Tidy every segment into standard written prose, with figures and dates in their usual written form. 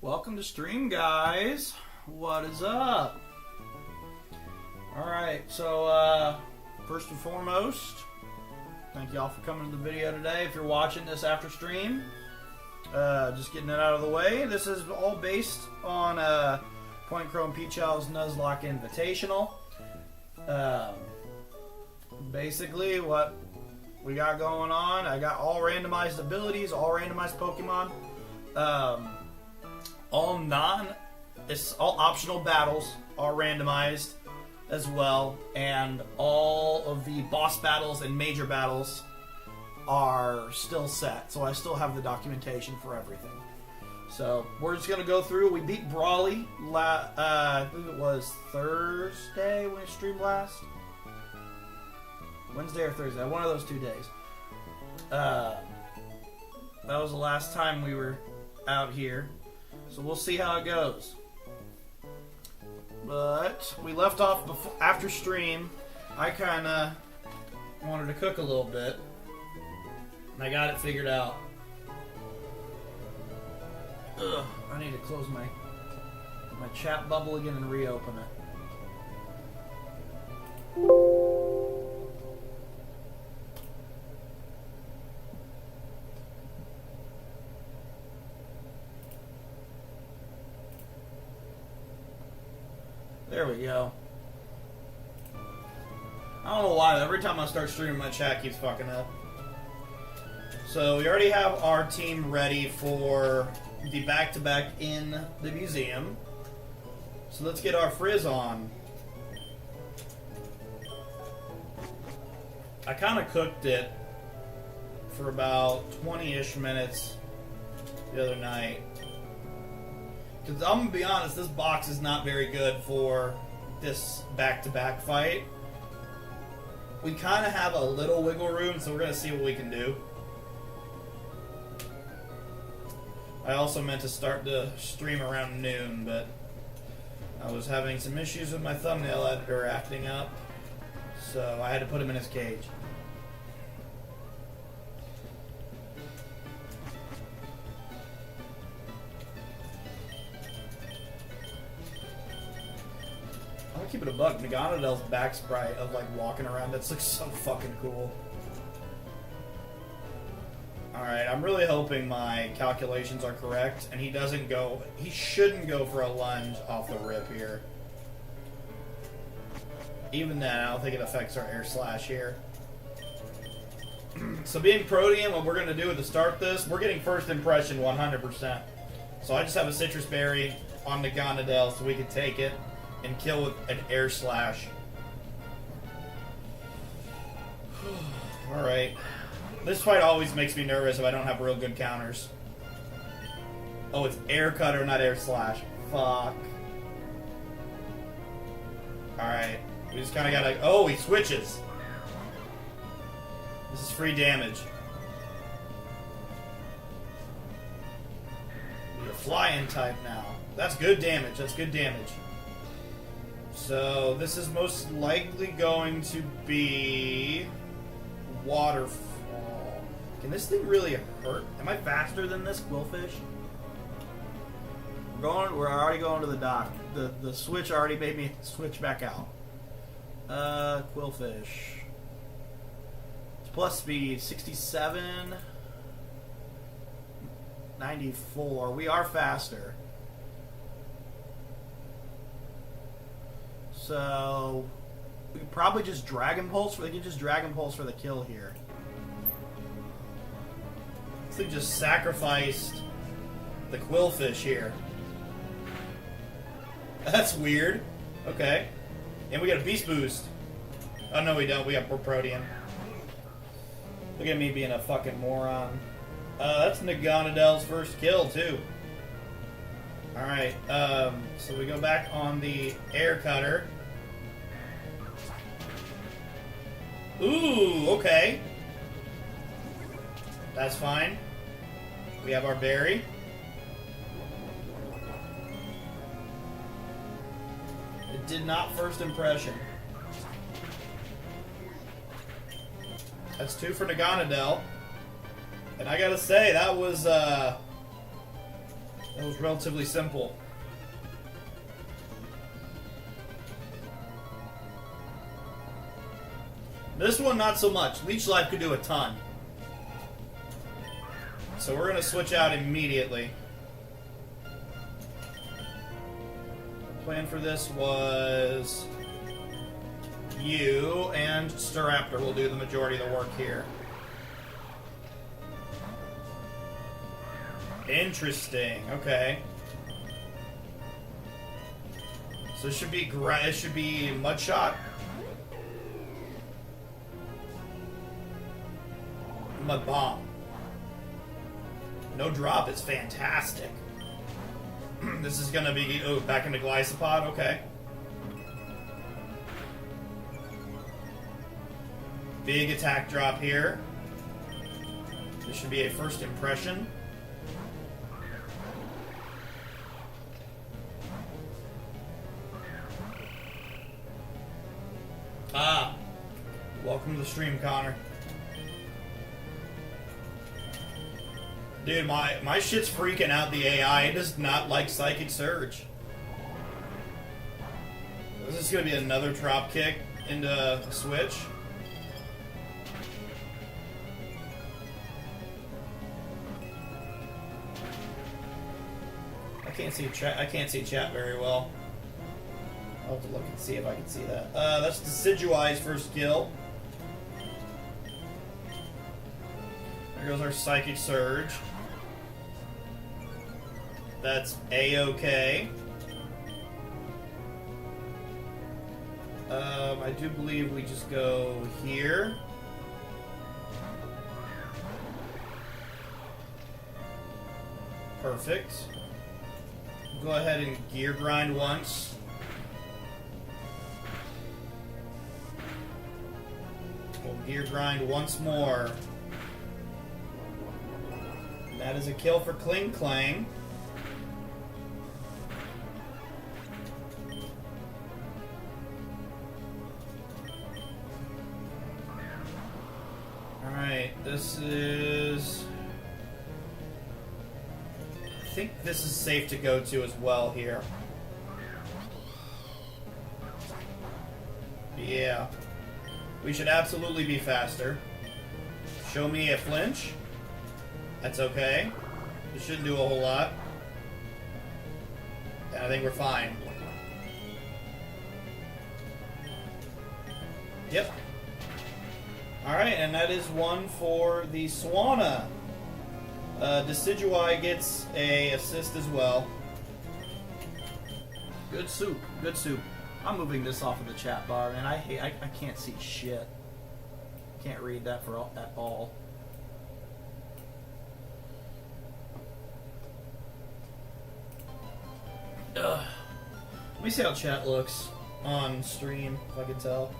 Welcome to stream, guys. What is up? Alright, so first and foremost, thank y'all for coming to the video today. If you're watching this after stream, just getting it out of the way. This is all based on Point Crow and Pchal's Nuzlocke Invitational. Basically, what we got going on, I got all randomized abilities, all randomized Pokemon, all optional battles are randomized as well, and all of the boss battles and major battles are still set. So I still have the documentation for everything. So we're just gonna go through. We beat Brawly. I think it was Thursday when we streamed last. Wednesday or Thursday, one of those 2 days. That was the last time we were out here. So we'll see how it goes. But we left off after stream. I kind of wanted to cook a little bit. And I got it figured out. Ugh, I need to close my chat bubble again and reopen it. There we go. I don't know why, every time I start streaming my chat keeps fucking up. So we already have our team ready for the back-to-back in the museum. So let's get our frizz on. I kind of cooked it for about 20-ish minutes the other night. Because I'm going to be honest, this box is not very good for this back-to-back fight. We kind of have a little wiggle room, so we're going to see what we can do. I also meant to start the stream around noon, but I was having some issues with my thumbnail editor acting up, so I had to put him in his cage. I'm gonna keep it a buck. Naganadell's back sprite of like walking around, that looks so fucking cool. Alright, I'm really hoping my calculations are correct and he shouldn't go for a lunge off the rip here. Even then, I don't think it affects our air slash here. So being Protean, what we're going to do to start this, we're getting first impression 100%. So I just have a citrus berry on Naganadell so we can take it and kill with an air slash. Alright. This fight always makes me nervous if I don't have real good counters. Oh, it's air cutter, not air slash. Fuck. Alright. We just kind of gotta... Oh, he switches. This is free damage. We're a flying type now. That's good damage. That's good damage. So, this is most likely going to be... Waterfall. Can this thing really hurt? Am I faster than this Quillfish? We're already going to the dock. The switch already made me switch back out. Quillfish. It's plus speed, 67. 94. We are faster. So we could probably just Dragon Pulse. We could just Dragon Pulse for the kill here. This thing just sacrificed the Quillfish here. That's weird. Okay. And we got a Beast Boost. Oh no, we don't. We got Protean. Look at me being a fucking moron. That's Naganadell's first kill too. Alright, so we go back on the air cutter. Ooh, okay. That's fine. We have our berry. It did not first impression. That's 2 for Naganadell. And I gotta say, that was That was relatively simple. This one, not so much. Leech Life could do a ton. So we're going to switch out immediately. The plan for this was you and Staraptor will do the majority of the work here. Interesting. Okay. So it should be Mudshot. Mud Bomb. No drop is fantastic. This is gonna be back into Glycopod. Okay. Big attack drop here. This should be a first impression. Ah, welcome to the stream, Connor. Dude, my shit's freaking out the AI. It does not like Psychic Surge. This is gonna be another drop kick into Switch. I can't see chat very well. I'll have to look and see if I can see that. That's Decidueye's first kill. There goes our Psychic Surge. That's A-okay. I do believe we just go here. Perfect. Go ahead and gear grind once. We'll gear grind once more. And that is a kill for Kling Clang. Alright, this is... I think this is safe to go to as well here. Yeah. We should absolutely be faster. Show me a flinch. That's okay. It shouldn't do a whole lot. And I think we're fine. Yep. Alright, and that is one for the Swanna. Decidueye gets a assist as well. Good soup. Good soup. I'm moving this off of the chat bar, man. I can't see shit. Can't read that at all. Ugh. Let me see how chat looks on stream, if I can tell.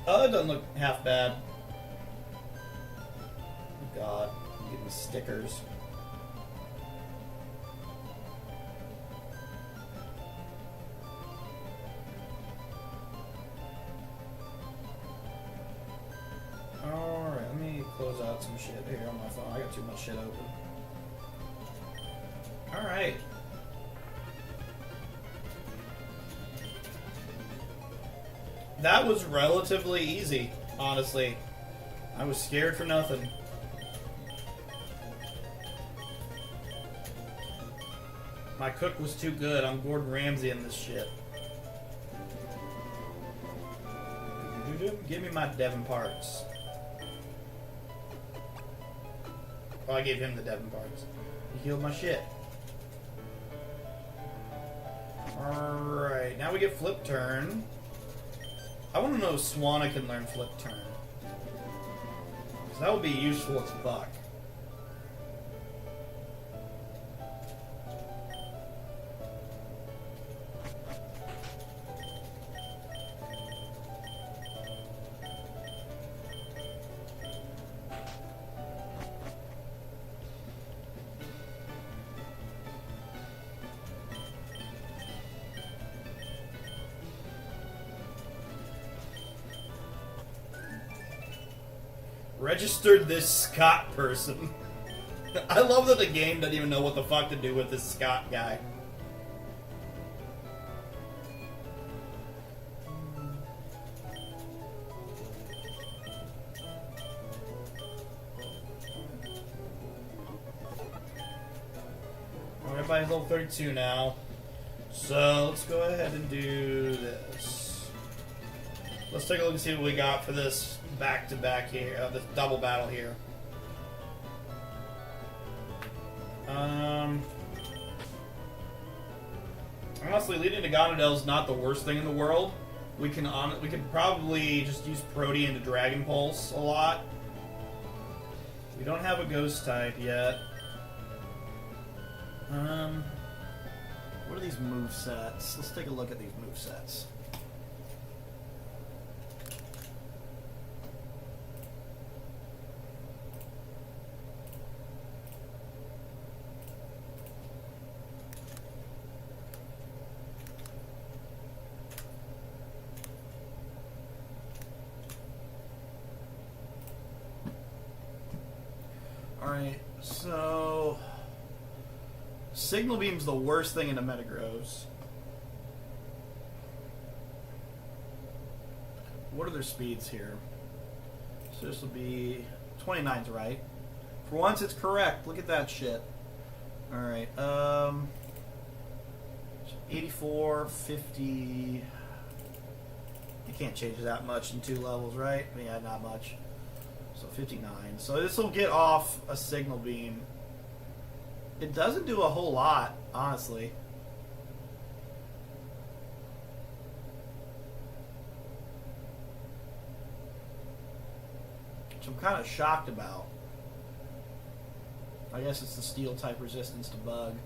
Oh, it doesn't look half bad. Oh God, I'm getting stickers. Alright, let me close out some shit here on my phone. I got too much shit open. Alright. That was relatively easy, honestly. I was scared for nothing. My cook was too good. I'm Gordon Ramsay in this shit. Give me my Devon parts. Oh, I gave him the Devon parts. He healed my shit. Alright, now we get Flip Turn. I want to know if Swanna can learn Flip Turn. Because that would be useful as fuck. Registered this Scott person. I love that the game doesn't even know what the fuck to do with this Scott guy. Everybody's level 32 now. So let's go ahead and do this. Let's take a look and see what we got for this back-to-back here, this double battle here. Honestly, leading to Gonadel is not the worst thing in the world. We can probably just use Protean to Dragon Pulse a lot. We don't have a Ghost type yet. What are these movesets? Let's take a look at these movesets. Alright, so Signal Beam's the worst thing in the Metagross. What are their speeds here? So this will be 29's right. For once it's correct. Look at that shit. Alright, 84, 50. You can't change it that much in 2 levels, right? Yeah, not much. So 59. So this will get off a Signal Beam. It doesn't do a whole lot, honestly. Which I'm kind of shocked about. I guess it's the steel type resistance to bug.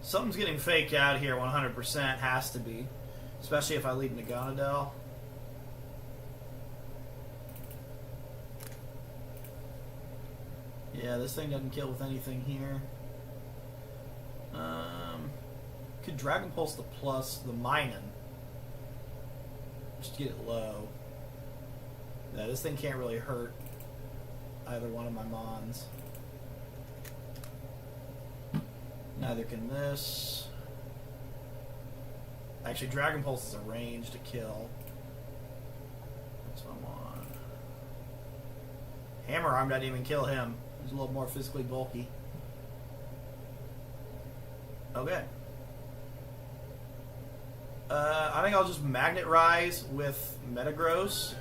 Something's getting faked out here 100%. Has to be. Especially if I lead into Gonadel. Yeah, this thing doesn't kill with anything here. Could Dragon Pulse the plus the Minun. Just to get it low. Yeah, this thing can't really hurt either one of my Mons. Neither can this. Actually, Dragon Pulse is a range to kill. That's what I'm on. Hammer Arm doesn't even kill him. He's a little more physically bulky. Okay. I think I'll just Magnet Rise with Metagross.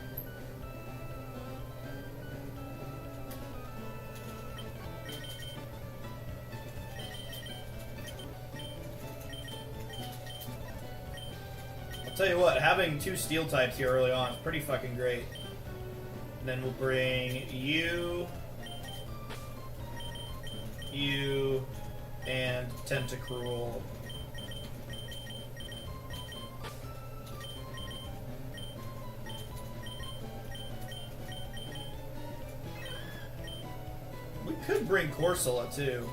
I'll tell you what, having 2 steel types here early on is pretty fucking great. And then we'll bring you, and Tentacruel. We could bring Corsola too.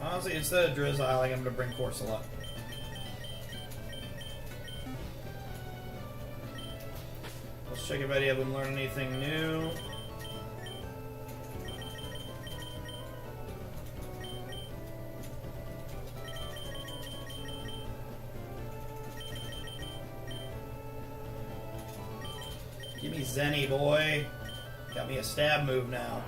Honestly, instead of Drizzile, I'm going to bring Corsola. Let's check if any of them learn anything new. Give me Zenny, boy. Got me a stab move now.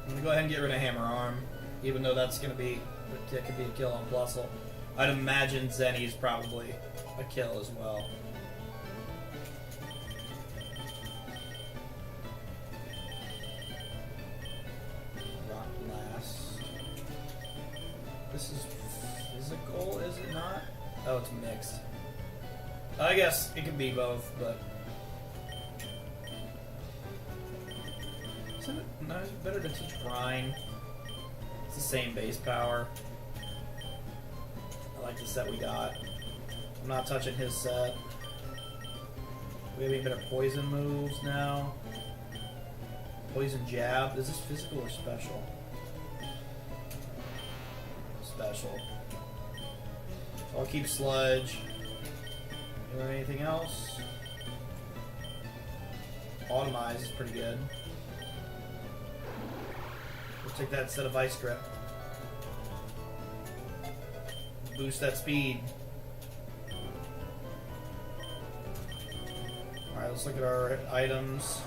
I'm gonna go ahead and get rid of Hammer Arm, even though that could be a kill on Plusle. I'd imagine Zenny's probably a kill as well. Rock Blast. This is physical, is it not? Oh, it's mixed. I guess it could be both, but isn't it better to teach Brine? It's the same base power. I like the set we got. I'm not touching his set. We have any better poison moves now? Poison Jab. Is this physical or special? special. So I'll keep sludge. Doing anything else? Automize is pretty good. Let's take that instead of ice grip. Boost that speed. Alright, let's look at our items.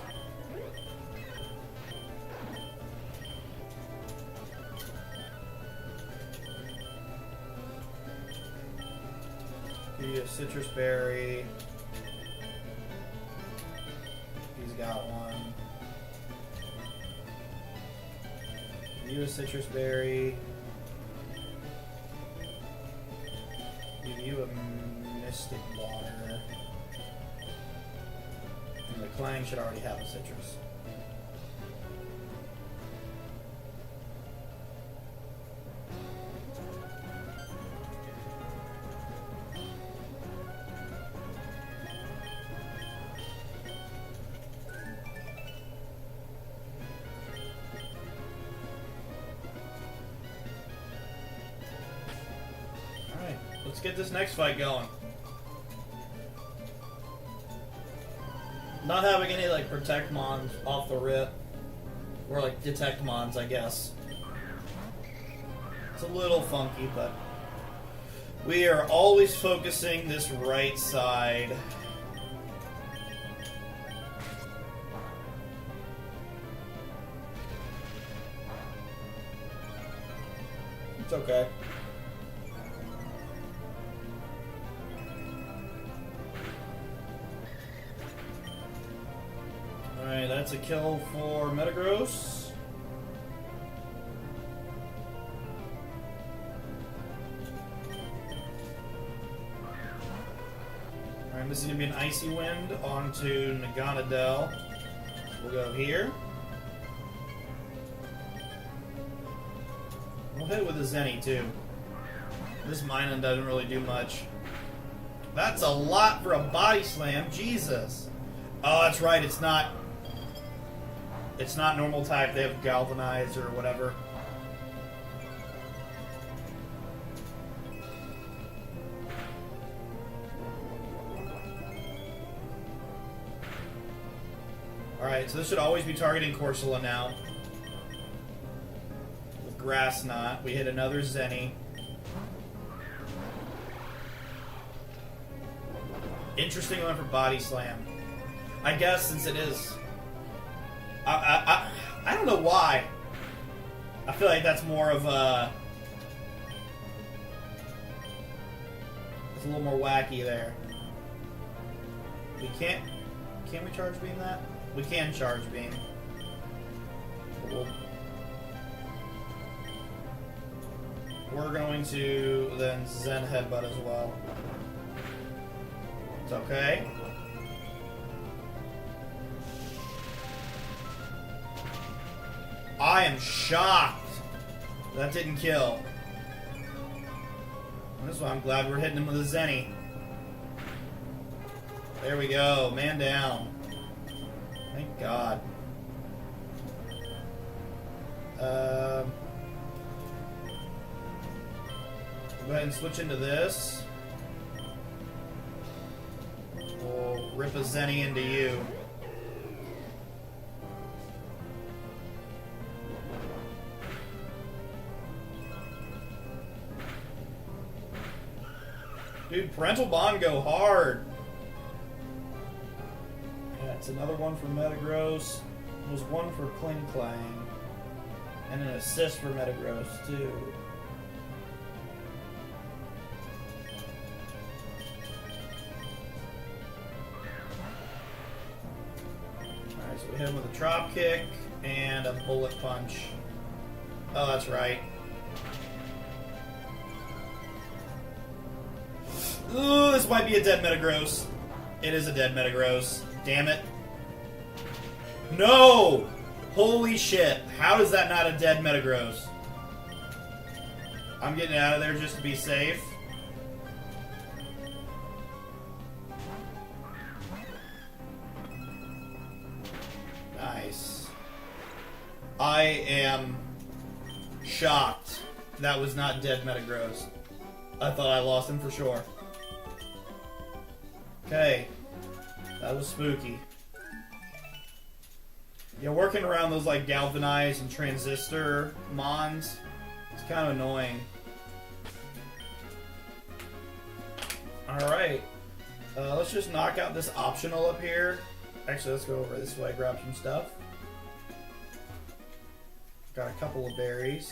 Give you a citrus berry. He's got one. Give you a citrus berry. Give you a mystic water. And the Clang should already have a citrus. Let's get this next fight going. Not having any like protect mons off the rip. Or like detect mons, I guess. It's a little funky, but we are always focusing this right side. It's okay. Alright, that's a kill for Metagross. Alright, this is going to be an Icy Wind onto Naganadel. We'll go here. We'll hit it with a Zenny too. This Minun doesn't really do much. That's a lot for a Body Slam, Jesus. Oh, that's right, it's not normal type, they have Galvanize or whatever. Alright, so this should always be targeting Corsola now. With Grass Knot, we hit another Zenny. Interesting one for Body Slam. I guess since it is... I don't know why. I feel like that's more of a... It's a little more wacky there. We can't... Can we charge beam that? We can charge beam. We're going to then Zen Headbutt as well. It's okay. I am shocked that didn't kill. That's why I'm glad we're hitting him with a Zenny. There we go. Man down. Thank God. Go ahead and switch into this. We'll rip a Zenny into you. Dude, Parental Bond go hard. Yeah, it's another one for Metagross. It was one for Kling Clang. And an assist for Metagross, too. Alright, so we hit him with a Drop Kick and a Bullet Punch. Oh, that's right. Ooh, this might be a dead Metagross. It is a dead Metagross. Damn it. No! Holy shit. How is that not a dead Metagross? I'm getting out of there just to be safe. Nice. I am shocked That was not dead Metagross. I thought I lost him for sure. Okay. That was spooky. Yeah, working around those like galvanized and transistor mons, it's kind of annoying. Alright. Let's just knock out this optional up here. Actually, let's go over this way, grab some stuff. Got a couple of berries.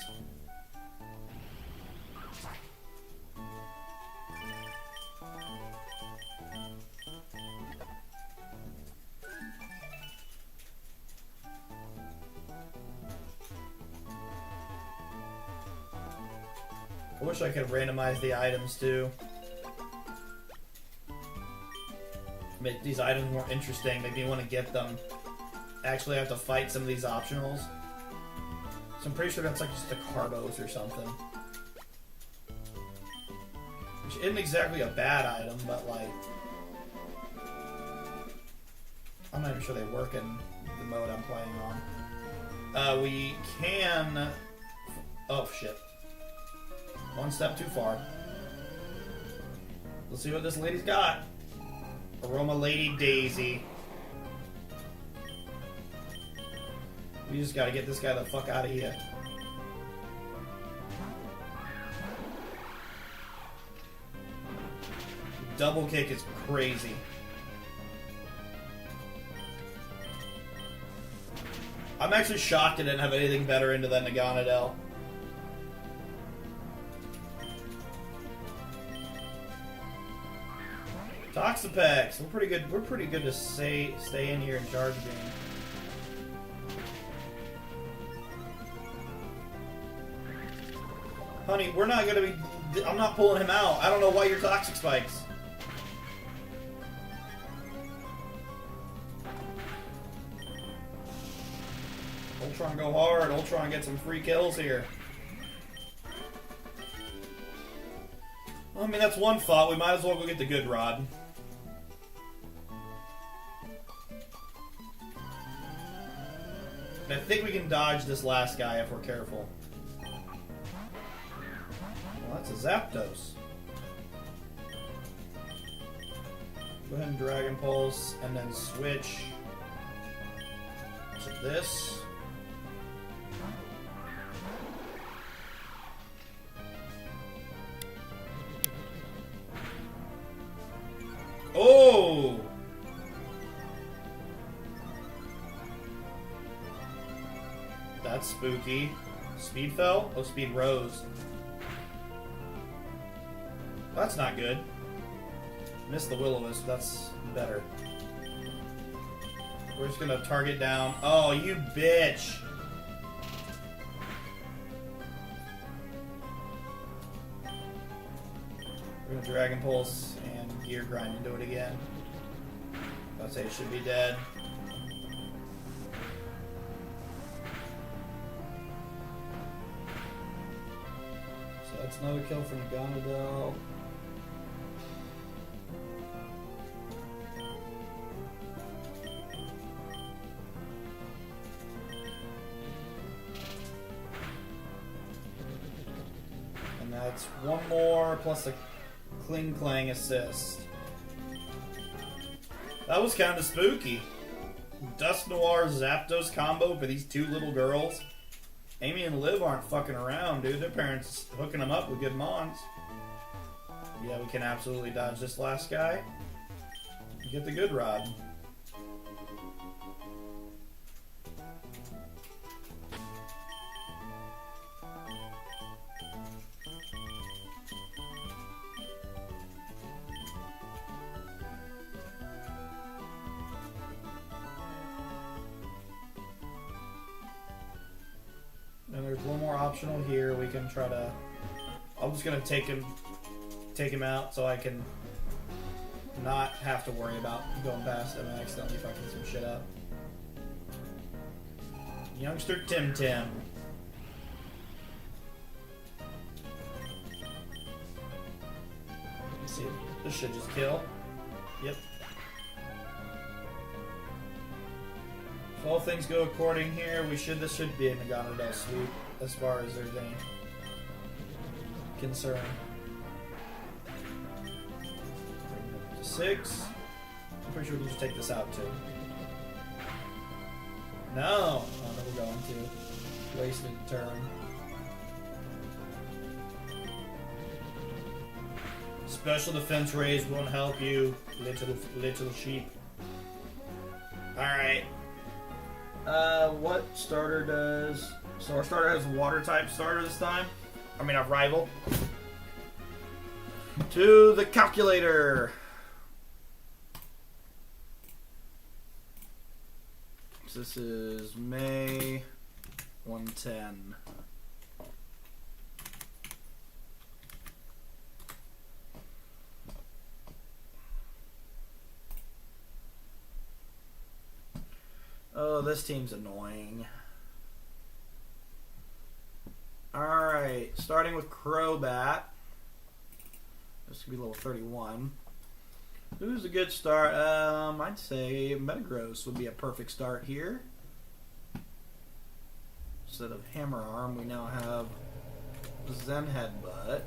I wish I could randomize the items too. Make these items more interesting, make me want to get them. Actually, I have to fight some of these optionals. So I'm pretty sure that's like just the carbos or something. Which isn't exactly a bad item, but like... I'm not even sure they work in the mode I'm playing on. We can... Oh, shit. One step too far. Let's see what this lady's got. Aroma Lady Daisy. We just gotta get this guy the fuck out of here. Double kick is crazy. I'm actually shocked I didn't have anything better into than Naganadel. Toxapex. We're pretty good. We're pretty good to stay in here and charge game. Honey, we're not gonna be. I'm not pulling him out. I don't know why you're toxic spikes. Ultron go hard. Ultron get some free kills here. Well, I mean, that's one thought. We might as well go get the good rod. I think we can dodge this last guy if we're careful. Well, that's a Zapdos. Go ahead and Dragon Pulse, and then switch to this. Oh! That's spooky. Speed fell? Oh, speed rose. That's not good. Missed the Will-O-Wisp. That's better. We're just gonna target down. Oh, you bitch! We're gonna Dragon Pulse and Gear Grind into it again. I'd say it should be dead. So that's another kill from Naganadel. And that's one more plus a Kling Clang assist. That was kind of spooky. Dust Noir Zapdos combo for these two little girls. Amy and Liv aren't fucking around, dude. Their parents hooking them up with good mons. Yeah, we can absolutely dodge this last guy. Get the good rod. And there's one more optional here. We can try to. I'm just gonna take him out so I can not have to worry about going past him and accidentally fucking some shit up. Youngster Tim Tim. Let's see, this should just kill. Yep. If all things go according here, this should be a Naganadel sweep as far as there's any. concern. Bring it up to 6. I'm pretty sure we can just take this out too. No! Oh, no, we're going to. Wasted a turn. Special defense raise won't help you, little sheep. Alright. What starter does... So our starter has water type starter this time. I mean, our rival. To the calculator. So this is May 110. Oh, this team's annoying. Alright, starting with Crobat. This could be level 31. Who's a good start? I'd say Metagross would be a perfect start here. Instead of Hammer Arm, we now have Zen Headbutt.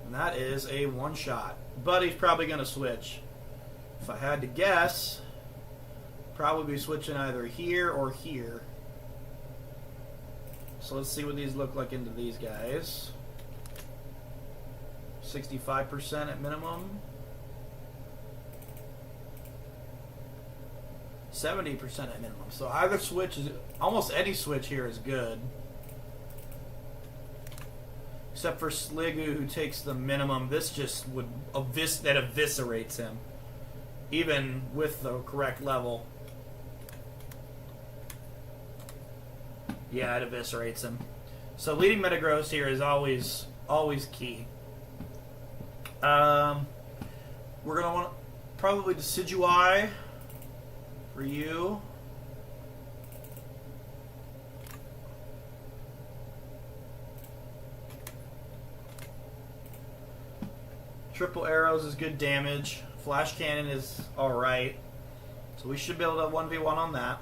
And that is a one-shot. But he's probably going to switch. If I had to guess, probably be switching either here or here. So let's see what these look like into these guys. 65% at minimum. 70% at minimum. So either switch is, almost any switch here is good. Except for Sliggoo, who takes the minimum. This just would eviscerates him. Even with the correct level. Yeah, it eviscerates him. So leading Metagross here is always key. We're gonna want probably Decidueye for you. Triple arrows is good damage. Flash cannon is alright. So we should be able to 1v1 on that.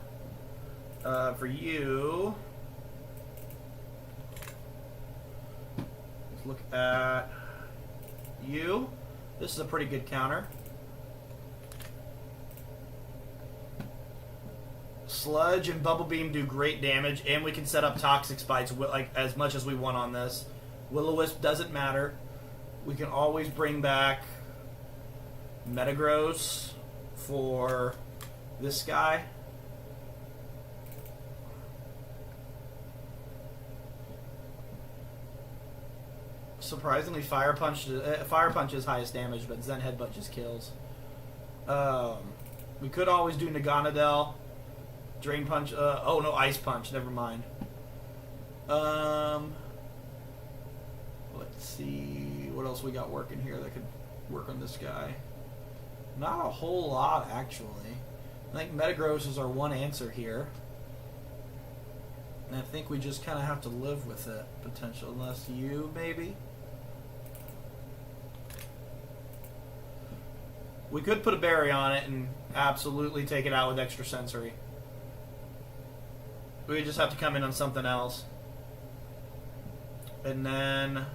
For you, let's look at you. This is a pretty good counter. Sludge and Bubble Beam do great damage, and we can set up Toxic Spikes like as much as we want on this. Will-O-Wisp doesn't matter. We can always bring back Metagross for this guy. Surprisingly, Fire Punch is highest damage, but Zen Headbutt just kills. We could always do Naganadel, Drain Punch. Oh no, Ice Punch. Never mind. Let's see what else we got working here that could work on this guy. Not a whole lot, actually. I think Metagross is our one answer here. And I think we just kind of have to live with it, potential. Unless you, maybe? We could put a berry on it and absolutely take it out with extra sensory. We just have to come in on something else. And then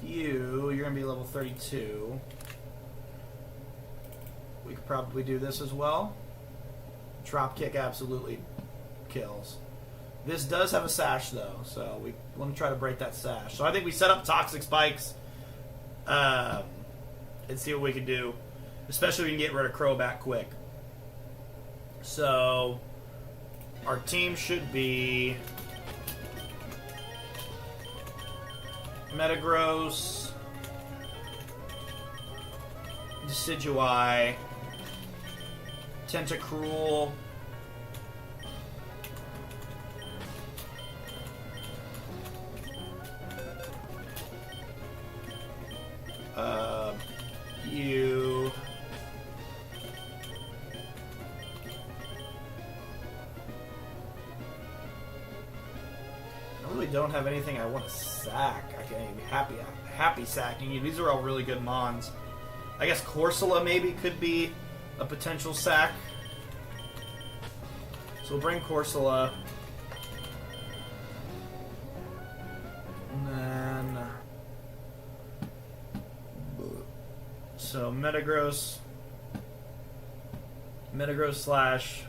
you're going to be level 32. We could probably do this as well. Drop Kick absolutely kills. This does have a sash though, so we want to try to break that sash. So I think we set up Toxic Spikes and see what we can do. Especially if we can get rid of Crobat quick. So our team should be Metagross, Decidueye, Tentacruel, you, I really don't have anything I want to sack. I can be happy sacking you. These are all really good mons. I guess Corsola maybe could be a potential sack. So we'll bring Corsola. So Metagross slash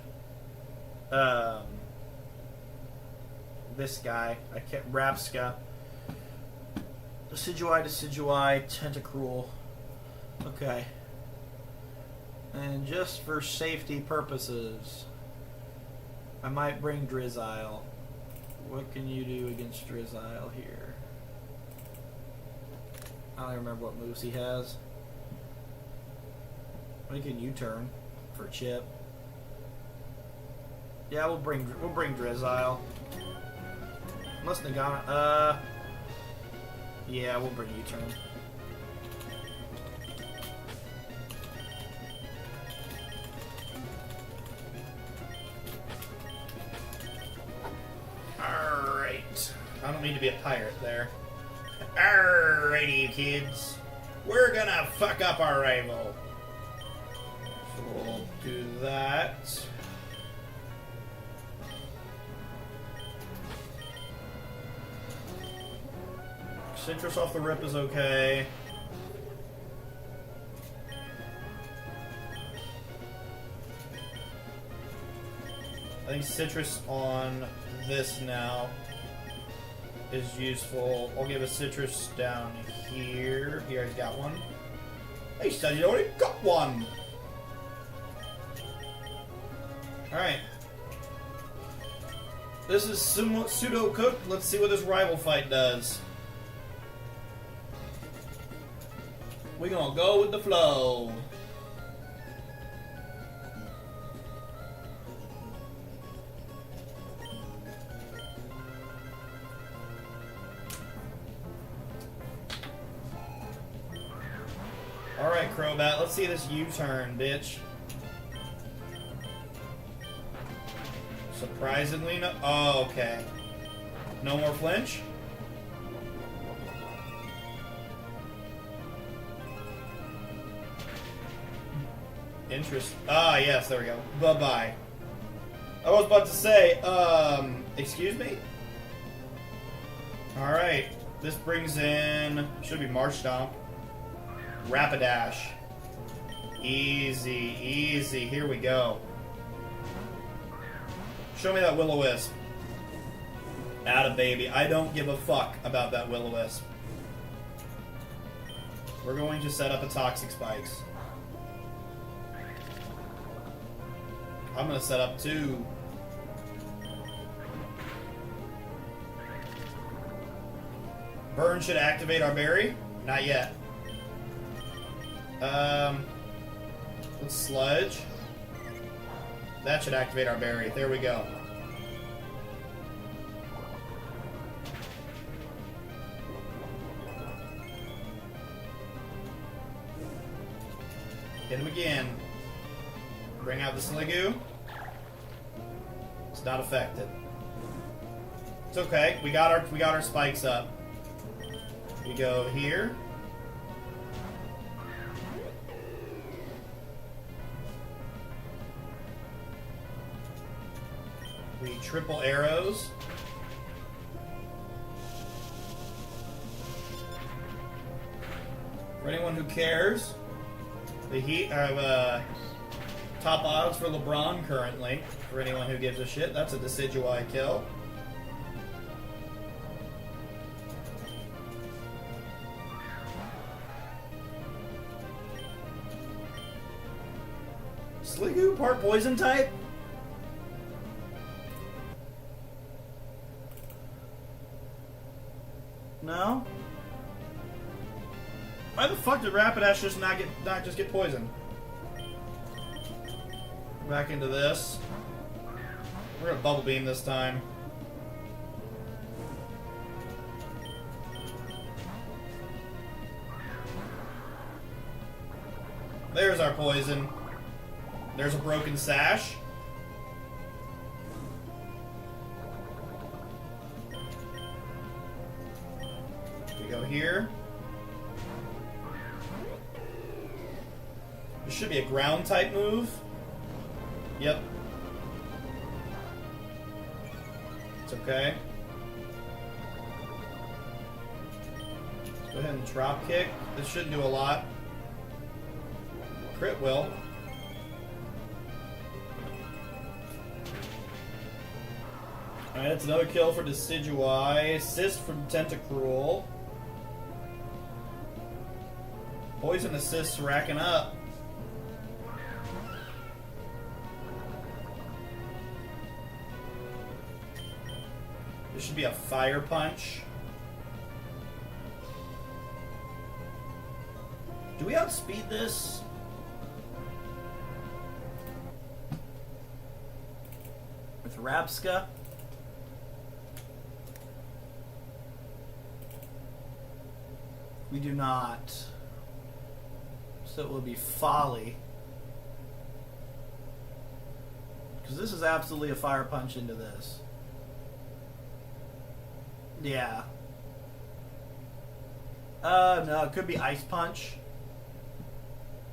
this guy. I can't. Rapska. Decidueye, Tentacruel. Okay. And just for safety purposes, I might bring Drizzile. What can you do against Drizzile here? I don't even remember what moves he has. He can U-turn for Chip. Yeah, we'll bring Drizzile. Unless Nagana. Yeah, we'll bring U-turn. Alright. I don't mean to be a pirate there. Alrighty, you kids. We're gonna fuck up our rival. So we'll do that. Citrus off the rip is okay. I think Citrus on this now is useful. I'll give a Citrus down here. He already got one. He said he already got one. Alright. This is pseudo cooked. Let's see what this rival fight does. We're gonna go with the flow. Alright, Crobat, let's see this U-turn, bitch. Surprisingly, no. Oh, okay. No more flinch? Interest. Ah, yes, there we go. Bye-bye. I was about to say, excuse me? Alright. This brings in, should be Marshtomp. Rapidash. Easy, easy. Here we go. Show me that Will-O-Wisp. Atta baby. I don't give a fuck about that Will-O-Wisp. We're going to set up a Toxic Spikes. I'm going to set up 2. Burn should activate our berry. Not yet. Let's Sludge. That should activate our berry. There we go. Hit him again. Bring out the Sliggoo. It's not affected. It's okay. We got our spikes up. We go here. We triple arrows. For anyone who cares, the Heat have top odds for LeBron currently. For anyone who gives a shit, that's a Decidueye kill. Sliggoo part poison type? No? Why the fuck did Rapidash just not just get poisoned? Back into this. We're gonna Bubble Beam this time. There's our poison. There's a broken sash. We go here. This should be a ground type move. Yep. It's okay. Let's go ahead and drop kick. This shouldn't do a lot. crit will. Alright, that's another kill for Decidui. Assist from Tentacruel. Poison assists racking up. This should be a fire punch. Do we outspeed this? With Rabska? We do not. So it will be Folly. Because this is absolutely a fire punch into this. Yeah. No, it could be Ice Punch.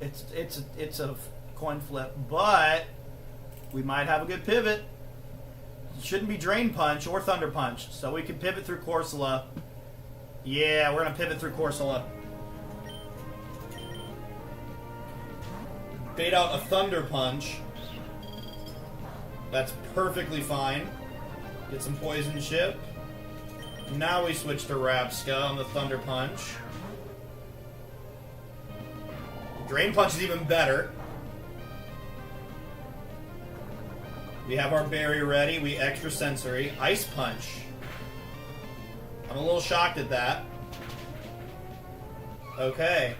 It's a coin flip, but we might have a good pivot. It shouldn't be Drain Punch or Thunder Punch, so we can pivot through Corsola. Yeah, we're gonna pivot through Corsola. Bait out a Thunder Punch. That's perfectly fine. Get some Poison Chip. Now we switch to Rabska on the Thunder Punch. Drain Punch is even better. We have our berry ready. We extra sensory. Ice Punch. I'm a little shocked at that. Okay.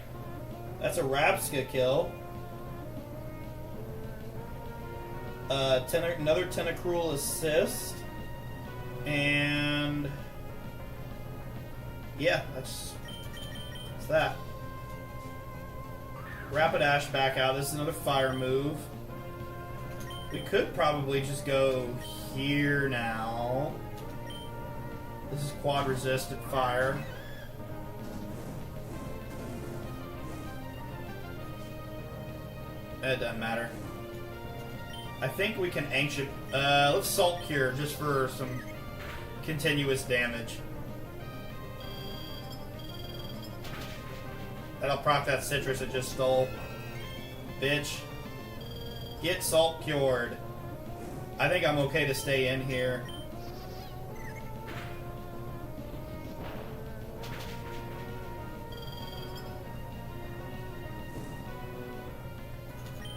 That's a Rabska kill. Another Tentacruel assist. And... yeah, that's that. Rapidash back out. This is another fire move. We could probably just go here now. This is quad resistant fire. It doesn't matter. I think we can ancient. Let's Salt Cure just for some continuous damage. That'll proc that citrus it just stole. Bitch. Get Salt Cured. I think I'm okay to stay in here.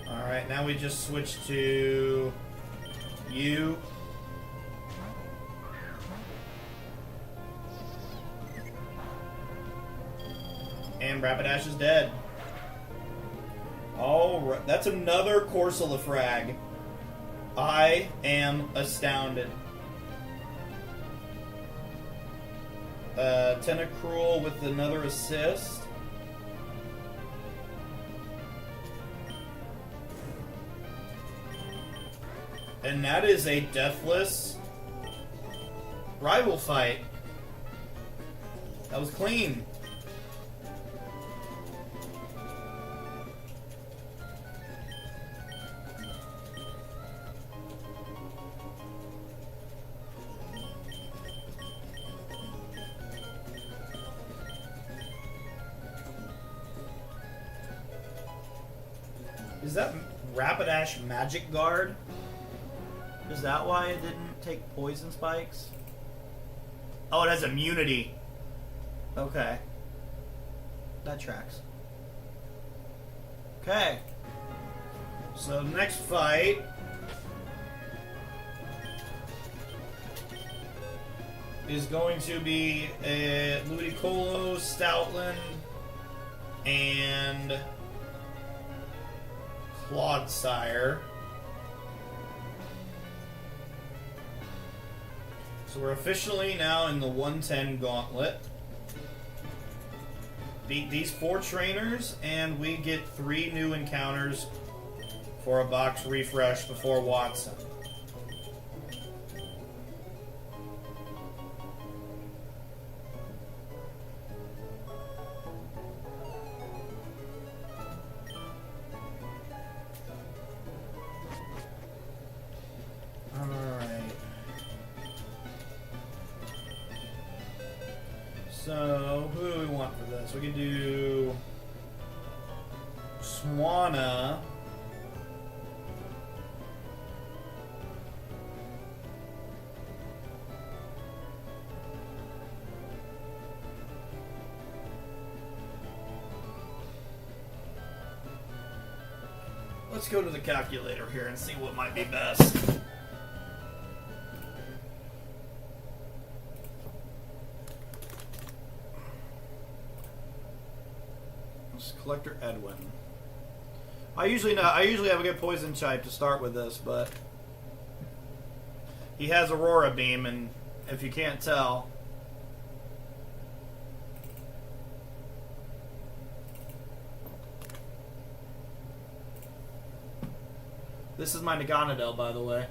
Alright, now we just switch to you. And Rapidash is dead. Alright, that's another Corsola frag. I am astounded. Tentacruel with another assist. And that is a deathless rival fight. That was clean. Is that Rapidash Magic Guard? Is that why it didn't take Poison Spikes? Oh, it has immunity. Okay. That tracks. Okay. So next fight is going to be Ludicolo, Stoutland, and Clodsire. So we're officially now in the 110 gauntlet. Beat these 4 trainers, and we get 3 new encounters for a box refresh before Watson. So, who do we want for this? We can do Swana. Let's go to the calculator here and see what might be best. Collector Edwin. I usually have a good poison type to start with this, but he has Aurora Beam, and if you can't tell, this is my Naganadel, by the way.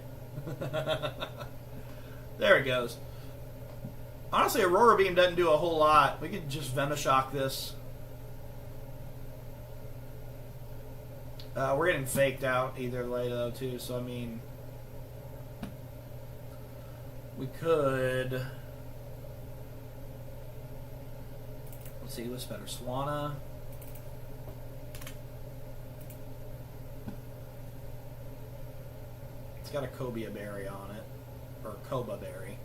There it goes. Honestly, Aurora Beam doesn't do a whole lot. We could just Venoshock this. We're getting faked out either way, though, too. So, I mean, we could. Let's see, what's better? Swana. It's got a Cobia Berry on it. Or Koba Berry.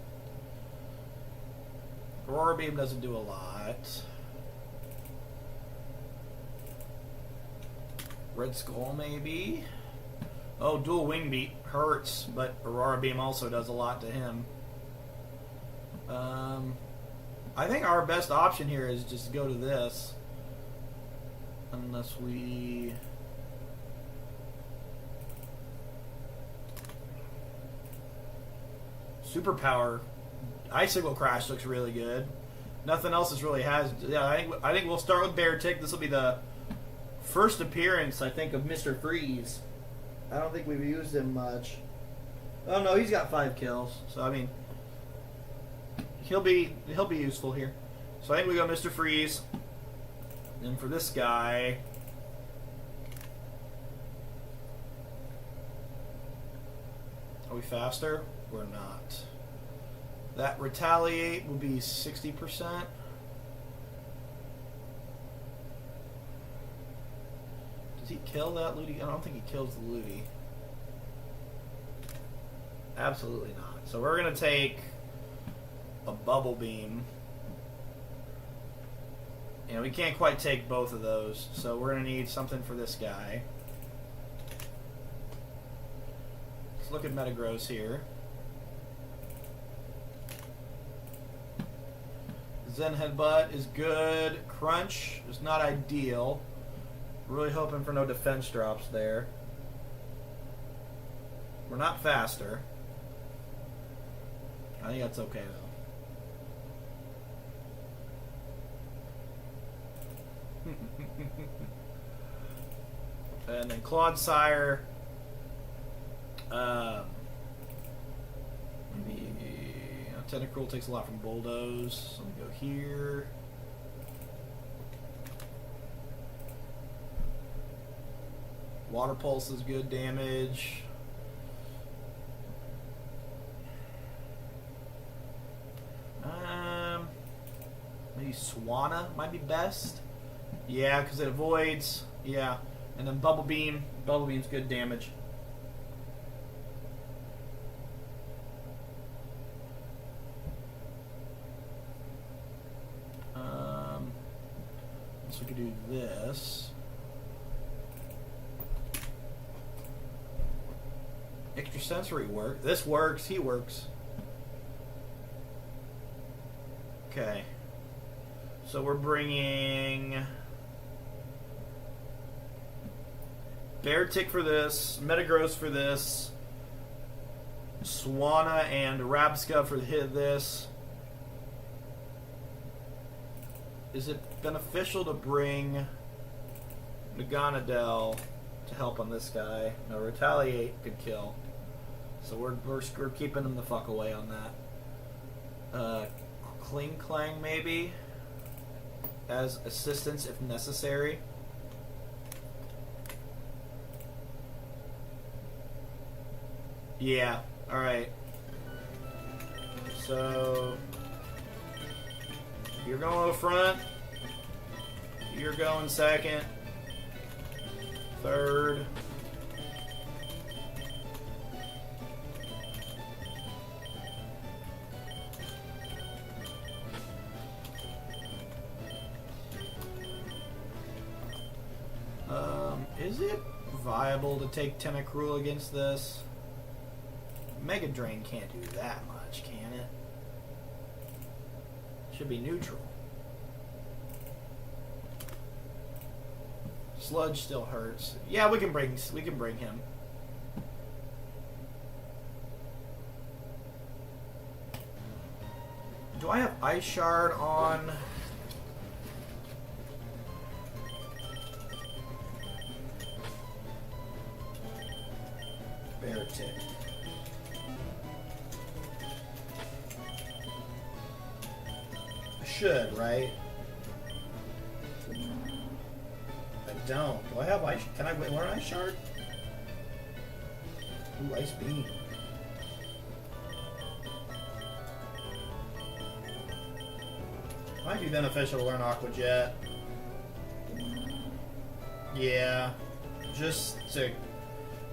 Aurora Beam doesn't do a lot. Red Skull, maybe? Oh, Dual Wing Beat hurts, but Aurora Beam also does a lot to him. I think our best option here is just go to this. Unless we... Superpower. Icicle Crash looks really good. Nothing else is really has... Yeah, I think we'll start with Bear Tick. This will be the first appearance, I think, of Mr. Freeze. I don't think we've used him much. Oh no, he's got 5 kills. So I mean, he'll be useful here. So I think we go Mr. Freeze. And for this guy, are we faster? We're not. That Retaliate will be 60%. Does he kill that Ludi? I don't think he kills the Ludi. Absolutely not. So we're going to take a Bubble Beam. And we can't quite take both of those. So we're going to need something for this guy. Let's look at Metagross here. Zen Headbutt is good. Crunch is not ideal. Really hoping for no defense drops there. We're not faster. I think that's okay though. And then Clodsire. Maybe Tentacruel takes a lot from Bulldoze. So I'm gonna go here. Water Pulse is good damage. Maybe Swana might be best. Yeah, because it avoids. Yeah. And then Bubble Beam. Bubble Beam's good damage. So we could do this. Extrasensory work. This works. He works. Okay. So we're bringing Bear Tick for this, Metagross for this, Swana and Rabska for this. Is it beneficial to bring Naganadel to help on this guy? No, Retaliate could kill. So we're keeping him the fuck away on that. Kling Clang maybe as assistance if necessary. Yeah, alright. So you're going to the front, you're going second, third. Is it viable to take Tentacruel against this? Mega Drain can't do that much, can it? Should be neutral. Sludge still hurts. Yeah, we can bring him. Do I have Ice Shard on? Bear Tick. I should, right? I don't. Do I have Ice? Can I wear Ice Shard? Ooh, Ice Beam. Might be beneficial to learn Aqua Jet. Yeah. Just to...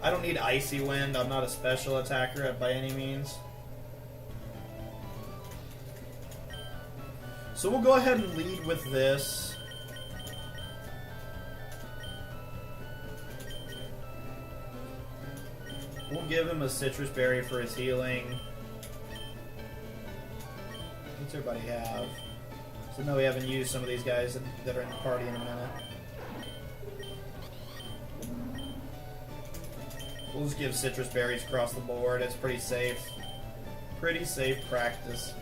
I don't need Icy Wind. I'm not a special attacker by any means. So we'll go ahead and lead with this. We'll give him a Citrus Berry for his healing. What's everybody have? So no, we haven't used some of these guys that are in the party in a minute. We'll just give Citrus Berries across the board. It's pretty safe. Pretty safe practice.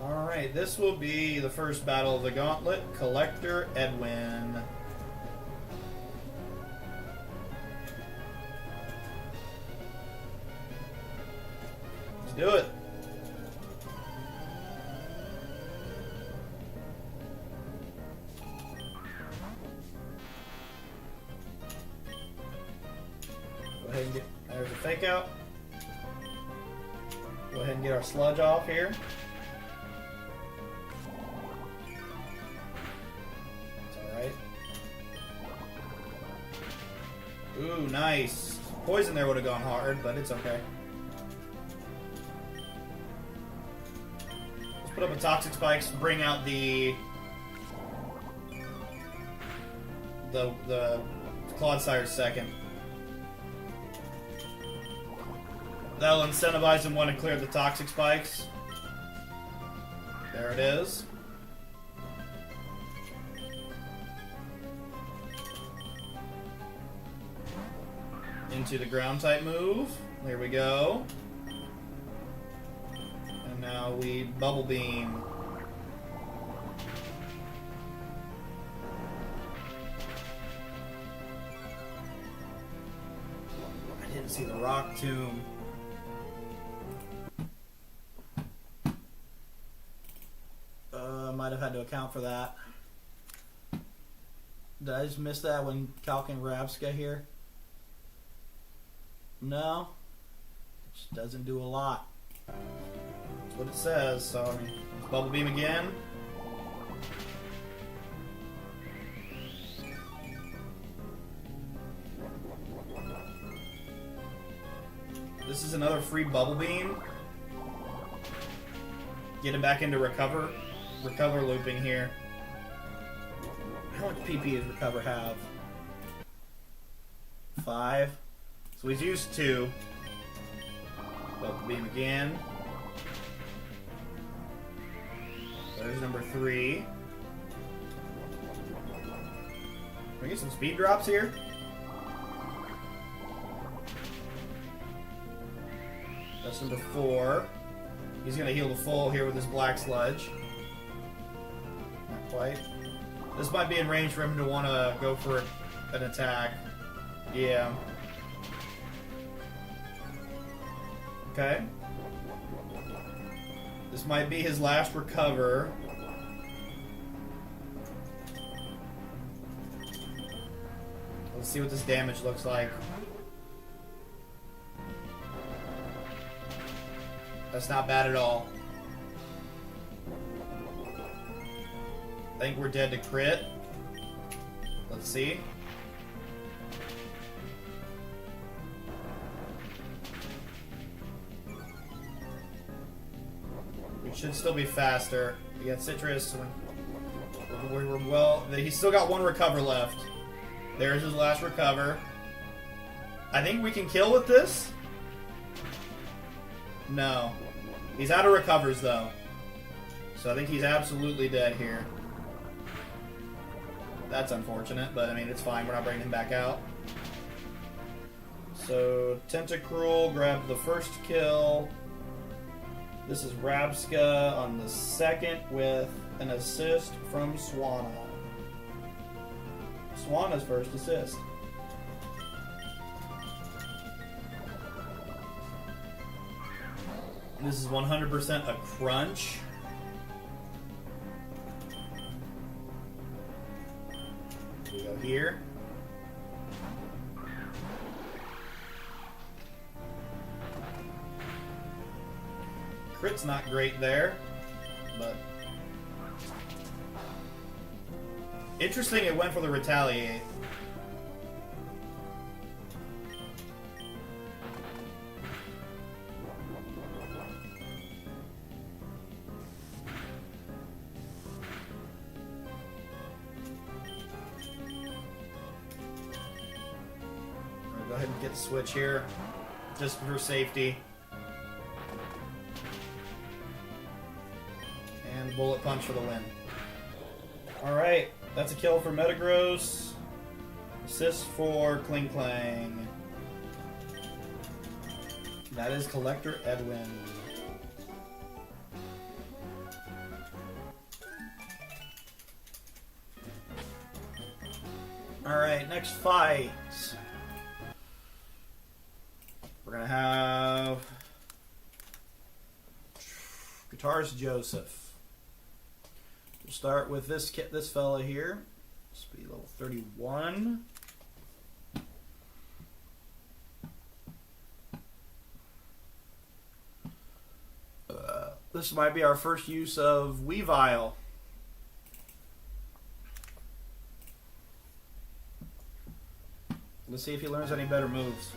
Alright, this will be the first battle of the Gauntlet. Collector Edwin. Let's do it. Go ahead and get, there's a fake out. Go ahead and get our sludge off here. Ooh, nice. Poison there would have gone hard, but it's okay. Let's put up a Toxic Spikes, bring out the Clodsire second. That'll incentivize him when to clear the Toxic Spikes. There it is. Into the ground type move. There we go. And now we Bubble Beam. I didn't see the Rock Tomb. Might have had to account for that. Did I just miss that when Kalk and Ravs got here? No, it just doesn't do a lot. That's what it says. So I mean, Bubble Beam again. This is another free Bubble Beam. Get him back into recover looping here. How much PP does recover have? 5. So he's used 2. Bubble Beam again. There's number 3. Can we get some speed drops here? That's number 4. He's going to heal the full here with his Black Sludge. Not quite. This might be in range for him to want to go for an attack. Yeah. Okay. This might be his last recover. Let's see what this damage looks like. That's not bad at all. I think we're dead to crit. Let's see. We should still be faster. We got citrus. We're well. He's still got one recover left. There's his last recover. I think we can kill with this. No. He's out of recovers though. So I think he's absolutely dead here. That's unfortunate, but I mean, it's fine. We're not bringing him back out. So, Tentacruel grabbed the first kill. This is Rabska on the second with an assist from Swana. Swana's first assist. This is 100% a crunch. We go here. Crit's not great there, but interesting it went for the retaliate. Go ahead and get the switch here, just for safety. And bullet punch for the win. Alright, that's a kill for Metagross. Assist for Kling Klang. That is Collector Edwin. Alright, next fight. We're gonna have Guitarist Joseph. We'll start with this fella here. Speed level 31. This might be our first use of Weavile. Let's see if he learns any better moves.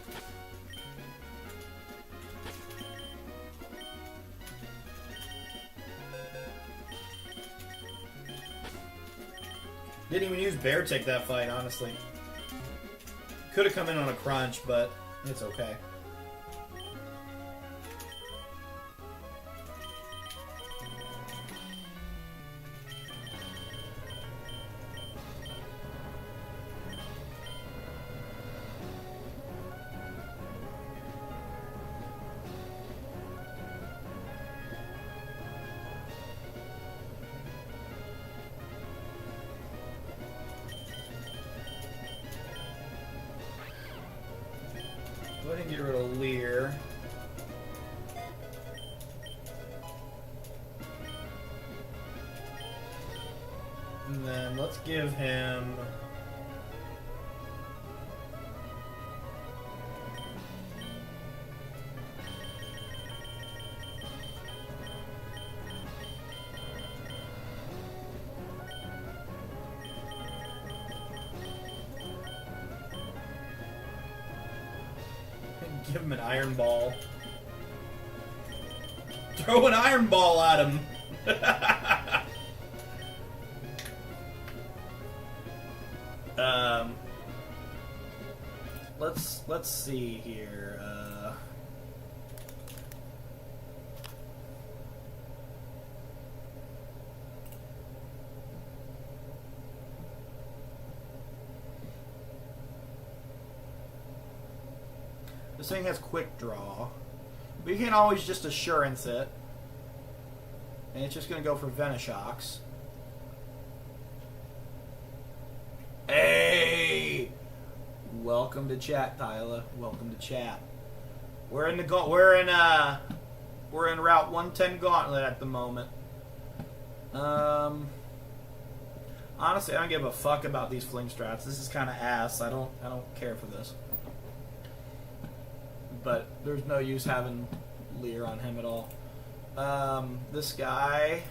Didn't even use Bear Tick that fight, honestly. Could have come in on a crunch, but it's okay. Go ahead and get rid of Lear. And then let's give him... give him an Iron Ball. Throw an Iron Ball at him. Let's see here. This thing has quick draw. We can always just assurance it. And it's just going to go for Venushocks. Hey! Welcome to chat, Tyler. Welcome to chat. We're in Route 110 Gauntlet at the moment. Honestly, I don't give a fuck about these fling strats. This is kind of ass. I don't care for this. But there's no use having Lear on him at all. This guy.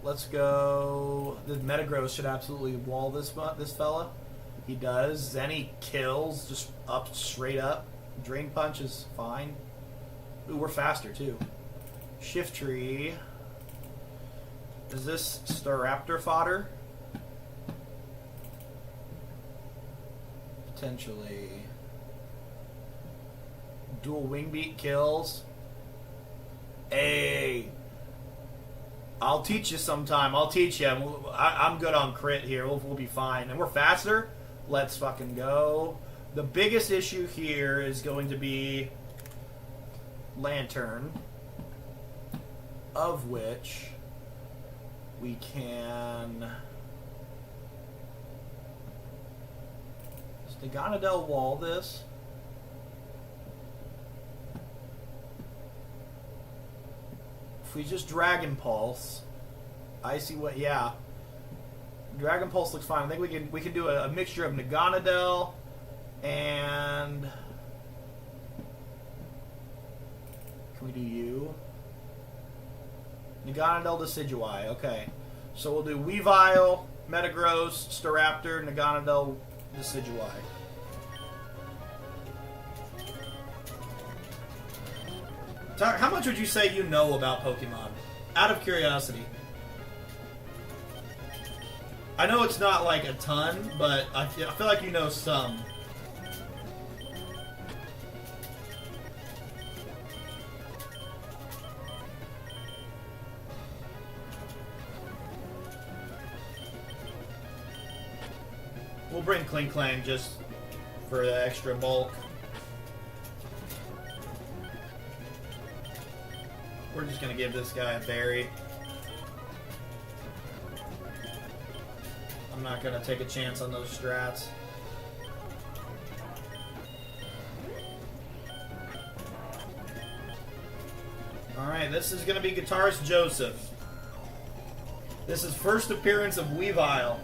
Let's go. The Metagross should absolutely wall this fella. He does. Zenny kills just up, straight up. Drain Punch is fine. Ooh, we're faster too. Shift Tree. Is this Staraptor fodder? Potentially. Dual Wing Beat kills. Hey! I'll teach you sometime. I'll teach you. I'm good on crit here. We'll be fine. And we're faster. Let's fucking go. The biggest issue here is going to be Lantern, of which we can... Does Naganadel wall this? If we just Dragon Pulse, I see what. Yeah, Dragon Pulse looks fine. I think we can do a mixture of Naganadel and can we do you? Naganadel Decidueye. Okay, so we'll do Weavile, Metagross, Staraptor, Naganadel Decidueye. How much would you say you know about Pokemon? Out of curiosity. I know it's not like a ton, but I feel like you know some. We'll bring Kling Klang just for the extra bulk. We're just going to give this guy a berry. I'm not going to take a chance on those strats. Alright, this is going to be Guitarist Joseph. This is first appearance of Weavile.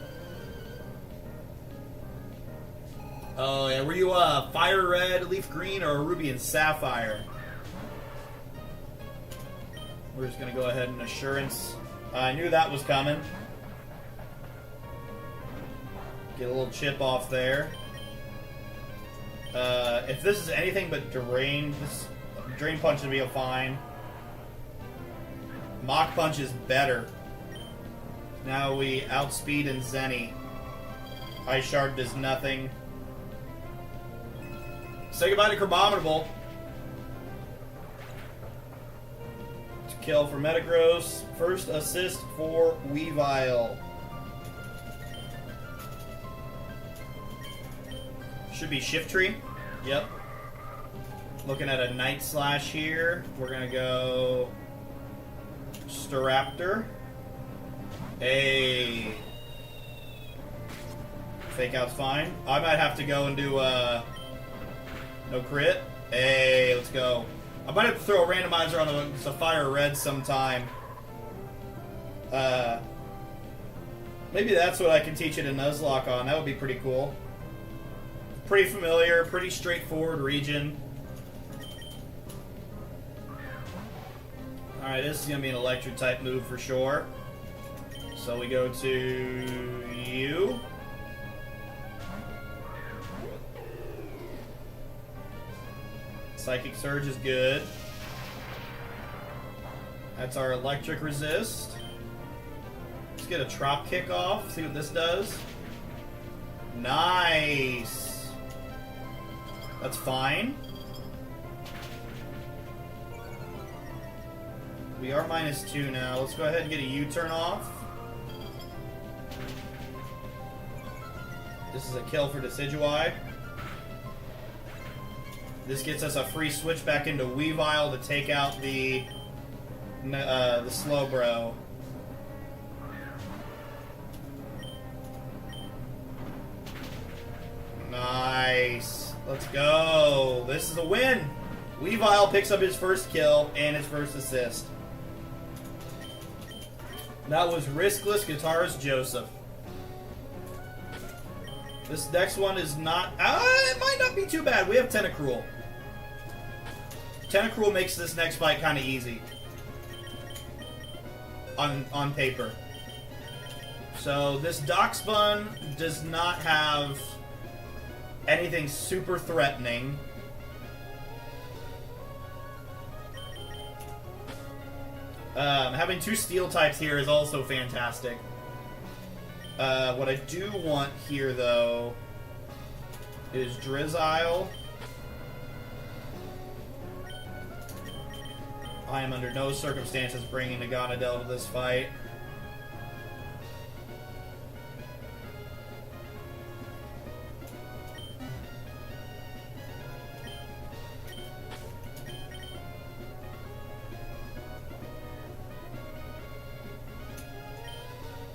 Oh yeah, were you Fire Red, Leaf Green, or Ruby and Sapphire? We're just going to go ahead and Assurance. I knew that was coming. Get a little chip off there. If this is anything but Drain, this Drain Punch would be a fine. Mach Punch is better. Now we outspeed and Zenny. Ice Shard does nothing. Say goodbye to Crabominable. Kill for Metagross. First assist for Weavile. Should be Shift Tree. Yep. Looking at a Night Slash here. We're going to go Staraptor. Hey. Fake Out's fine. I might have to go and do no crit. Hey, let's go. I might have to throw a randomizer on a Sapphire Red sometime. Maybe that's what I can teach it a Nuzlocke on. That would be pretty cool. Pretty familiar, pretty straightforward region. Alright, this is going to be an electric type move for sure. So we go to you. Psychic Surge is good. That's our electric resist. Let's get a Trop Kick off, see what this does. Nice! That's fine. We are -2 now. Let's go ahead and get a U-turn off. This is a kill for Decidueye. This gets us a free switch back into Weavile to take out the Slowbro. Nice. Let's go. This is a win. Weavile picks up his first kill and his first assist. That was Riskless Guitarist Joseph. This next one is not... it might not be too bad. We have Tentacruel. Tentacruel makes this next fight kind of easy. On paper. So this Darkspun does not have anything super threatening. Having 2 steel types here is also fantastic. What I do want here, though, is Drizzile. I am under no circumstances bringing Naganadel to this fight.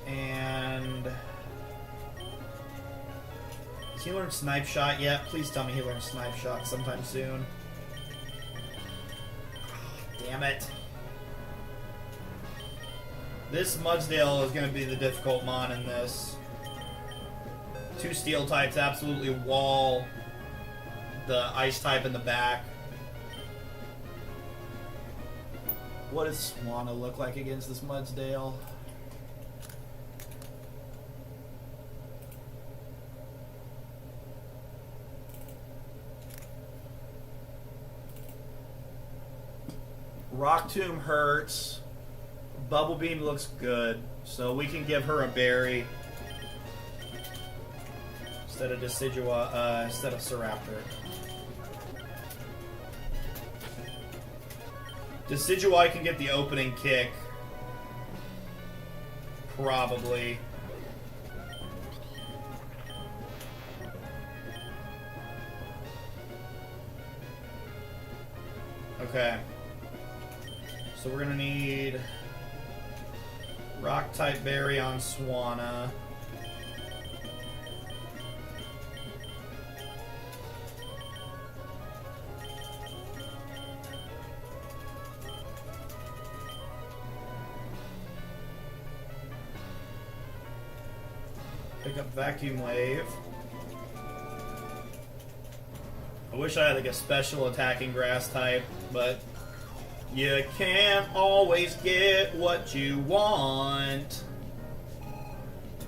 And... has he learned Snipe Shot yet? Please tell me he learned Snipe Shot sometime soon. Damn it. This Mudsdale is going to be the difficult mon in this. 2 steel types absolutely wall the ice type in the back. What does Swanna look like against this Mudsdale? Rock Tomb hurts. Bubble Beam looks good, so we can give her a berry instead of Decidueye, instead of Seraptor. Decidueye can get the opening kick, probably. Okay. So we're gonna need Rock type berry on Swanna. Pick up Vacuum Wave. I wish I had like a special attacking grass type, but you can't always get what you want.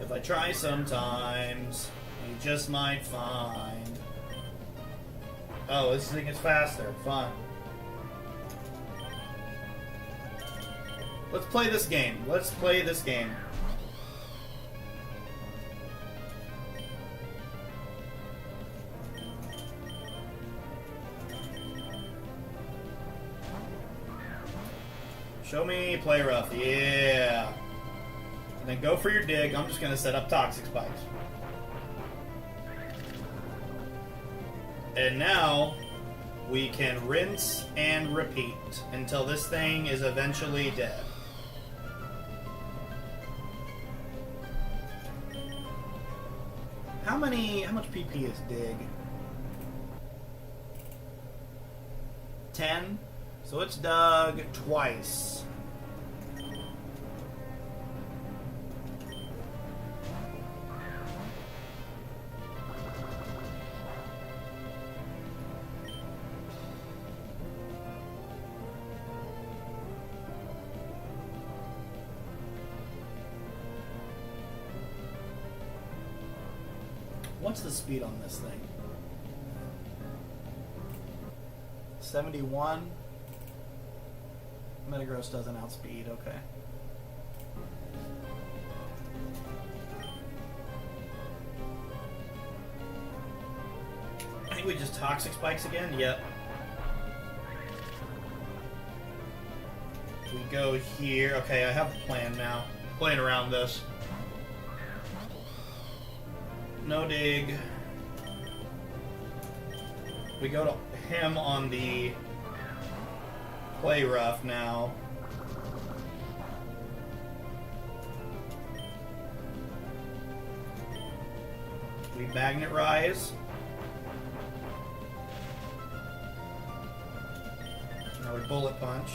If I try sometimes, you just might find. Oh, this thing is faster. Fun. Let's play this game. Let's play this game. Show me play rough, yeah. And then go for your dig. I'm just gonna set up Toxic Spikes. And now we can rinse and repeat until this thing is eventually dead. How much PP is dig? 10? So it's dug twice. What's the speed on this thing? 71? Metagross doesn't outspeed, okay. I think we just Toxic Spikes again? Yep. We go here. Okay, I have a plan now. Playing around this. No dig. We go to him on the play rough now. We Magnet Rise. Now we Bullet Punch.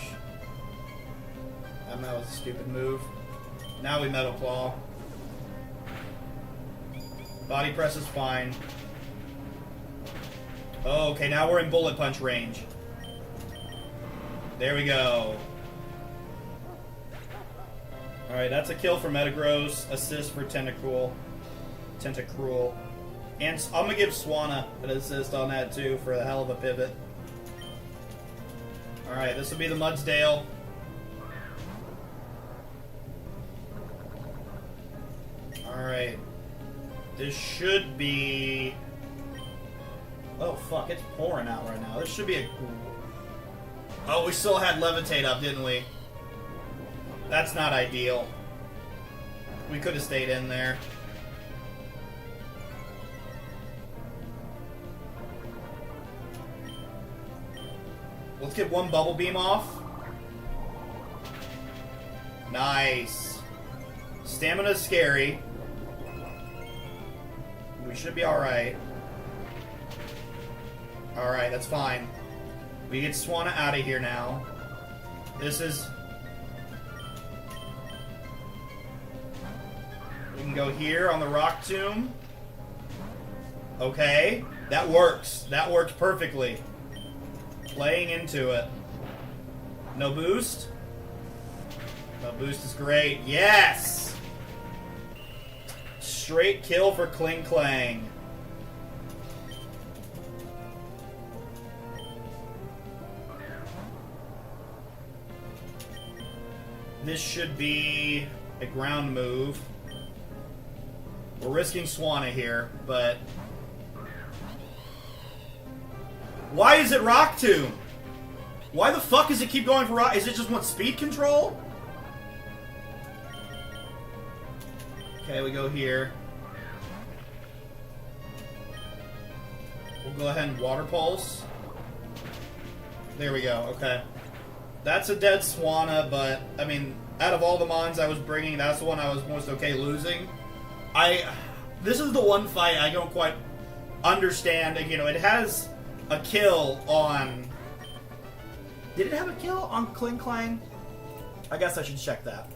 That was a stupid move. Now we Metal Claw. Body Press is fine. Oh, okay, now we're in Bullet Punch range. There we go. Alright, that's a kill for Metagross. Assist for Tentacruel. And I'm going to give Swanna an assist on that too for a hell of a pivot. Alright, this will be the Mudsdale. Alright. This should be... Oh, fuck. It's pouring out right now. This should be a... Oh, we still had Levitate up, didn't we? That's not ideal. We could have stayed in there. Let's get one Bubble Beam off. Nice. Stamina's scary. We should be alright. Alright, that's fine. We get Swanna out of here now. This is... We can go here on the Rock Tomb. Okay. That works. That worked perfectly. Playing into it. No boost? No boost is great. Yes! Straight kill for Kling Klang. This should be a ground move. We're risking Swanna here, but... Why is it Rock Tomb? Why the fuck does it keep going for Rock? Is it just want speed control? Okay, we go here. We'll go ahead and Water Pulse. There we go, okay. That's a dead Swanna, but, I mean, out of all the mons I was bringing, that's the one I was most okay losing. This is the one fight I don't quite understand. You know, it has a kill on... Did it have a kill on Kling Klang? I guess I should check that.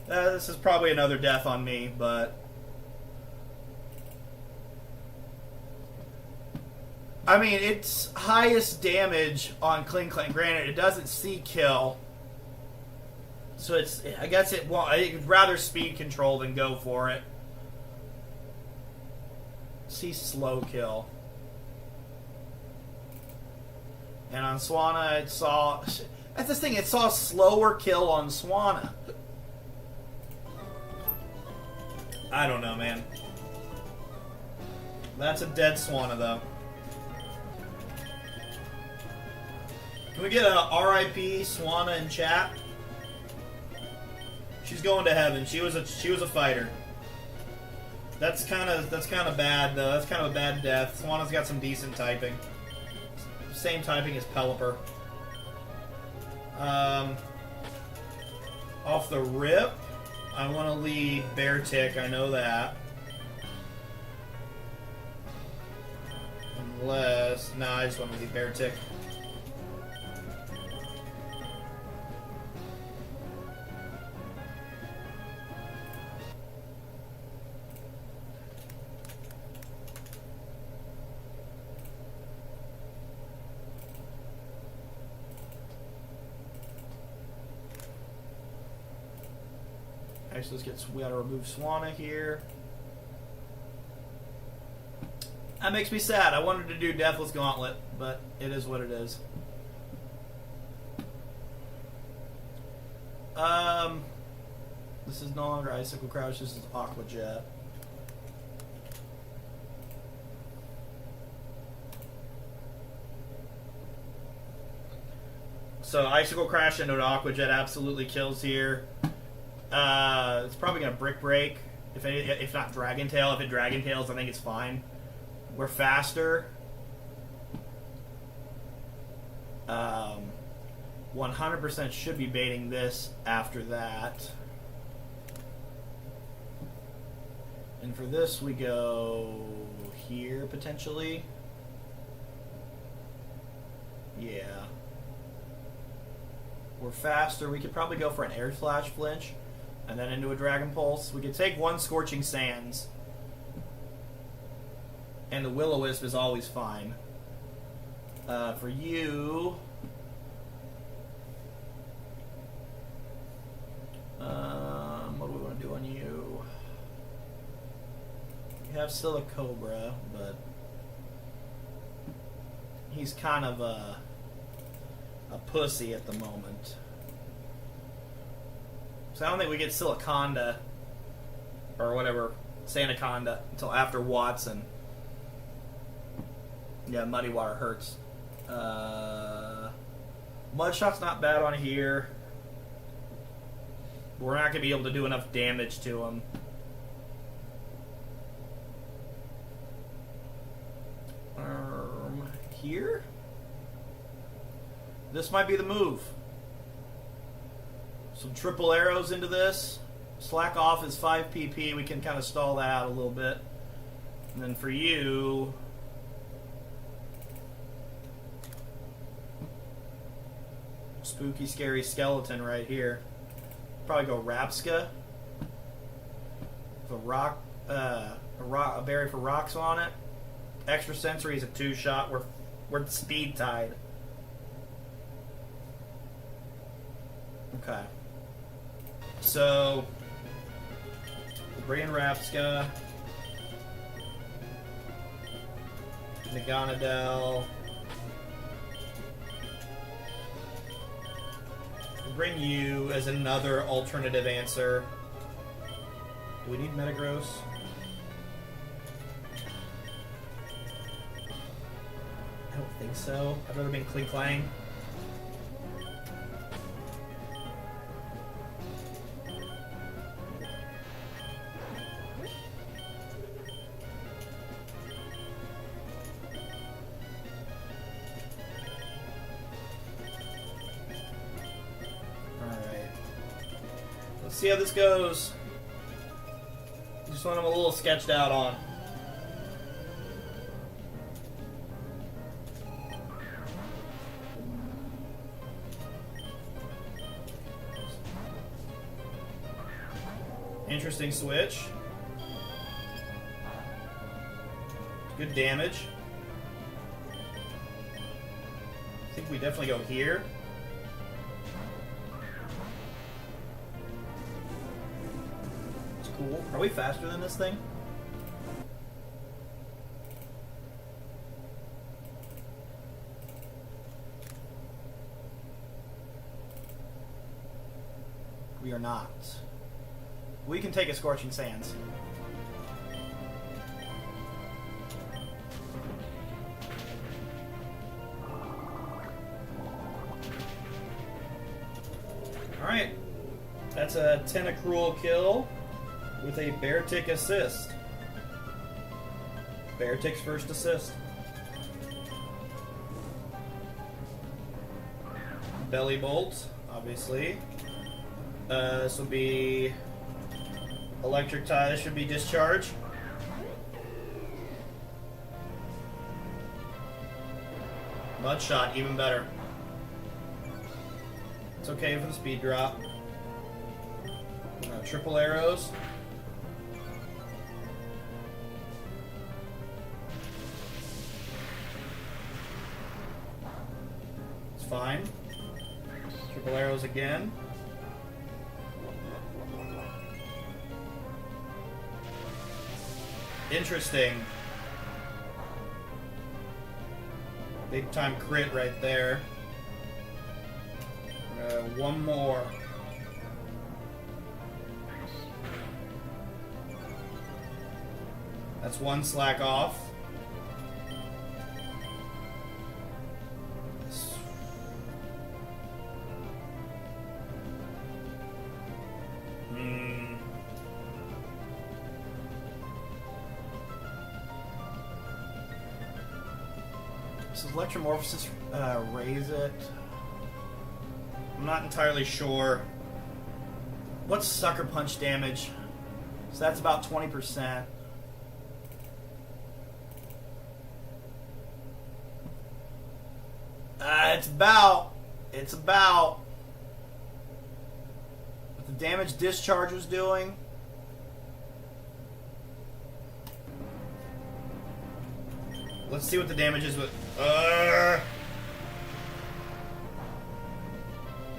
This is probably another death on me, but... I mean, it's highest damage on Kling Klang. Granted, it doesn't see kill. So it's... I guess I'd rather speed control than go for it. See slow kill. And on Swanna, it saw... That's the thing, it saw slower kill on Swanna. I don't know, man. That's a dead Swanna, though. Can we get a R.I.P. Swanna in chat? She's going to heaven. She was a fighter. That's kind of bad, though. That's kind of a bad death. Swanna's got some decent typing. Same typing as Pelipper. Off the rip, I want to lead Beartic. I know that. Unless... Nah, I just want to lead Beartic. Actually, we gotta remove Swanna here. That makes me sad. I wanted to do Deathless Gauntlet, but it is what it is. This is no longer Icicle Crouch, this is Aqua Jet. So Icicle Crash into an Aqua Jet absolutely kills here. It's probably going to Brick Break, if not Dragon Tail. If it Dragon Tails, I think it's fine. We're faster. 100% should be baiting this after that. And for this, we go here, potentially. Yeah. We're faster. We could probably go for an Air Slash Flinch. And then into a Dragon Pulse. We could take one Scorching Sands. And the Will-O-Wisp is always fine. For you... have Silicobra, but he's kind of a pussy at the moment. So I don't think we get Siliconda or whatever, Sandaconda, until after Watson. Yeah, Muddy Water hurts. Mudshot's not bad on here. We're not going to be able to do enough damage to him. Here? This might be the move. Some triple arrows into this. Slack off is 5 PP. We can kind of stall that out a little bit. And then for you... spooky, scary skeleton right here. Probably go Rapska. With a berry for rocks on it. Extra sensory is a 2-shot. We're speed tied. Okay. So bring in Rapska. Naganadel. Bring you as another alternative answer. Do we need Metagross? I don't think so. I'd rather been Klinklang. See how this goes. Just want them a little sketched out on. Interesting switch. Good damage. I think we definitely go here. Cool. Are we faster than this thing? We are not. We can take a Scorching Sands. Alright. That's a Tentacruel kill. With a Beartick assist. Beartick's first assist. Belly Bolt, obviously. This will be Electric Tie. This should be Discharge. Mudshot, even better. It's okay for the speed drop. Triple arrows. Fine. Triple arrows again. Interesting. Big time crit right there. One more. That's one slack off. Does Electromorphosis raise it? I'm not entirely sure. What's Sucker Punch damage? So that's about 20%. It's about what the damage Discharge was doing. Let's see what the damage is with.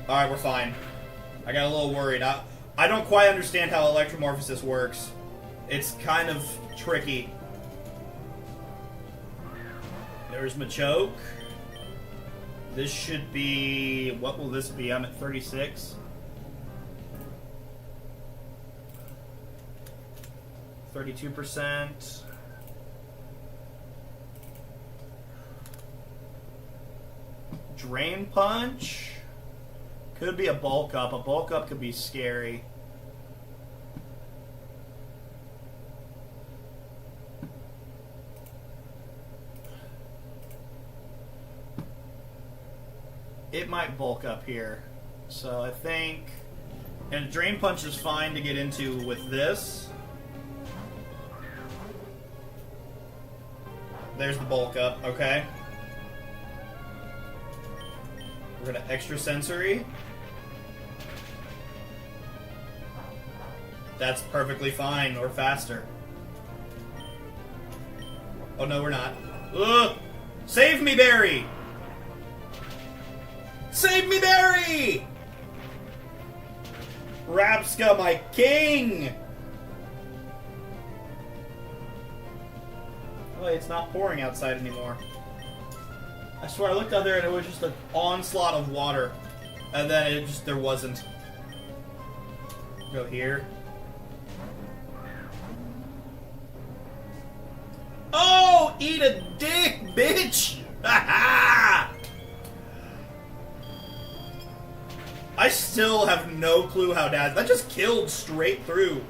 Alright, we're fine. I got a little worried. I don't quite understand how Electromorphosis works. It's kind of tricky. There's Machoke. This should be... What will this be? I'm at 36. 32%. Drain Punch. Could be a bulk up. A bulk up could be scary. It might bulk up here. So I think... And Drain Punch is fine to get into with this. There's the bulk up, okay. We're gonna extra sensory. That's perfectly fine, or faster. Oh no, we're not. Ugh! Save me, Barry! Save me, Barry! Rapska, my king! Oh, it's not pouring outside anymore. I swear I looked out there and it was just an onslaught of water. And then it just, there wasn't. Go here. Oh! Eat a dick, bitch! Ha ha! I still have no clue how that just killed straight through.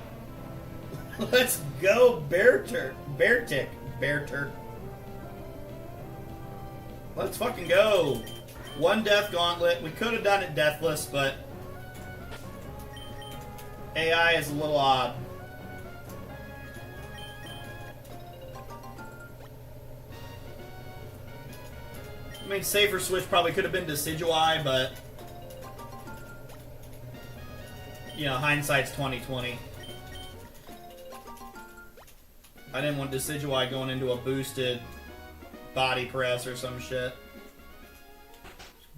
Let's go, Bear Tick. Let's fucking go. One death gauntlet. We could have done it deathless, but AI is a little odd. I mean, safer switch probably could have been Decidueye, but you know, hindsight's 20/20. I didn't want Decidueye going into a boosted body press or some shit.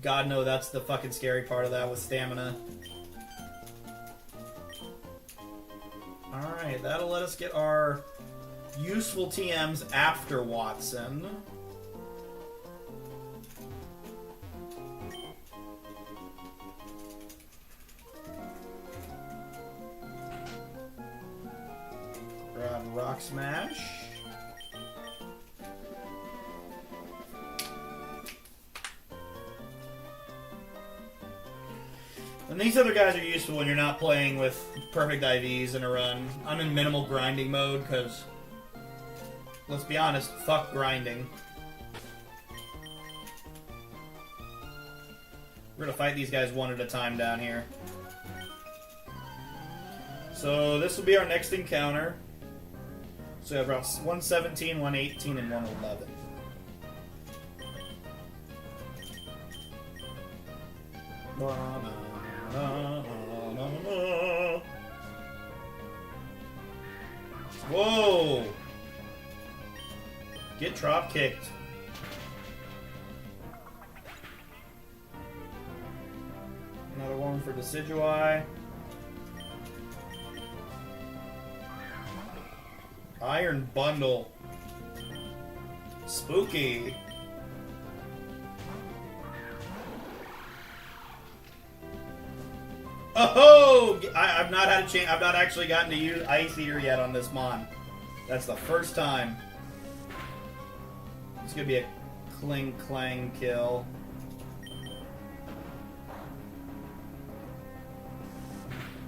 God no, that's the fucking scary part of that with stamina. Alright, that'll let us get our useful TMs after Watson. Grab Rock Smash. And these other guys are useful when you're not playing with perfect IVs in a run. I'm in minimal grinding mode because, let's be honest, fuck grinding. We're gonna fight these guys one at a time down here. So this will be our next encounter. So we have about 117, 118, and 111. Whoa! Get drop kicked. Another one for Decidueye. Iron Bundle. Spooky. Oh! I've not had a chance. I've not actually gotten to use Ice Eater yet on this mon. That's the first time. It's gonna be a cling clang kill.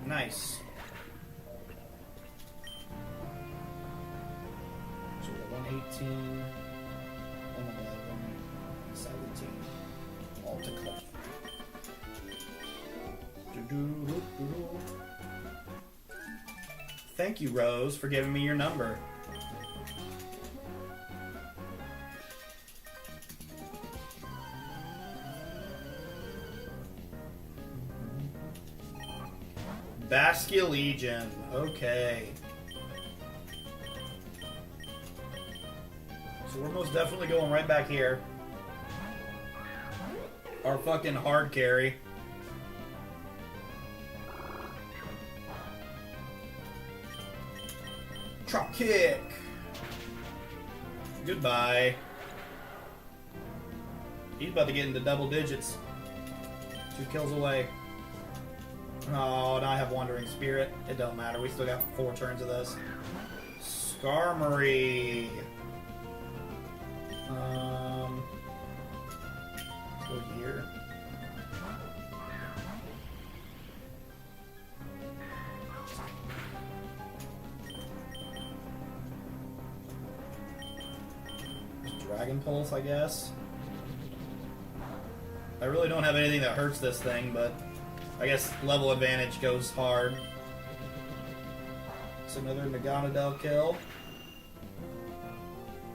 Nice. So we're 118, 111, 17. All to claim. Thank you, Rose, for giving me your number. Baskia Legion. Okay. So we're most definitely going right back here. Our fucking hard carry. Drop kick. Goodbye. He's about to get into double digits. 2 kills away. Oh, and I have Wandering Spirit. It don't matter. We still got 4 turns of this. Skarmory. Let's go here. Dragon Pulse, I guess. I really don't have anything that hurts this thing, but I guess level advantage goes hard. It's another Naganadel kill.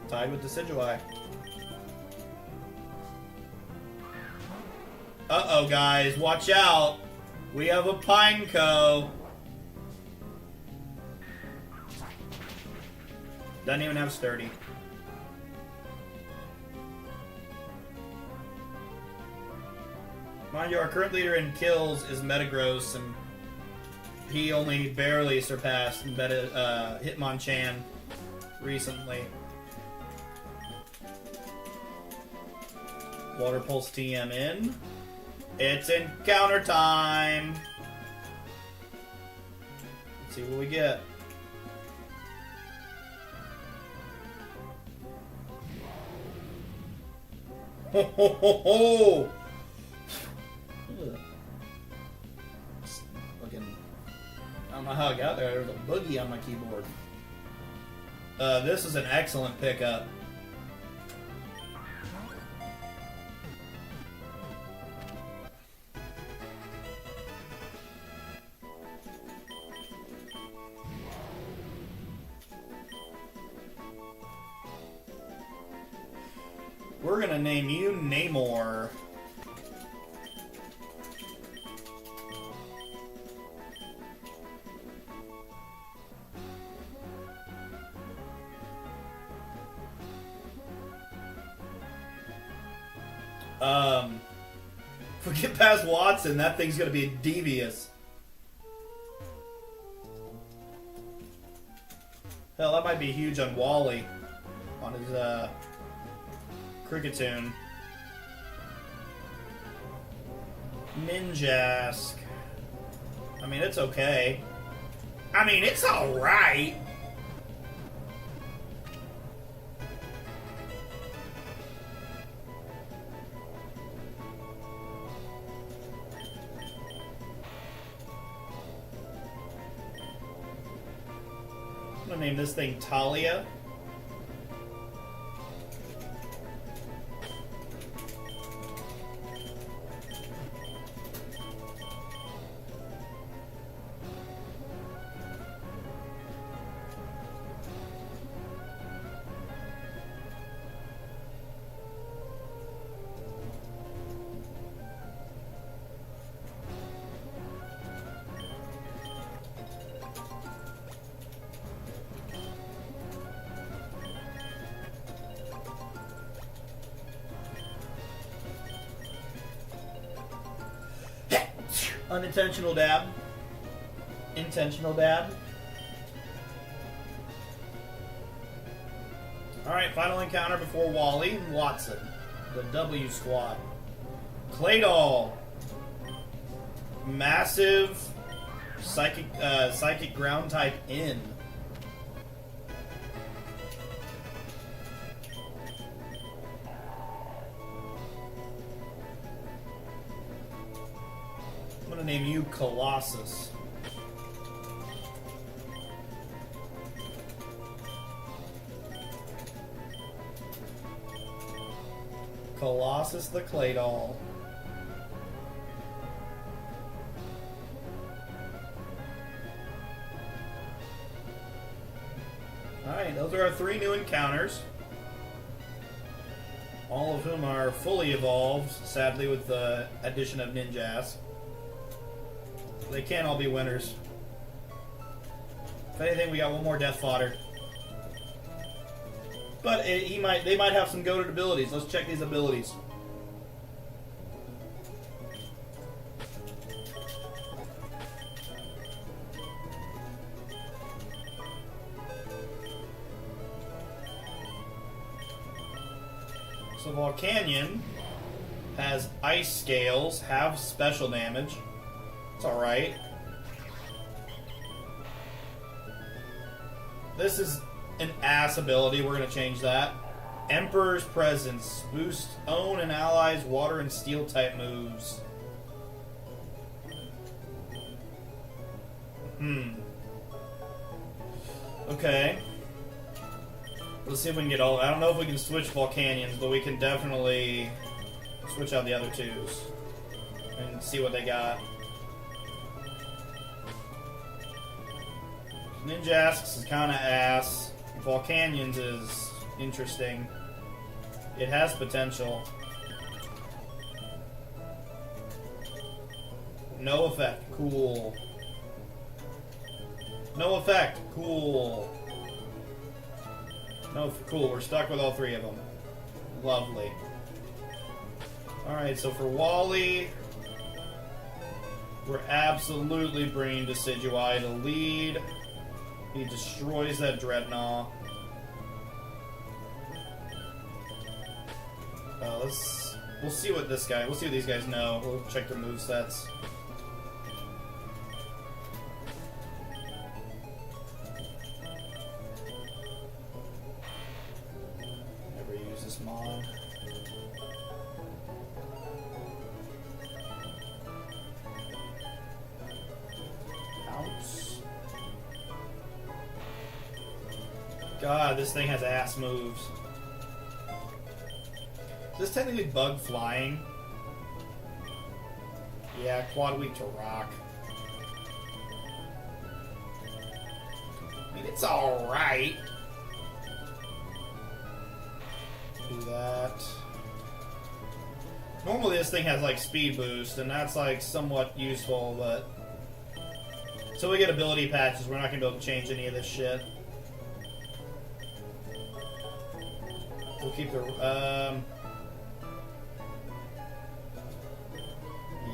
Tied with Decidueye. Uh-oh, guys. Watch out. We have a Pineco. Doesn't even have Sturdy. Mind you, our current leader in kills is Metagross, and he only barely surpassed Hitmonchan recently. Water Pulse TM in. It's encounter time! Let's see what we get. Ho ho ho ho! Fucking, I don't know how I got there. There's a boogie on my keyboard. This is an excellent pickup. We're gonna name you Namor. If we get past Watson, that thing's gonna be devious. Hell, that might be huge on Wally. On his, Kricketune. Ninjask. I mean, it's okay. I mean, it's alright. I'm gonna name this thing Talia. Unintentional dab. Intentional dab. Alright, final encounter before Wally and Watson. The W squad. Claydol. Massive psychic ground type in. I'm gonna name you Colossus. Colossus the Claydol. Alright, those are our 3 new encounters. All of whom are fully evolved, sadly, with the addition of Ninjask. They can't all be winners. If anything, we got one more Death Fodder. But they might have some goated abilities. Let's check these abilities. So Volcanion Has ice scales, have special damage. It's alright. This is an ass ability, we're gonna change that. Emperor's Presence. Boost own and allies water and steel type moves. Okay. Let's see if we can get all... I don't know if we can switch Volcanions, but we can definitely switch out the other twos. And see what they got. Ninjasks is kind of ass. Volcanions is interesting. It has potential. No effect. Cool. No effect. Cool. No, cool. We're stuck with all three of them. Lovely. Alright, so for Wally, we're absolutely bringing Decidueye to lead. He destroys that Dreadnought. We'll see what these guys know. We'll check their movesets. Never use this mod. Ouch. God, this thing has ass moves. Is this technically bug flying? Yeah, quad weak to rock. I mean, it's alright. Do that. Normally this thing has like speed boost, and that's like somewhat useful, but... Until we get ability patches, we're not going to be able to change any of this shit. We'll keep the...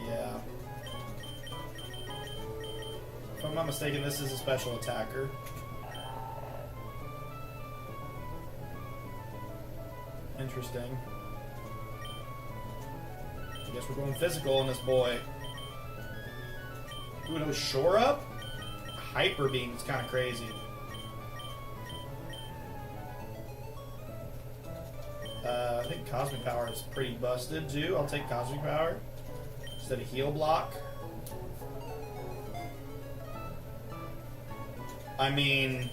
Yeah. If I'm not mistaken, this is a special attacker. Interesting. I guess we're going physical on this boy. Ooh, no shore up? Hyper Beam is kind of crazy. I think Cosmic Power is pretty busted too. I'll take Cosmic Power instead of Heal Block. I mean,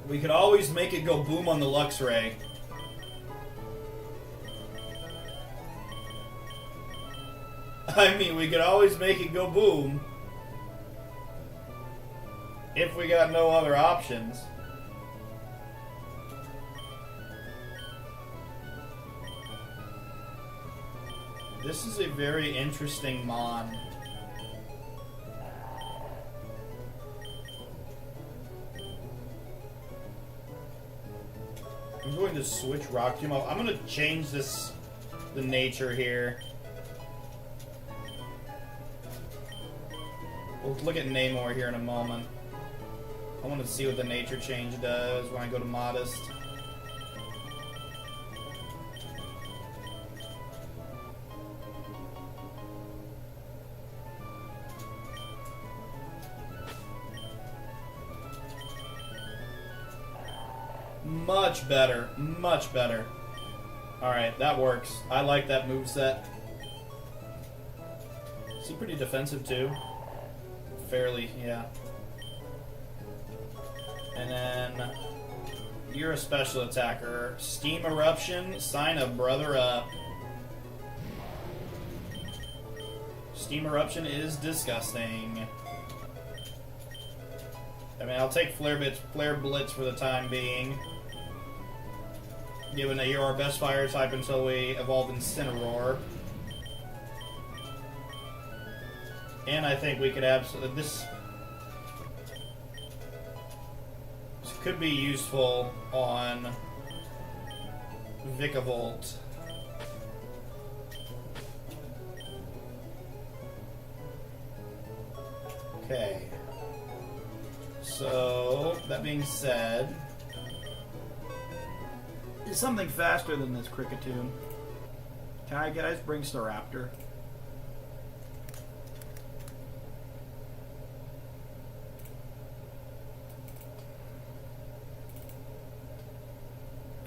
we could always make it go boom on the Luxray. I mean, we could always make it go boom if we got no other options. This is a very interesting mon. I'm going to switch Rock Tomb off. I'm going to change the nature here. We'll look at Namor here in a moment. I want to see what the nature change does when I go to Modest. Much better. Much better. Alright, that works. I like that moveset. Is he pretty defensive too? Fairly, yeah. And then you're a special attacker. Steam Eruption, sign a brother up. Steam Eruption is disgusting. I mean, I'll take Flare Blitz for the time being. Given that you're our best fire type until we evolve Incineroar. And I think we could absolutely... This could be useful on Vikavolt. Okay. So, that being said... Is something faster than this Kricketune? Can I guys bring Staraptor?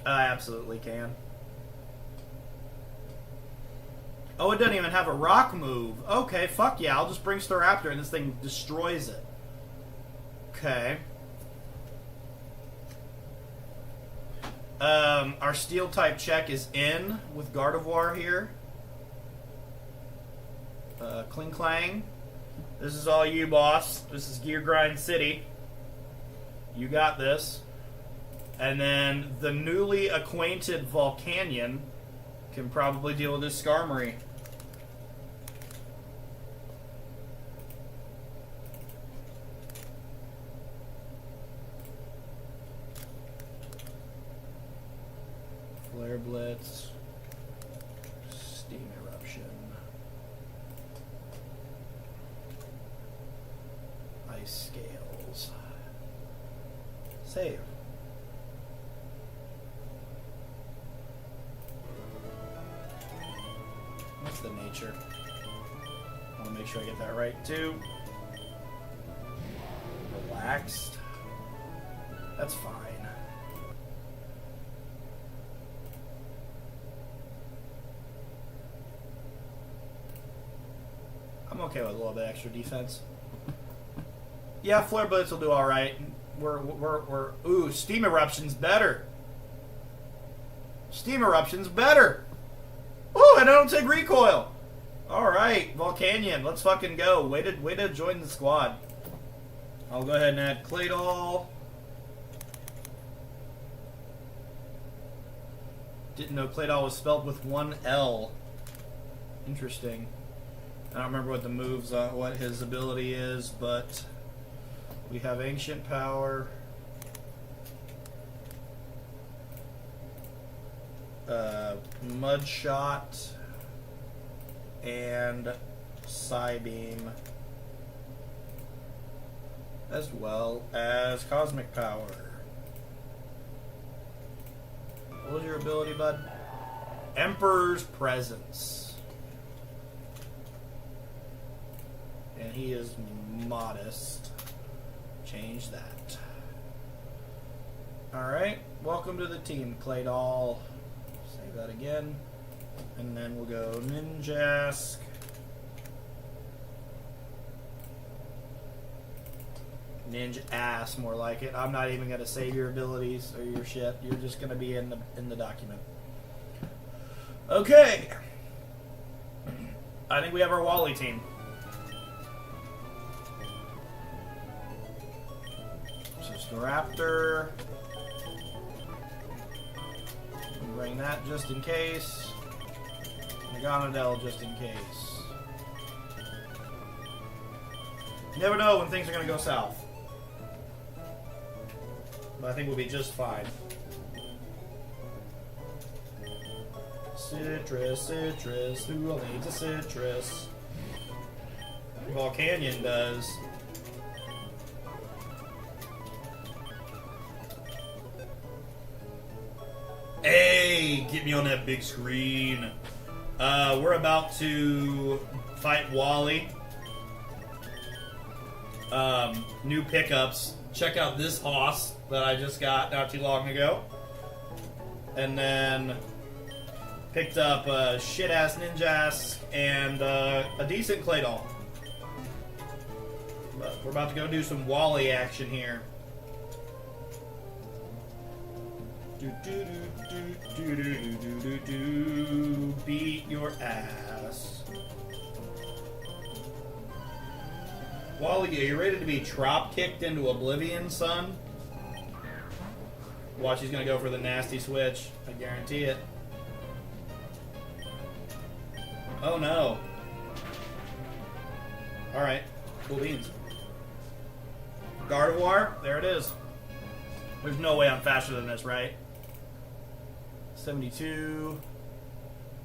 I absolutely can. Oh, it doesn't even have a rock move. Okay, fuck yeah, I'll just bring Staraptor and this thing destroys it. Okay. Our steel type check is in with Gardevoir here. Kling Clang. This is all you, boss. This is Gear Grind City. You got this. And then the newly acquainted Volcanion can probably deal with this Skarmory. Flare Blitz. Steam Eruption. Ice Scales. Save. What's the nature? I want to make sure I get that right too. Relaxed. That's fine. I'm okay with a little bit extra defense. Yeah, Flare Blitz will do all right. Ooh, Steam Eruption's better. Steam Eruption's better. Ooh, and I don't take recoil. All right, Volcanion, let's fucking go. Way to join the squad. I'll go ahead and add Claydol. Didn't know Claydol was spelled with one L. Interesting. I don't remember what the moves are, what his ability is, but we have Ancient Power. Mud Shot and Psybeam, as well as Cosmic Power. What was your ability, bud? Emperor's Presence. And he is modest. Change that. Alright, welcome to the team, Claydol. Save that again. And then we'll go Ninjask. Ninja ass, more like it. I'm not even gonna save your abilities or your shit. You're just gonna be in the document. Okay. I think we have our Wally team. So Staraptor. Bring that just in case. Meganodel just in case. You never know when things are going to go south. But I think we'll be just fine. Citrus. Who will need a citrus? Volcanion does. Hey, get me on that big screen. We're about to fight Wally. New pickups. Check out this hoss that I just got not too long ago. And then picked up a shit-ass Ninjask and a decent Claydol. But we're about to go do some Wally action here. Beat your ass. Wally, are you ready to be drop kicked into oblivion, son? Watch, he's gonna go for the nasty switch. I guarantee it. Oh no. Alright, cool beans. Gardevoir, there it is. There's no way I'm faster than this, right? 72,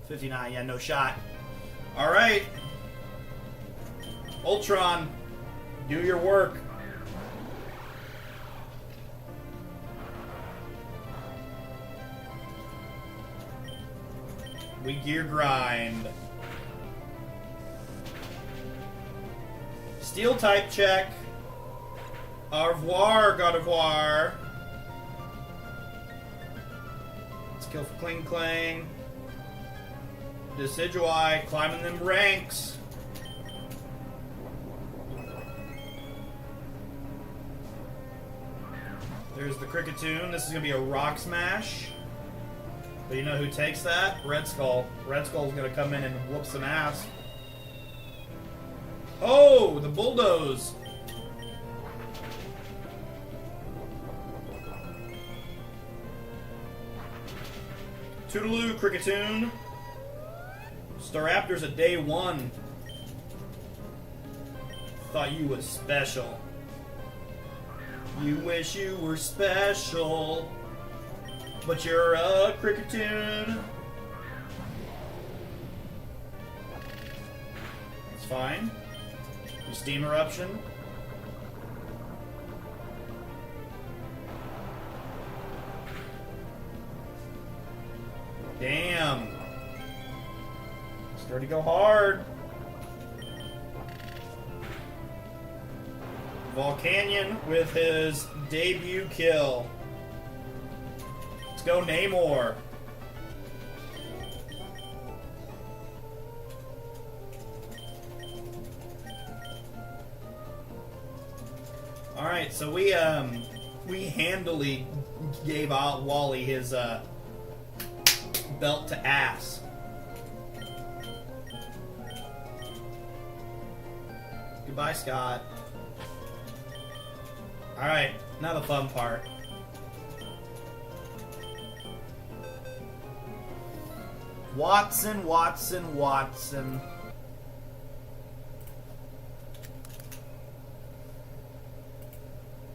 59, yeah, no shot. Alright. Ultron, do your work. We gear grind. Steel type check. Au revoir, God of War. Let's kill for Cling Clang. Decidui, climbing them ranks. There's the Cricketoon. This is going to be a Rock Smash. But you know who takes that? Red Skull. Red Skull's going to come in and whoop some ass. Oh, the Bulldoze. Toodaloo, Cricketoon. Staraptor's at day 1. Thought you was special. You wish you were special, but you're a Cricketoon. It's fine. Steam Eruption. Damn. Starting to go hard. Volcanion with his debut kill. Let's go Namor. Alright, so we handily gave out Wally his belt to ass. Goodbye, Scott. Alright, now the fun part. Watson, Watson, Watson.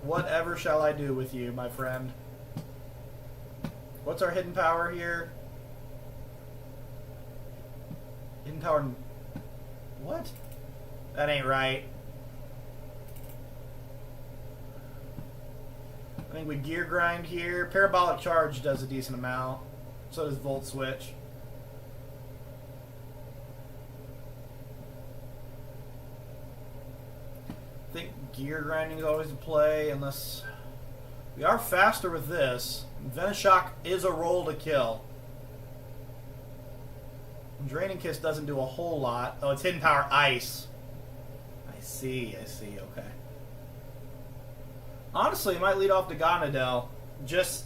Whatever shall I do with you, my friend? What's our hidden power here? Hidden power... What? That ain't right. I think we gear grind here. Parabolic Charge does a decent amount. So does Volt Switch. I think gear grinding is always a play, unless we are faster with this. Venoshock is a roll to kill. Draining Kiss doesn't do a whole lot. Oh, it's hidden power ice. I see, okay. Honestly, it might lead off to Gonadel. Just...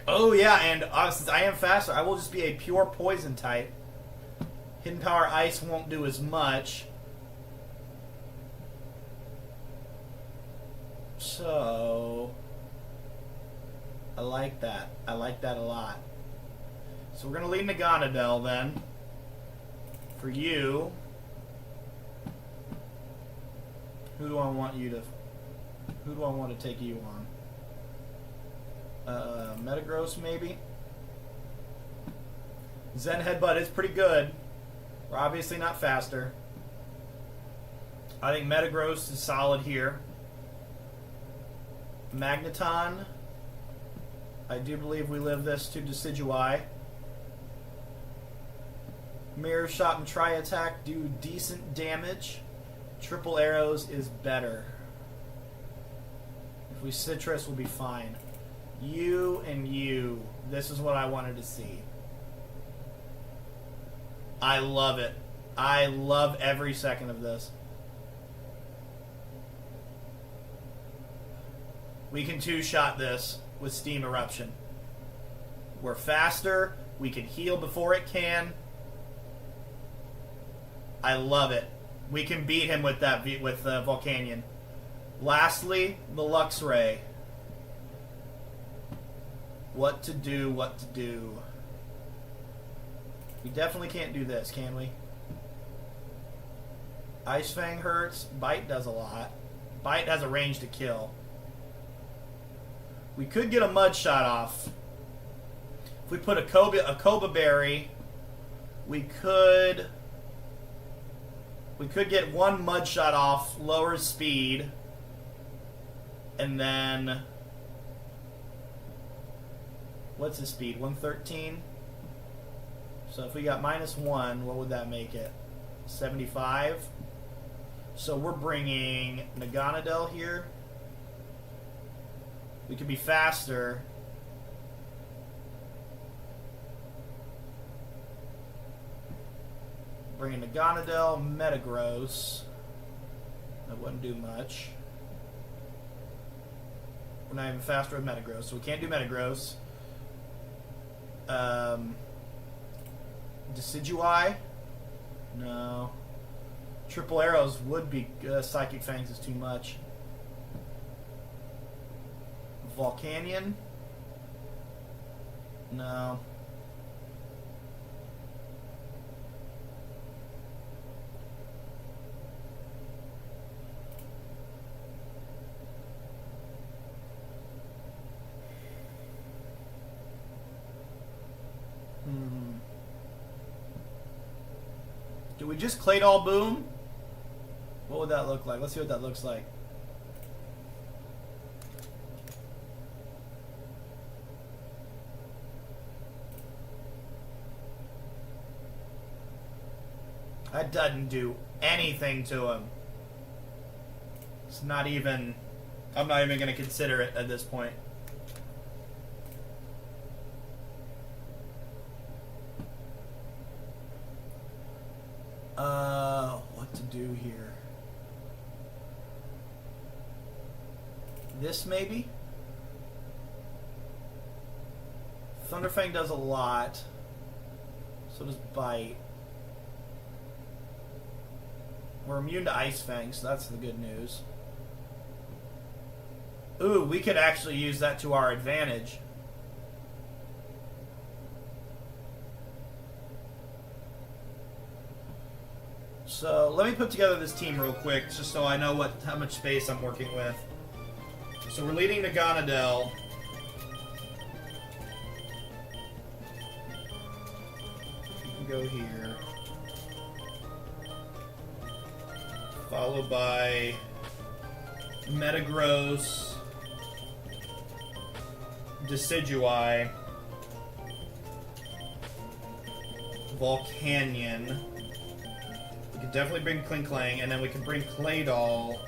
Oh yeah, and since I am faster, I will just be a pure poison type. Hidden power ice won't do as much. So, I like that. I like that a lot. So we're going to lead into Gonadel then. For you, who do I want to take you on? Metagross maybe? Zen Headbutt is pretty good. We're obviously not faster. I think Metagross is solid here. Magneton. I do believe we live this to Decidui. Mirror Shot and Tri Attack do decent damage. Triple Arrows is better. If we Citrus, we'll be fine. You and you. This is what I wanted to see. I love it. I love every second of this. We can two-shot this with Steam Eruption. We're faster. We can heal before it can. I love it. We can beat him with that with Volcanion. Lastly, the Luxray. What to do, what to do. We definitely can't do this, can we? Ice Fang hurts. Bite does a lot. Bite has a range to kill. We could get a Mud Shot off. If we put a Cobra Berry, we could get one Mud Shot off, lower speed, and then What's his speed? 113? So if we got -1, what would that make it? 75? So we're bringing Naganadel here. We could be faster. Bringing Naganadel, Metagross. That wouldn't do much. We're not even faster with Metagross, so we can't do Metagross. Decidueye? No. Triple Arrows would be... Psychic Fangs is too much. Volcanion? No. Do we just Claydol Boom? What would that look like? Let's see what that looks like. That doesn't do anything to him. It's not even... I'm not even going to consider it at this point. What to do here? This maybe? Thunderfang does a lot. So does Bite. We're immune to Ice Fang, so that's the good news. Ooh, we could actually use that to our advantage. So let me put together this team real quick, just so I know how much space I'm working with. So we're leading Naganadel. You can go here. Followed by Metagross, Decidueye, Volcanion. We could definitely bring Klinklang, and then we can bring Claydol.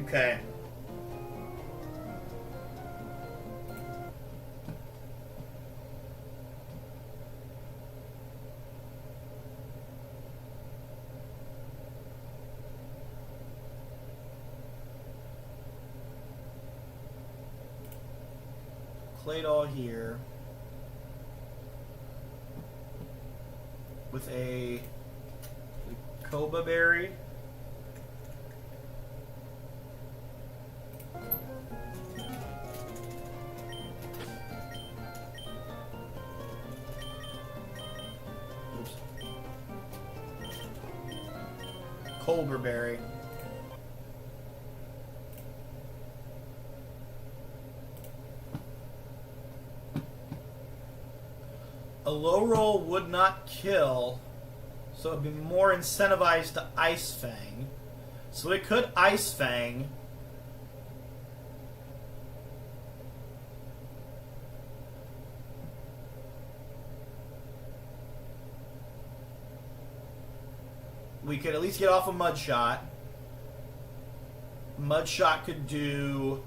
Okay. Claydol here. With a Koba Berry. Oops. Colbur Berry. A low roll would not kill, so it'd be more incentivized to Ice Fang. So it could Ice Fang. We could at least get off a Mud Shot. Mud Shot could do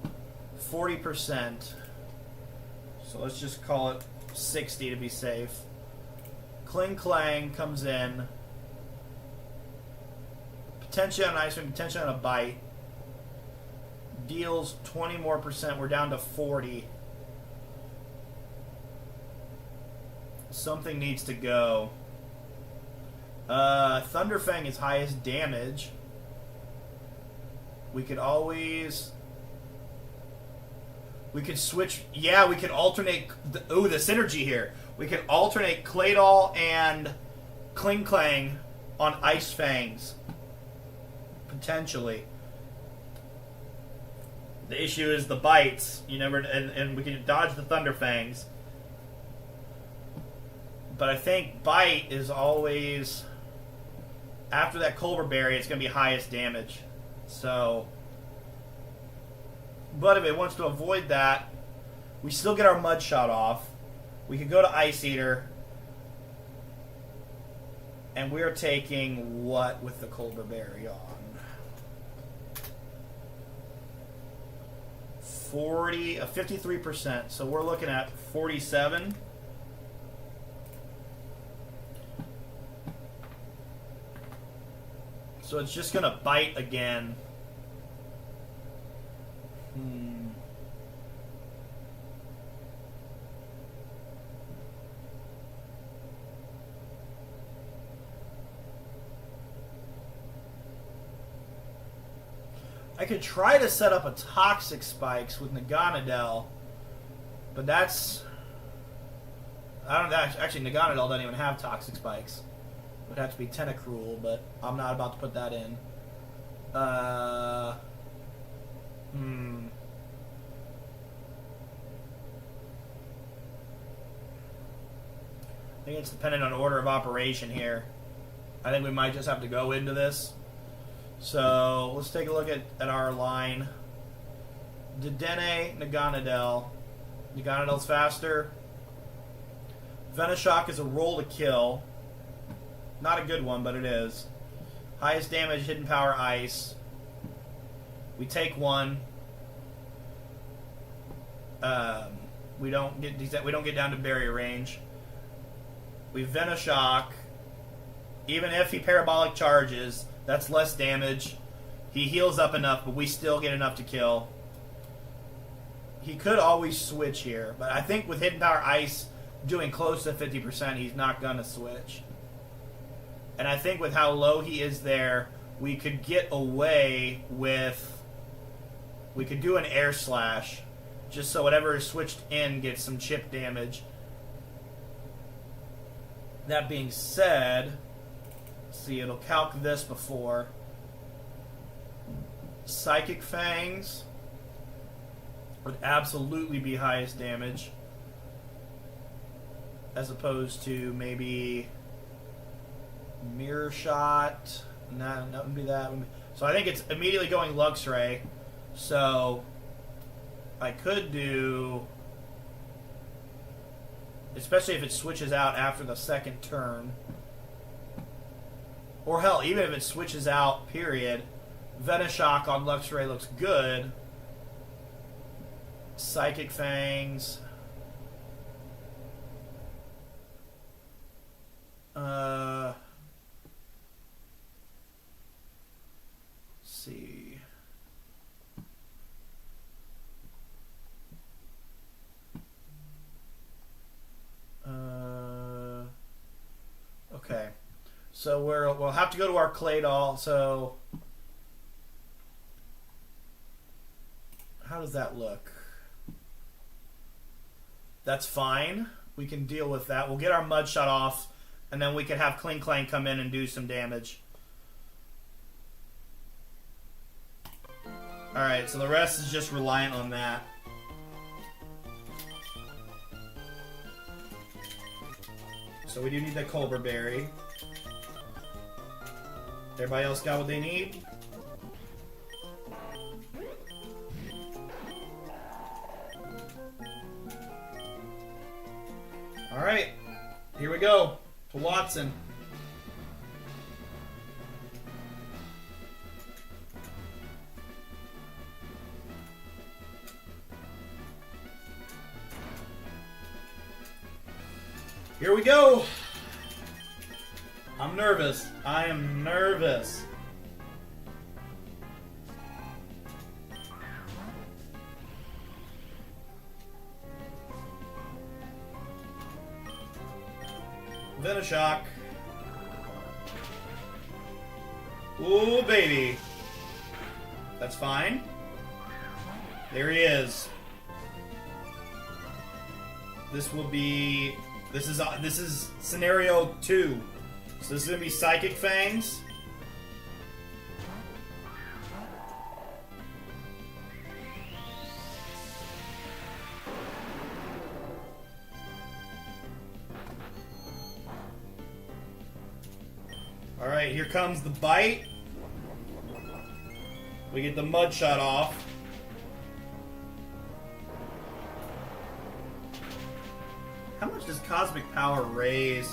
40%. So let's just call it 60 to be safe. Klinklang comes in. Potentially on an Ice Wing, potentially on a Bite. Deals 20 more percent. We're down to 40. Something needs to go. Thunderfang is highest damage. We could always... We could switch... Yeah, we could alternate... the synergy here. We could alternate Claydol and Klinklang on Ice Fangs. Potentially. The issue is the bites. You never... And we can dodge the Thunderfangs. But I think Bite is always... After that Colbur Berry, it's going to be highest damage. So... But if it wants to avoid that, we still get our mud shot off. We could go to Ice Eater. And we're taking what with the Colbur Berry on? 53%. So we're looking at 47. So it's just gonna bite again. I could try to set up a Toxic Spikes with Naganadel, but that's... I don't actually, Naganadel doesn't even have Toxic Spikes. It would have to be Tentacruel, but I'm not about to put that in. I think it's dependent on order of operation here. I think we might just have to go into this. So let's take a look at our line. Dedenne, Naganadel. Naganadel's faster. Venoshock is a roll to kill. Not a good one, but it is. Highest damage, hidden power, ice. We take one. We don't get down to barrier range. We Venoshock. Even if he parabolic charges, that's less damage. He heals up enough, but we still get enough to kill. He could always switch here, but I think with Hidden Power Ice doing close to 50%, he's not going to switch. And I think with how low he is there, we could get away with... We could do an Air Slash, just so whatever is switched in gets some chip damage. That being said... See, it'll calc this before. Psychic Fangs would absolutely be highest damage, as opposed to maybe Mirror Shot. No, that wouldn't be that. So I think it's immediately going Luxray. So I could do, especially if it switches out after the second turn. Or hell, even if it switches out, period, Venoshock on Luxray looks good. Psychic Fangs. Let's see. Okay. So we'll have to go to our Claydol. So how does that look? That's fine. We can deal with that. We'll get our Mud Shot off, and then we can have Kling Clang come in and do some damage. Alright, so the rest is just reliant on that. So we do need that Colbur Berry. Everybody else got what they need? Alright, here we go to Watson. Here we go. I'm nervous. I am nervous. Venoshock. Ooh, baby. That's fine. There he is. This will be... This is scenario 2. So this is going to be Psychic Fangs. Alright, here comes the bite. We get the Mud Shot off. How much does cosmic power raise?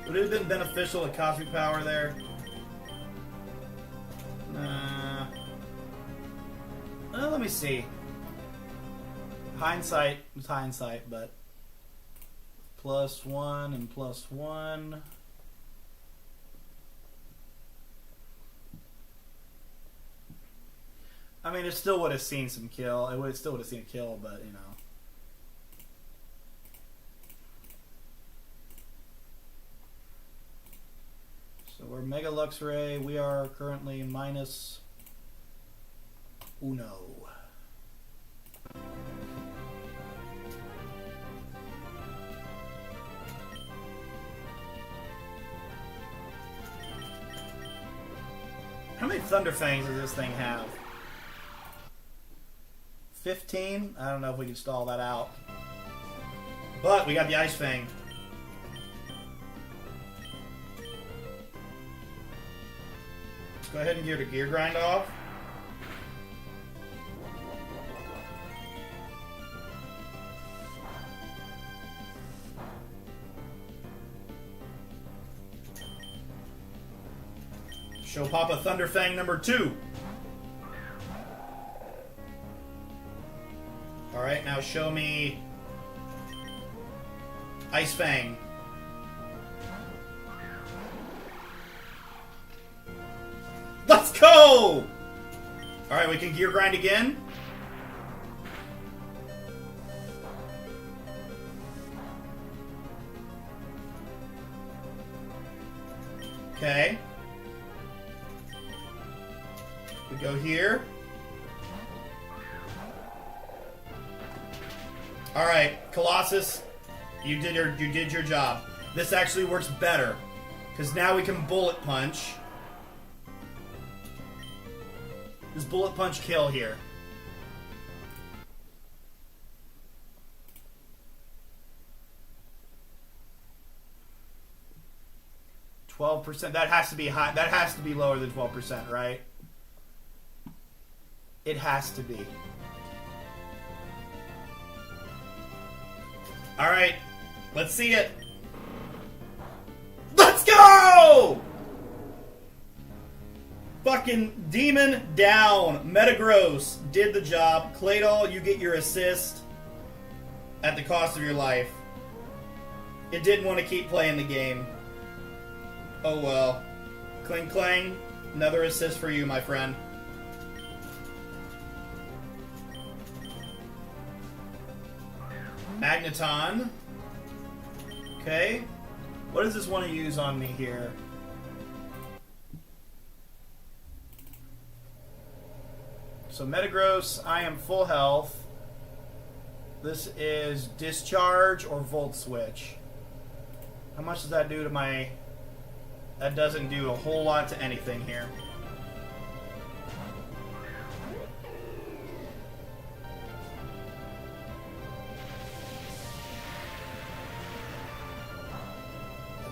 Would it have been beneficial at cosmic power there? Well, let me see. Hindsight was hindsight, but +1 and +1. I mean, it still would have seen some kill. Still would have seen a kill, but you know. So we're Mega Lux Ray. We are currently -1. How many Thunder Fangs does this thing have? 15? I don't know if we can stall that out. But we got the Ice Fang. Let's go ahead and get a gear grind off. Show Papa Thunderfang number 2. Alright, now show me Ice Fang. Let's go! Alright, we can gear grind again. Okay. We go here. All right, Colossus, you did your job. This actually works better because now we can bullet punch. Does bullet punch kill here? %. That has to be high. That has to be lower than 12%, right? It has to be. Alright, let's see it. Let's go! Fucking demon down. Metagross did the job. Claydol, you get your assist at the cost of your life. It didn't want to keep playing the game. Oh well. Cling clang, another assist for you, my friend. Magneton. Okay. What does this want to use on me here? So Metagross, I am full health. This is Discharge or Volt Switch. How much does that do to my... That doesn't do a whole lot to anything here.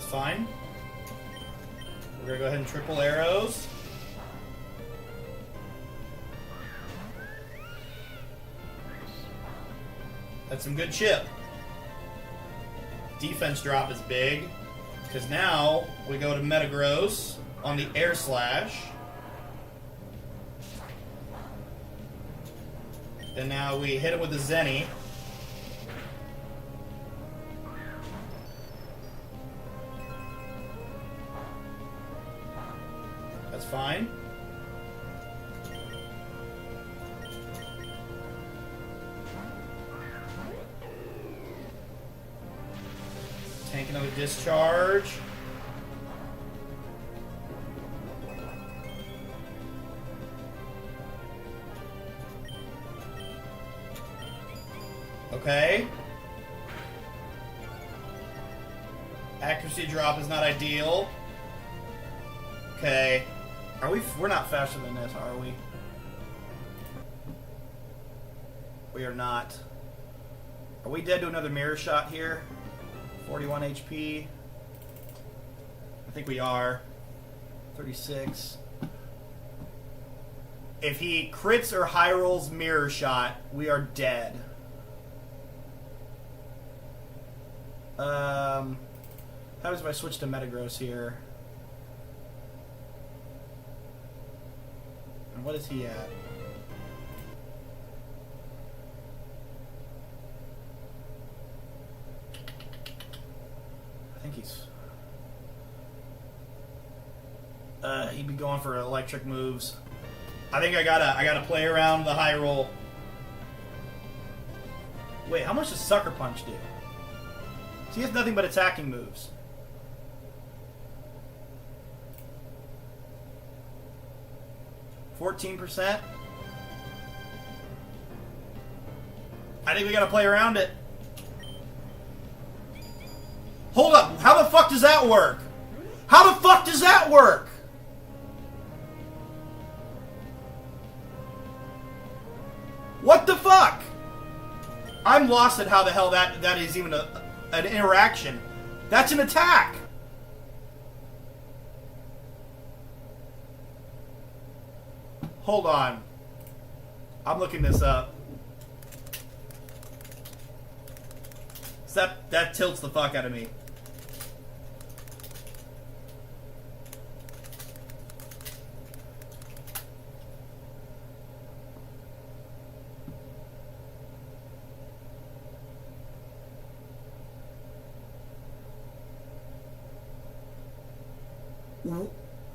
Fine. We're gonna go ahead and triple arrows. That's some good chip. Defense drop is big because now we go to Metagross on the Air Slash. And now we hit it with the Zenny. Fine. Tank another discharge. Okay. Accuracy drop is not ideal. Okay. Are we? We're not faster than this, are we? We are not. Are we dead to another mirror shot here? 41 HP. I think we are. 36. If he crits or high rolls mirror shot, we are dead. How happens if I switch to Metagross here? And what is he at? I think he's... he'd be going for electric moves. I think I gotta play around the high roll. Wait, how much does Sucker Punch do? So he has nothing but attacking moves. %. I think we gotta play around it. Hold up, how the fuck does that work? How the fuck does that work? What the fuck? I'm lost at how the hell that is even an interaction. That's an attack. Hold on. I'm looking this up. So that tilts the fuck out of me.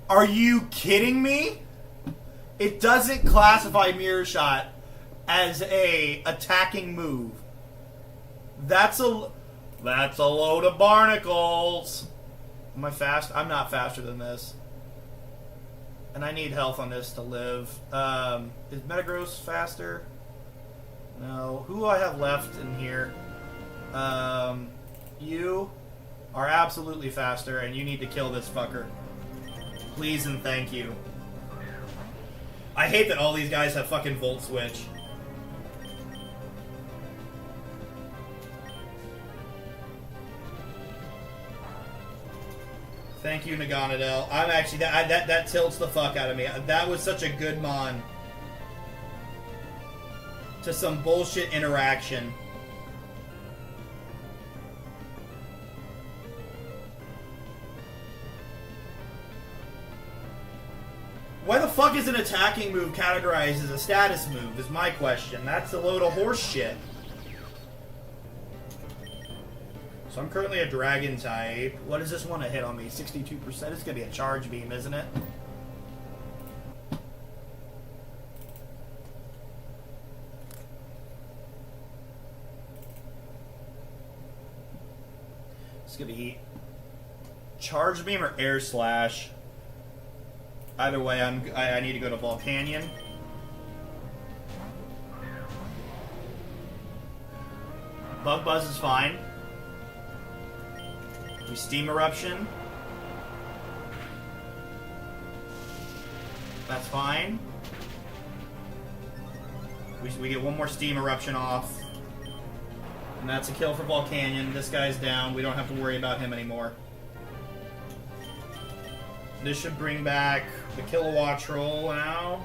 Are you kidding me? It doesn't classify Mirror Shot as a attacking move. That's a load of barnacles. Am I fast? I'm not faster than this. And I need health on this to live. Is Metagross faster? No. Who do I have left in here? You are absolutely faster, and you need to kill this fucker. Please and thank you. I hate that all these guys have fucking Volt Switch. Thank you, Naganadel. I'm actually that tilts the fuck out of me. That was such a good mon to some bullshit interaction. Why the fuck is an attacking move categorized as a status move, is my question. That's a load of horse shit. So I'm currently a dragon type. What does this want to hit on me? 62%? It's going to be a charge beam, isn't it? It's going to be charge beam or air slash. Either way, I need to go to Volcanion. Bug Buzz is fine. We Steam Eruption. That's fine. We get one more Steam Eruption off. And that's a kill for Volcanion. This guy's down. We don't have to worry about him anymore. This should bring back the Kilowatt Troll now.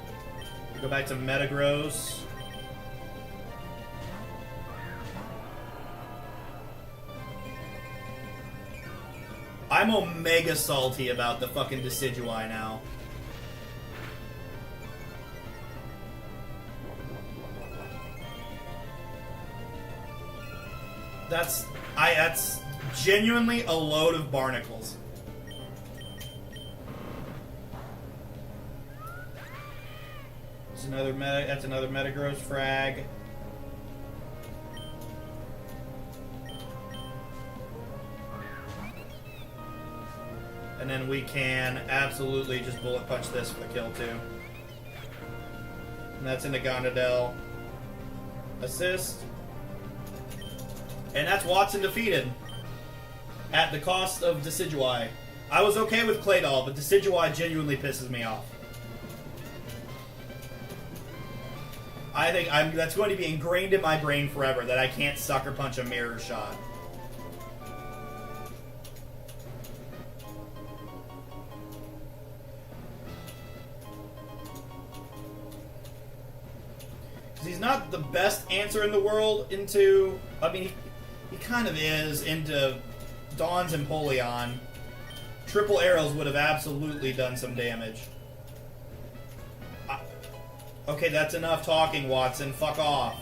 Go back to Metagross. I'm omega salty about the fucking Decidueye now. That's genuinely a load of barnacles. That's another Metagross frag. And then we can absolutely just bullet punch this for the kill too. And that's into Gondadel. Assist. And that's Watson defeated. At the cost of Decidueye. I was okay with Claydol, but Decidueye genuinely pisses me off. I think that's going to be ingrained in my brain forever, that I can't sucker punch a Mirror Shot. Because he's not the best answer in the world into... I mean, he kind of is into Dawn's Empoleon, triple arrows would have absolutely done some damage. Okay, that's enough talking, Watson. Fuck off.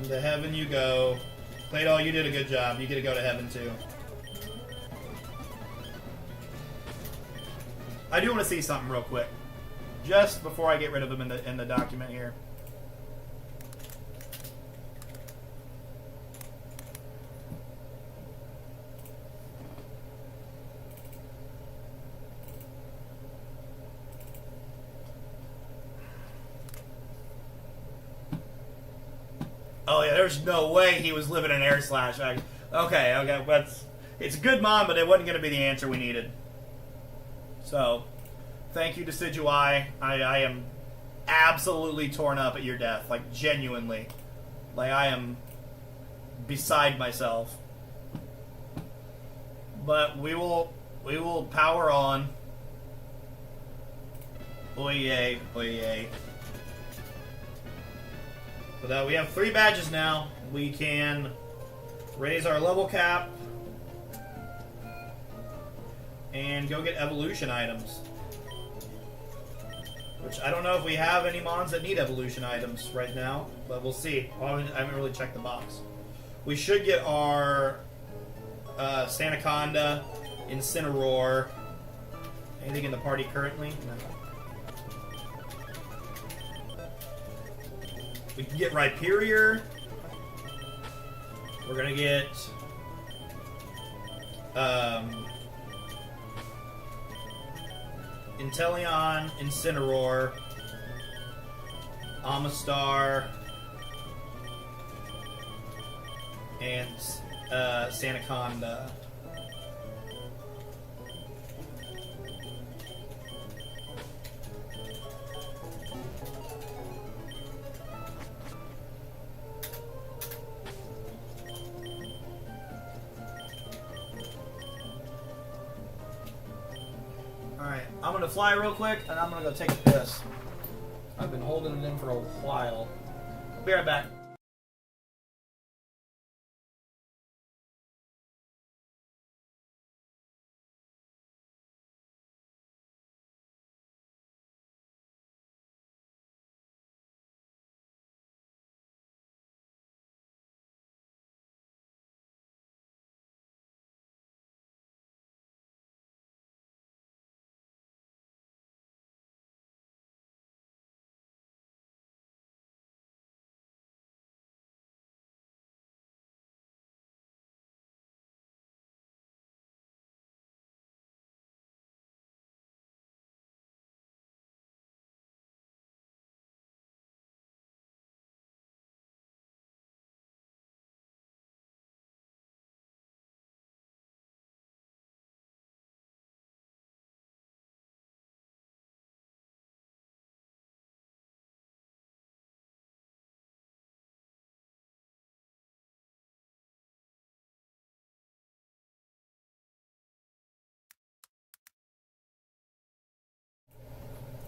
Into heaven you go. Claydol, you did a good job. You get to go to heaven too. I do want to see something real quick, just before I get rid of him in the document here. Oh yeah, there's no way he was living in Air Slash. Okay, but it's a good mod, but it wasn't going to be the answer we needed. So, thank you to Decidueye. I am absolutely torn up at your death. Like, genuinely. Like, I am beside myself. But we will power on. Oye, oye. But we have 3 badges now. We can raise our level cap and go get evolution items. Which I don't know if we have any mons that need evolution items right now, but we'll see. I haven't really checked the box. We should get our Sandaconda, Incineroar. Anything in the party currently? No. We can get Rhyperior. We're gonna get Inteleon, Incineroar, Amistar, and Sandaconda. Alright, I'm gonna fly real quick and I'm gonna go take a piss. I've been holding it in for a while. I'll be right back.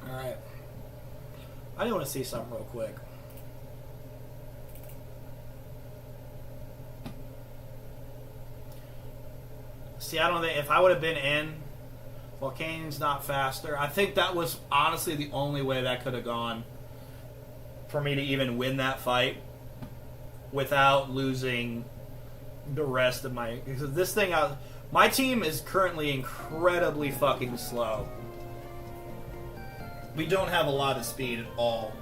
Alright. I do want to see something real quick. See, I don't think if I would have been in, Volcanine's not faster. I think that was honestly the only way that could have gone for me to even win that fight without losing the rest of my. Because this thing, my team is currently incredibly fucking slow. We don't have a lot of speed at all.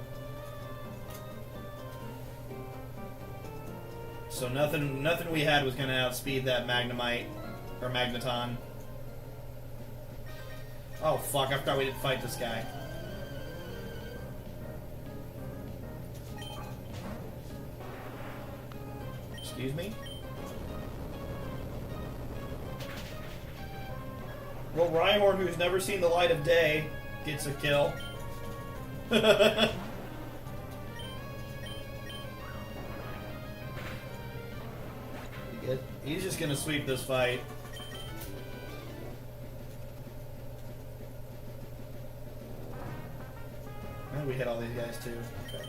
So nothing we had was going to outspeed that Magnemite or Magneton. Oh fuck, I forgot we didn't fight this guy. Excuse me? Well, Rhyhorn, who's never seen the light of day, gets a kill. He's just gonna sweep this fight. think we hit all these guys too. Okay.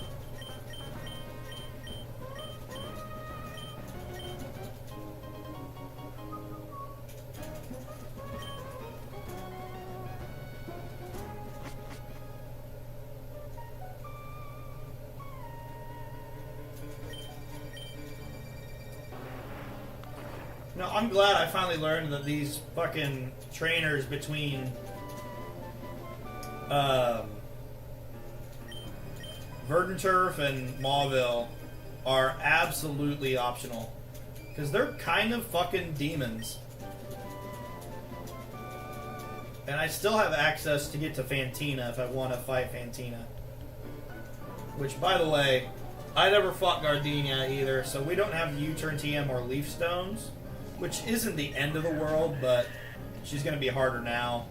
No, I'm glad I finally learned that these fucking trainers between Verdant Turf and Mauville are absolutely optional. Because they're kind of fucking demons. And I still have access to get to Fantina if I want to fight Fantina. Which, by the way, I never fought Gardenia either, so we don't have U-turn TM or Leaf Stones. Which isn't the end of the world, but she's going to be harder now.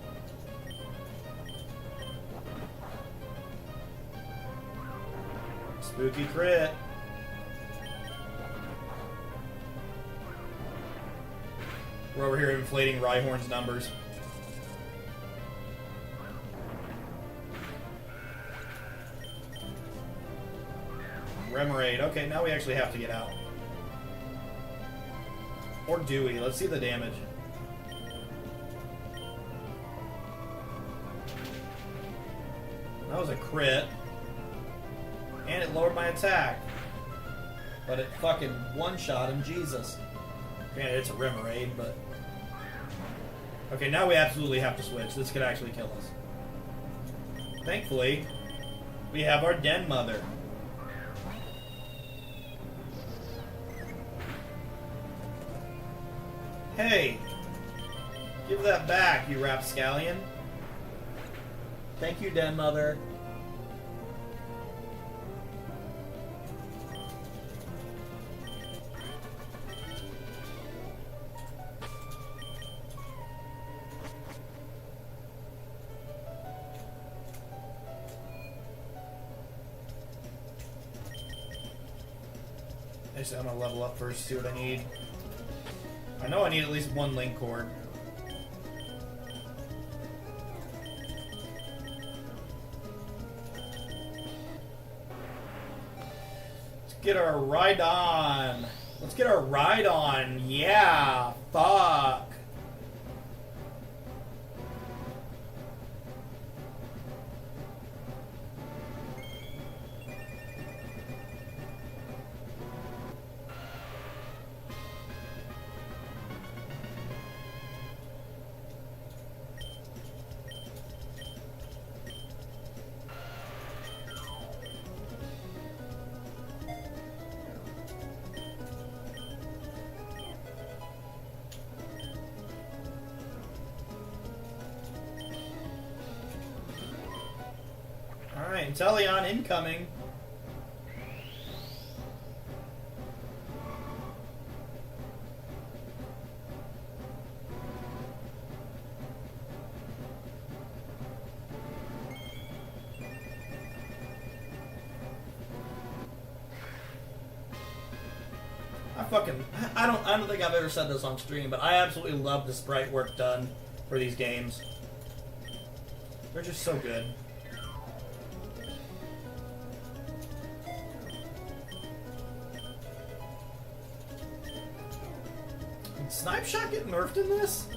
Spooky crit. We're over here inflating Rhyhorn's numbers. Remoraid. Okay, now we actually have to get out. Or do we? Let's see the damage. That was a crit. And it lowered my attack. But it fucking one-shot him, Jesus. Granted, it's a Remoraid, but... Okay, now we absolutely have to switch. This could actually kill us. Thankfully, we have our Den Mother. Hey! Give that back, you rapscallion. Thank you, Den Mother. Actually, I'm gonna level up first, see what I need. I know I need at least one link cord. Let's get our ride on. Let's get our ride on. Yeah, fuck. Alright, Inteleon incoming. I don't think I've ever said this on stream, but I absolutely love the sprite work done for these games. They're just so good. Did Snipe Shot get nerfed in this?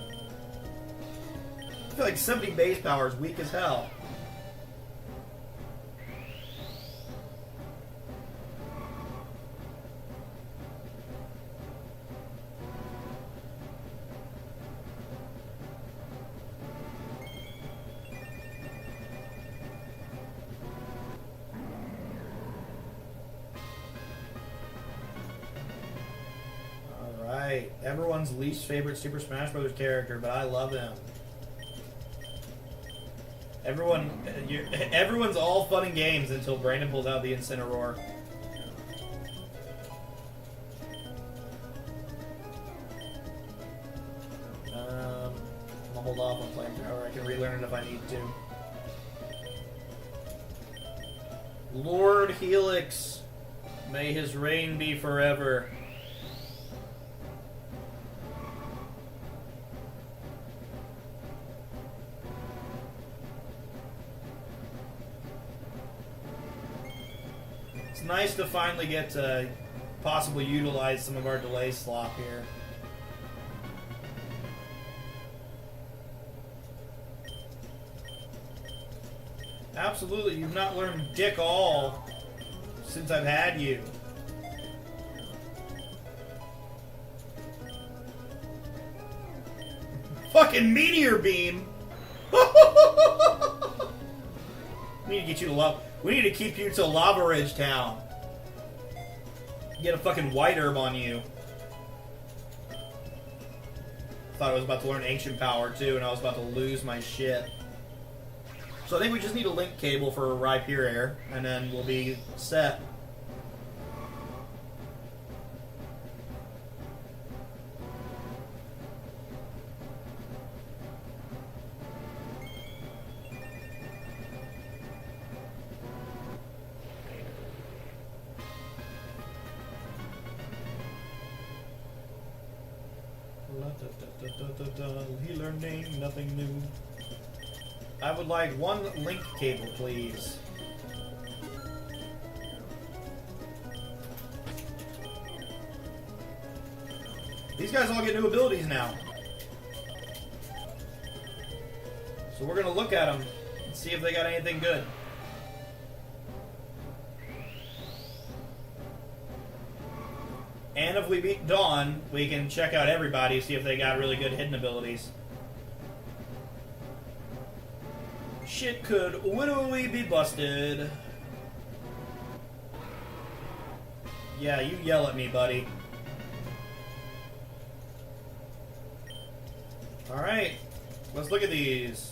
I feel like 70 base power is weak as hell. Everyone's least favorite Super Smash Bros. Character, but I love him. Everyone's all fun and games until Brandon pulls out the Incineroar. I'm gonna hold off on Flamethrower. I can relearn it if I need to. Lord Helix, may his reign be forever. It's nice to finally get to possibly utilize some of our delay slop here. Absolutely, you've not learned dick all since I've had you. Fucking meteor beam! We need to get you to lava. We need to keep you to Lava Ridge Town. Get a fucking white herb on you. Thought I was about to learn ancient power too, and I was about to lose my shit. So I think we just need a link cable for Rhyperior, and then we'll be set. Healer name, nothing new. I would like one link cable, please. These guys all get new abilities now. So we're gonna look at them and see if they got anything good. And if we beat Dawn, we can check out everybody, see if they got really good hidden abilities. Shit could literally be busted. Yeah, you yell at me, buddy. Alright, let's look at these.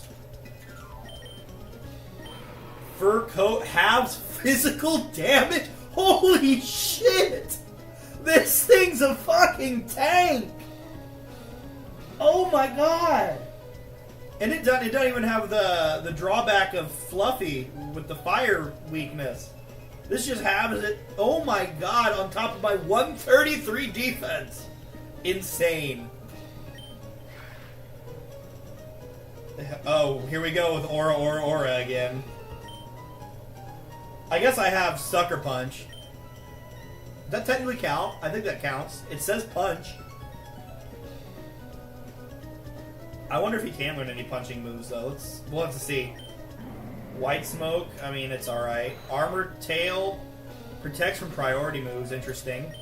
Fur coat halves physical damage? Holy shit! This thing's a fucking tank! Oh my god! And it doesn't even have the drawback of Fluffy with the fire weakness. This just has it, oh my god, on top of my 133 defense. Insane. Oh, here we go with Aura again. I guess I have Sucker Punch. Does that technically count? I think that counts. It says punch. I wonder if he can learn any punching moves, though. We'll have to see. White Smoke, I mean, it's alright. Armor Tail protects from priority moves, interesting.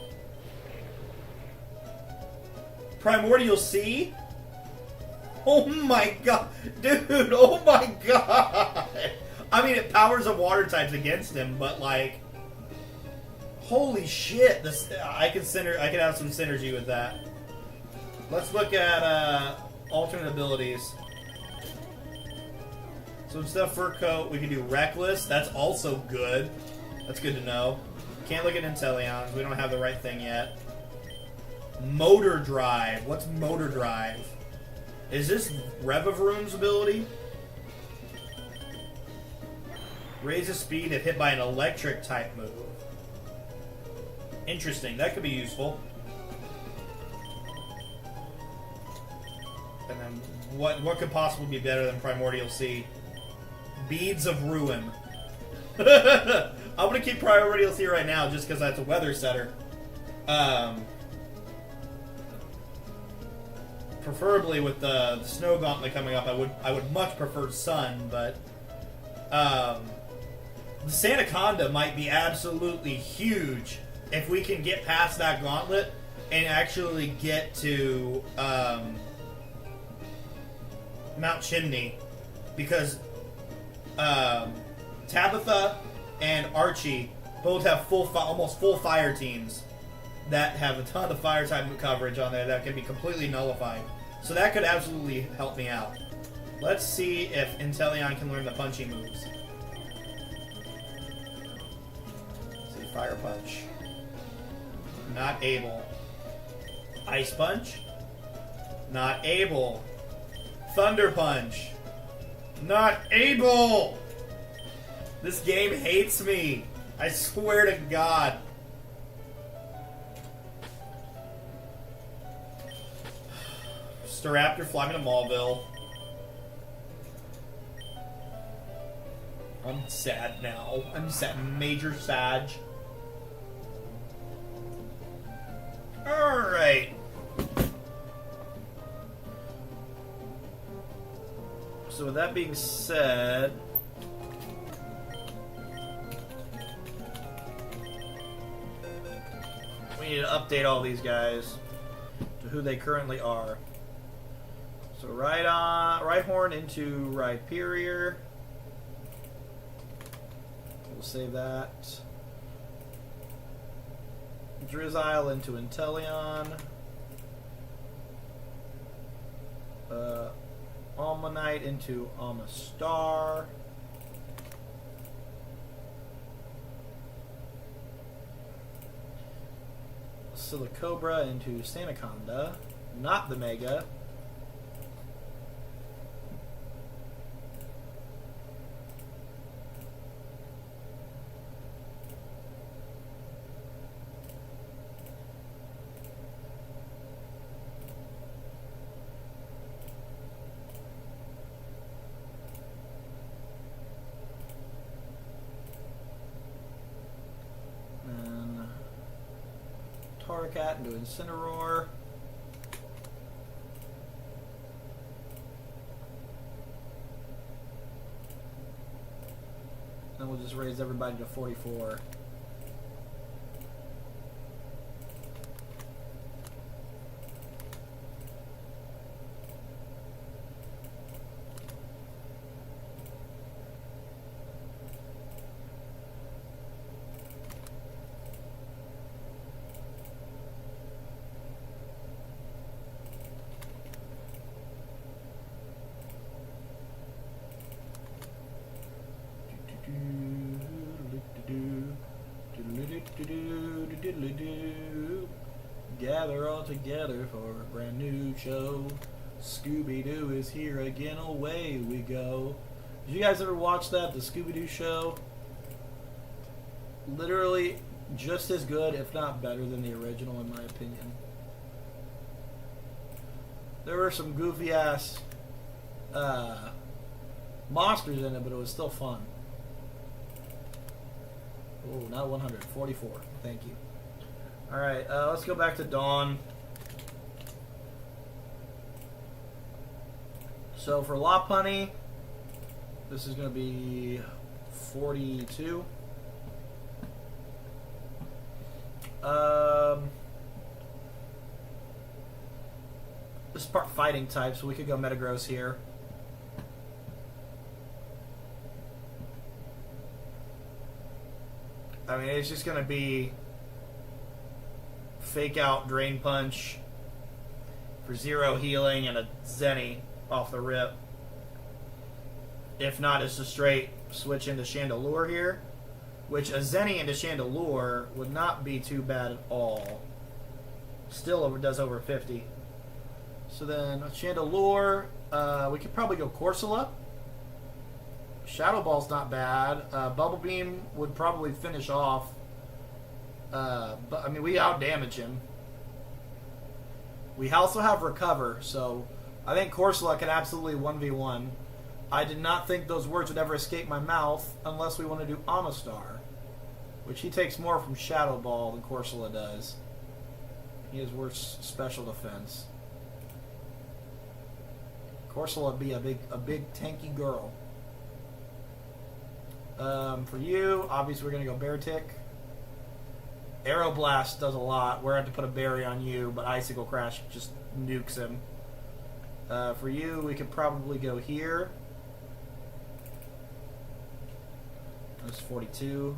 Primordial Sea? Oh my god. Dude, oh my god. I mean, it powers up water types against him, but like... Holy shit! I could have some synergy with that. Let's look at alternate abilities. So instead of Fur Coat, we can do Reckless. That's also good. That's good to know. Can't look at Inteleons. We don't have the right thing yet. Motor Drive. What's Motor Drive? Is this Revavroom's ability? Raises speed if hit by an electric type move. Interesting. That could be useful. And then what could possibly be better than Primordial Sea? Beads of Ruin. I'm gonna keep Primordial Sea right now just because that's a weather setter. Preferably with the Snow Gauntlet coming up, I would much prefer Sun, but the Sandaconda might be absolutely huge if we can get past that gauntlet and actually get to Mount Chimney, because Tabitha and Archie both have almost full fire teams that have a ton of fire type coverage on there that can be completely nullified. So that could absolutely help me out. Let's see if Inteleon can learn the punchy moves. Let's see, Fire Punch. Not able. Ice Punch. Not able. Thunder Punch. Not able! This game hates me. I swear to God. Staraptor, fly me to Maulville. I'm sad now. I'm sad. Major Sag. So with that being said, we need to update all these guys to who they currently are. So right horn into Rhyperior. We'll save that. Drizzile into Inteleon. Almanite into Amistar. Silicobra into Sandaconda. Not the Mega. Torracat into Incineroar. Then we'll just raise everybody to 44. Gather all together for a brand new show. Scooby-Doo is here again, away we go. Did you guys ever watch that, the Scooby-Doo show? Literally just as good, if not better than the original, in my opinion. There were some goofy-ass monsters in it, but it was still fun. Oh, not 100, 44. Thank you. Alright, let's go back to Dawn. So for Lopunny, this is going to be 42. This is part fighting type, so we could go Metagross here. I mean, it's just going to be fake out Drain Punch for 0 healing and a Zenny off the rip. If not, it's a straight switch into Chandelure here, which a Zenny into Chandelure would not be too bad at all. Still does over 50. So then Chandelure, we could probably go Corsola. Shadow Ball's not bad. Bubble Beam would probably finish off. But I mean, we out-damage him. We also have Recover, so I think Corsola can absolutely 1v1. I did not think those words would ever escape my mouth unless we want to do Amistar, which he takes more from Shadow Ball than Corsola does. He has worse special defense. Corsola would be a big tanky girl. For you, obviously we're going to go Beartic. Aeroblast does a lot. We're going to have to put a berry on you, but Icicle Crash just nukes him. For you, we could probably go here. That's 42.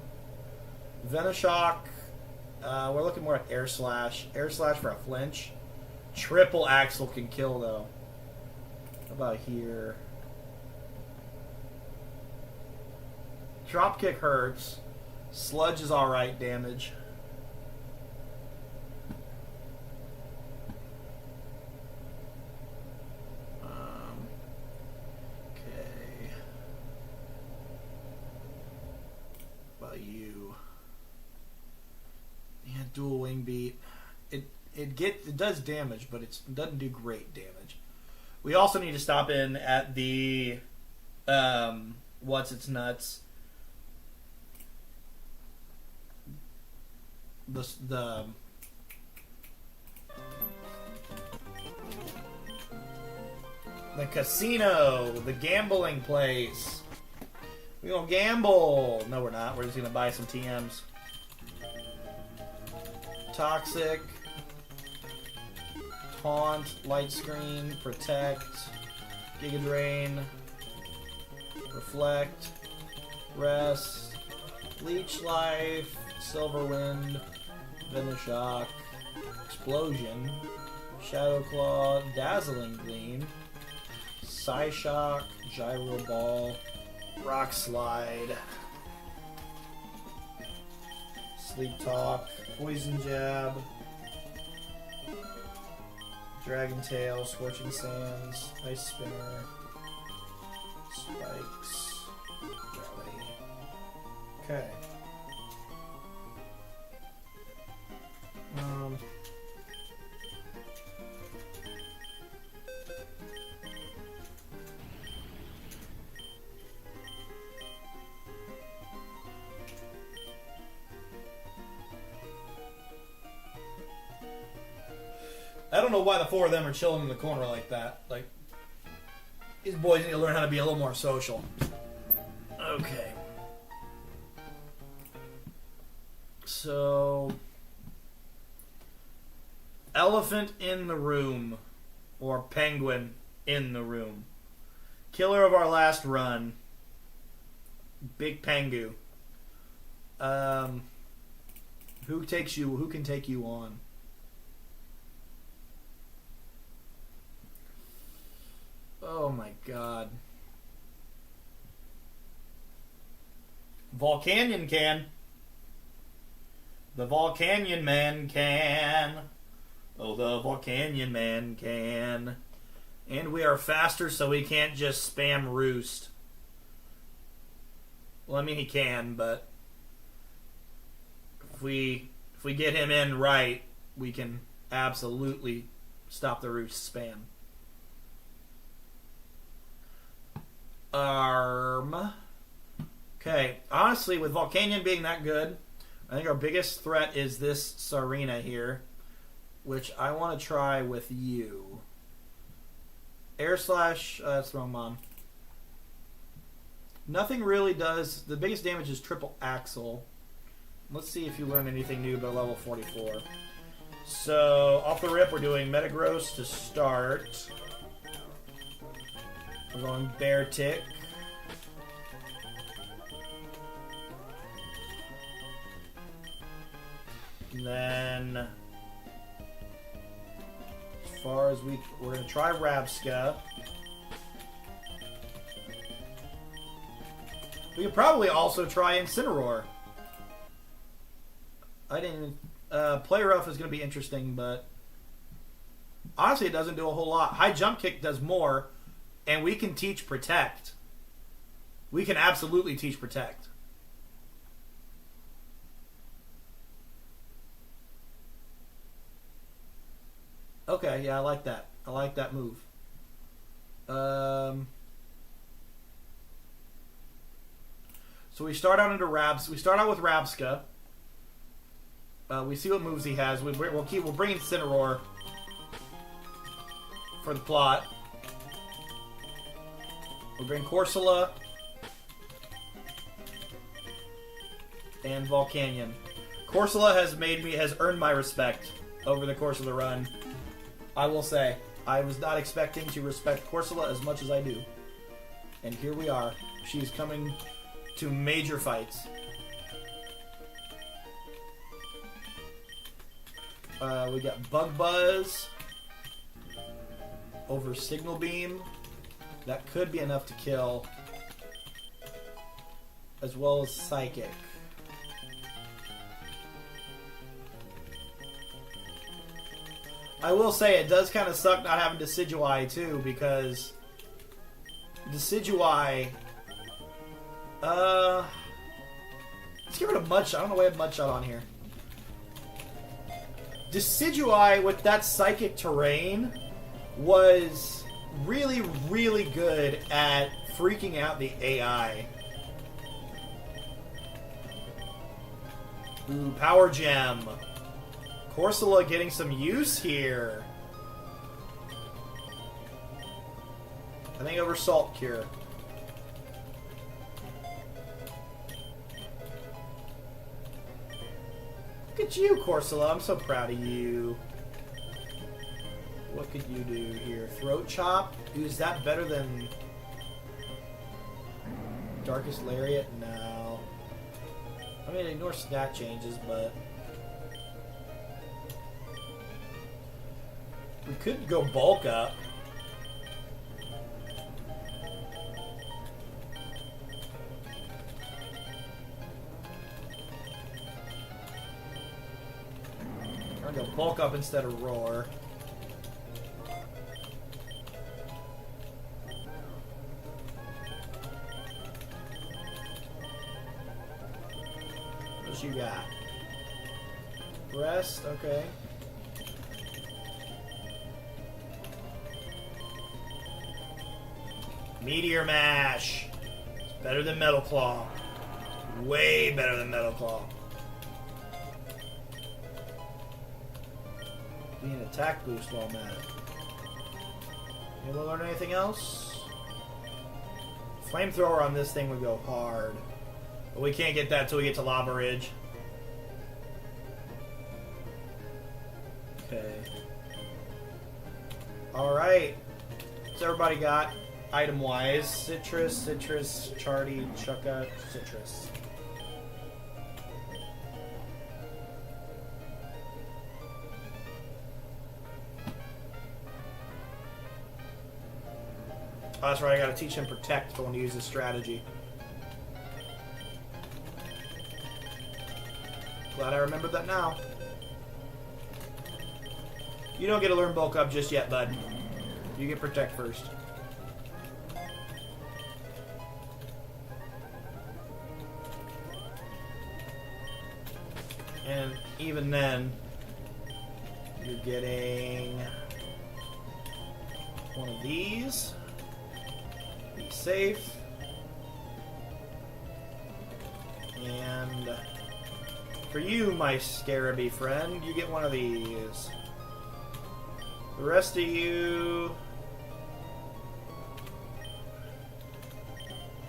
Venoshock, we're looking more at Air Slash. Air Slash for a flinch. Triple Axle can kill, though. How about here? Dropkick hurts. Sludge is alright damage. Okay. What about you? Yeah, dual wing beat. It does damage, but it doesn't do great damage. We also need to stop in at the what's its nuts. The The casino. The gambling place. We gonna gamble. No, we're not. We're just gonna buy some TMs. Toxic. Taunt. Light screen. Protect. Giga Drain. Reflect. Rest. Leech Life. Silver Wind. Venoshock. Explosion. Shadow Claw. Dazzling Gleam. Psyshock. Gyro Ball. Rock Slide. Sleep Talk. Poison Jab. Dragon Tail. Scorching Sands. Ice Spinner. Spikes. Brawly. Okay. I don't know why the four of them are chilling in the corner like that. Like, these boys need to learn how to be a little more social. Okay. So, elephant in the room, or penguin in the room. Killer of our last run. Big Pengu. Who can take you on? Oh my god. Volcanion can. The Volcanion man can. Oh, the Volcanion man can. And we are faster, so we can't just spam Roost. Well, I mean, he can, but if we get him in right, we can absolutely stop the Roost spam. Okay, honestly, with Volcanion being that good, I think our biggest threat is this Sarina here, which I want to try with you. Air Slash, that's the wrong mon. Nothing really does. The biggest damage is Triple Axle. Let's see if you learn anything new by level 44. So, off the rip, we're doing Metagross to start. We're going Bear Tick. And then, as far as we're going to try Rabska. We could probably also try Incineroar. Play Rough is going to be interesting, but honestly, it doesn't do a whole lot. High Jump Kick does more, and we can teach Protect. We can absolutely teach Protect. Okay, yeah, I like that. I like that move. So we start out into Rabs. We start out with Rabska. We see what moves he has. We'll bring in Incineroar for the plot. We'll bring Corsola and Volcanion. Corsola has earned my respect over the course of the run. I will say, I was not expecting to respect Corsola as much as I do. And here we are. She's coming to major fights. We got Bug Buzz over Signal Beam. That could be enough to kill. As well as Psychic. I will say it does kind of suck not having Decidueye too, because Decidueye. Let's get rid of Mudshot. I don't know why I have Mudshot on here. Decidueye with that Psychic Terrain was really, really good at freaking out the AI. Ooh, Power Gem. Corsola getting some use here. I think over Salt Cure. Look at you, Corsola. I'm so proud of you. What could you do here? Throat Chop? Dude, is that better than Darkest Lariat? No. I mean, ignore stat changes, but we could go bulk up. I'm gonna go bulk up instead of roar. What you got? Rest, okay. Meteor Mash. It's better than Metal Claw. Way better than Metal Claw. Be an attack boost while I'm at it. Anyone learn anything else? Flamethrower on this thing would go hard. But we can't get that till we get to Lava Ridge. Okay. Alright. What's everybody got? Item-wise. Citrus, Charty, Chukka, Citrus. Oh, that's right, I gotta teach him Protect if I want to use this strategy. Glad I remembered that now. You don't get to learn Bulk Up just yet, bud. You get Protect first. And even then, you're getting one of these. Be safe. And for you, my Scaraby friend, you get one of these. The rest of you,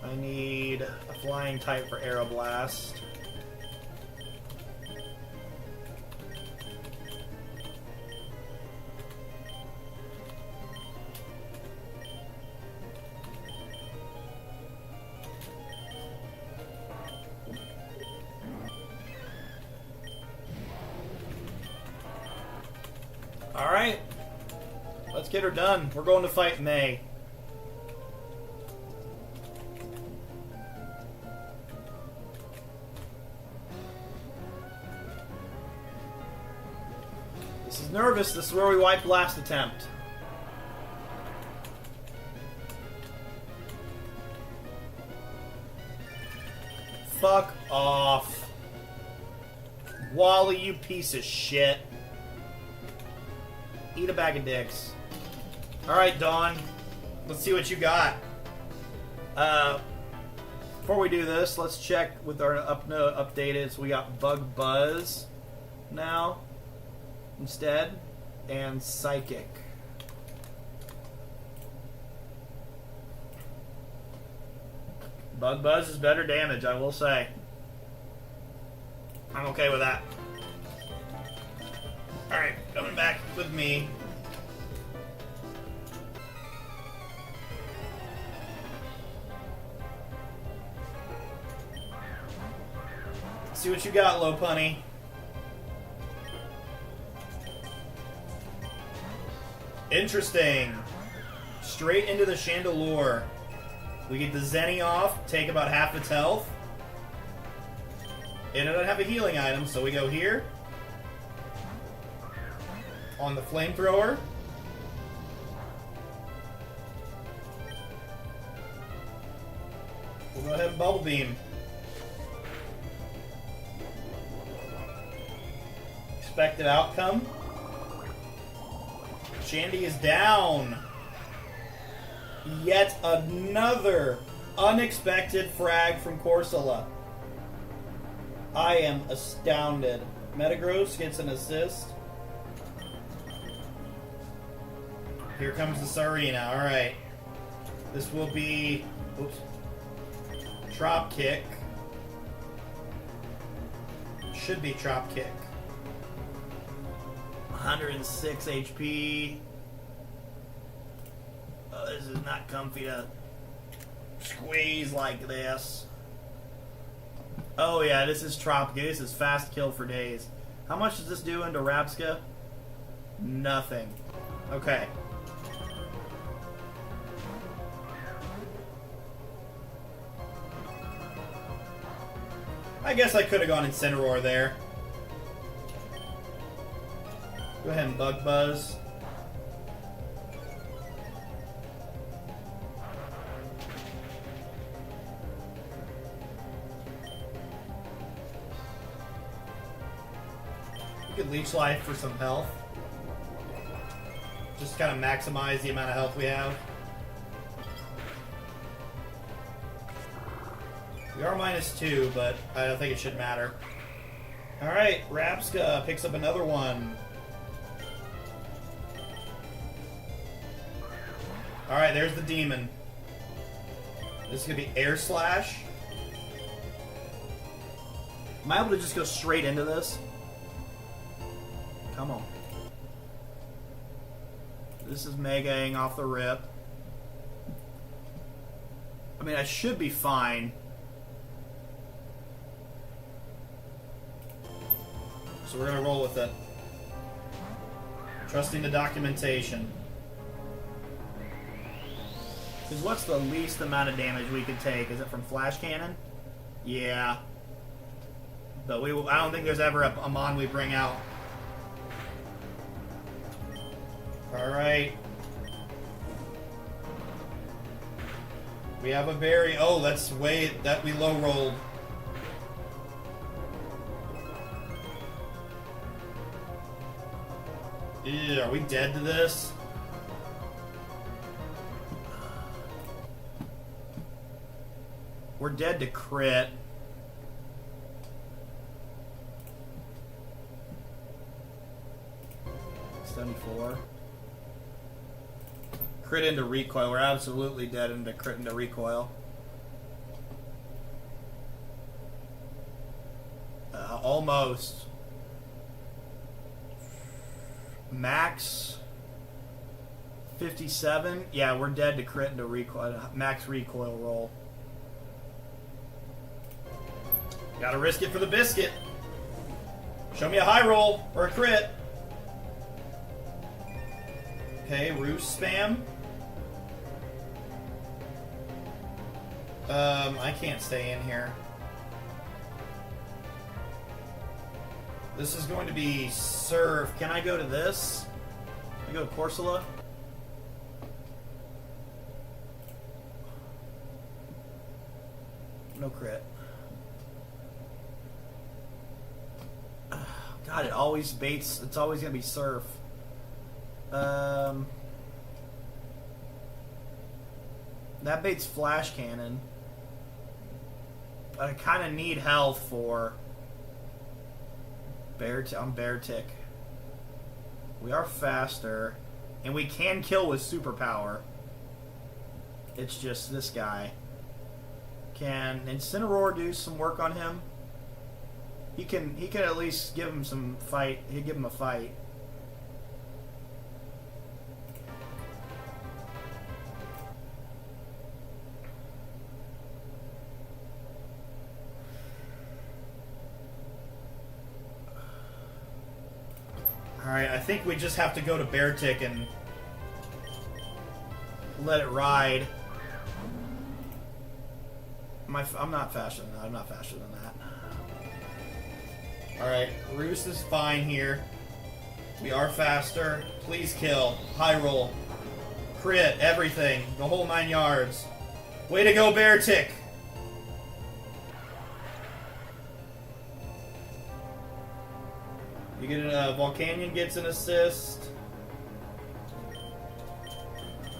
I need a flying type for Aeroblast. Alright. Let's get her done. We're going to fight May. This is nervous. This is where we wipe last attempt. Fuck off. Wally, you piece of shit. Eat a bag of dicks. Alright, Dawn. Let's see what you got. Before we do this, let's check with our updated. So we got Bug Buzz now instead. And Psychic. Bug Buzz is better damage, I will say. I'm okay with that. Alright, coming back with me. See what you got, Lopunny. Interesting. Straight into the Chandelure. We get the Zenny off, take about half its health. And it doesn't have a healing item, so we go here. On the Flamethrower. We'll go ahead and Bubble Beam. Expected outcome. Shandy is down. Yet another unexpected frag from Corsola. I am astounded. Metagross gets an assist. Here comes the Sarina, alright. This will be, oops, drop kick. Should be drop kick. 106 HP. Oh, this is not comfy to squeeze like this. Oh yeah, this is drop kick. This is fast kill for days. How much does this do into Rabska? Nothing. Okay. I guess I could have gone Incineroar there. Go ahead and Bug Buzz. You could Leech Life for some health. Just kind of maximize the amount of health we have. We are -2, but I don't think it should matter. Alright, Rabska picks up another one. Alright, there's the demon. This is going to be Air Slash. Am I able to just go straight into this? Come on. This is Megaing off the rip. I mean, I should be fine. So we're going to roll with it. Trusting the documentation. Because what's the least amount of damage we could take? Is it from Flash Cannon? Yeah. But I don't think there's ever a Mon we bring out. Alright. We have a berry. Oh, that's way that we low rolled. Ew, are we dead to this? We're dead to crit. $74. Crit into recoil. We're absolutely dead into crit into recoil. Almost. Max 57. Yeah, we're dead to crit into recoil. Max recoil roll. Gotta risk it for the biscuit. Show me a high roll or a crit. Okay, roost spam. I can't stay in here. This is going to be Surf. Can I go to this? Can I go to Corsola? No crit. God, it always baits. It's always going to be Surf. That baits Flash Cannon. I kind of need health for Bear Tick. We are faster, and we can kill with superpower. It's just this guy. Can Incineroar do some work on him? He can at least give him some fight. He'd give him a fight. Alright, I think we just have to go to Beartick and let it ride. I'm not faster than that. I'm not faster than that. Alright, Roost is fine here. We are faster. Please kill. High roll. Crit. Everything. The whole 9 yards. Way to go, Beartick! You get Volcanion gets an assist.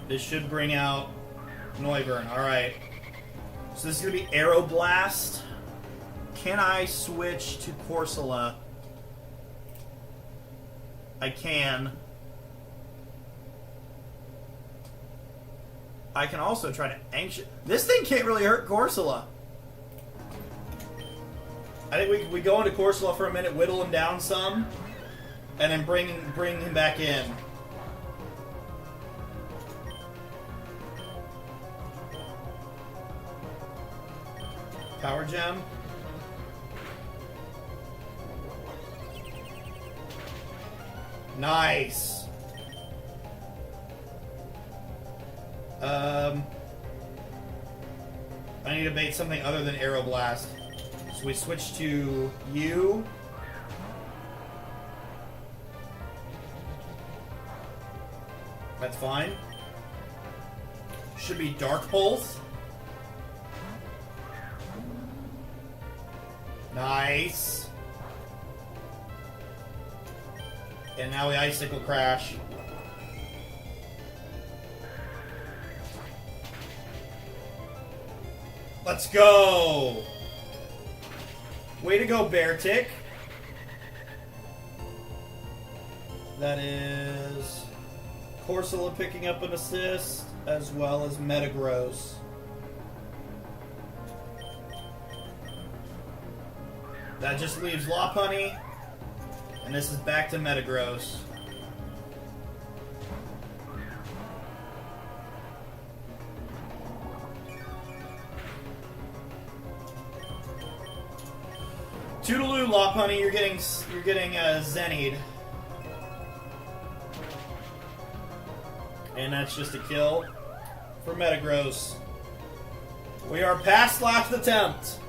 This should bring out Noivern. Alright. So this is going to be Aeroblast. Can I switch to Corsola? I can. I can also try to anxious. This thing can't really hurt Corsola. I think we go into Corsola for a minute, whittle him down some, and then bring him back in. Power gem. Nice. I need to bait something other than Arrow Blast. So we switch to you. That's fine. Should be Dark Pulse. Nice. And now we Icicle Crash. Let's go! Way to go, Beartick. That is Corsola picking up an assist, as well as Metagross. That just leaves Lopunny, and this is back to Metagross. Toodaloo, Lopunny, you're getting Zennied. And that's just a kill for Metagross. We are past last attempt.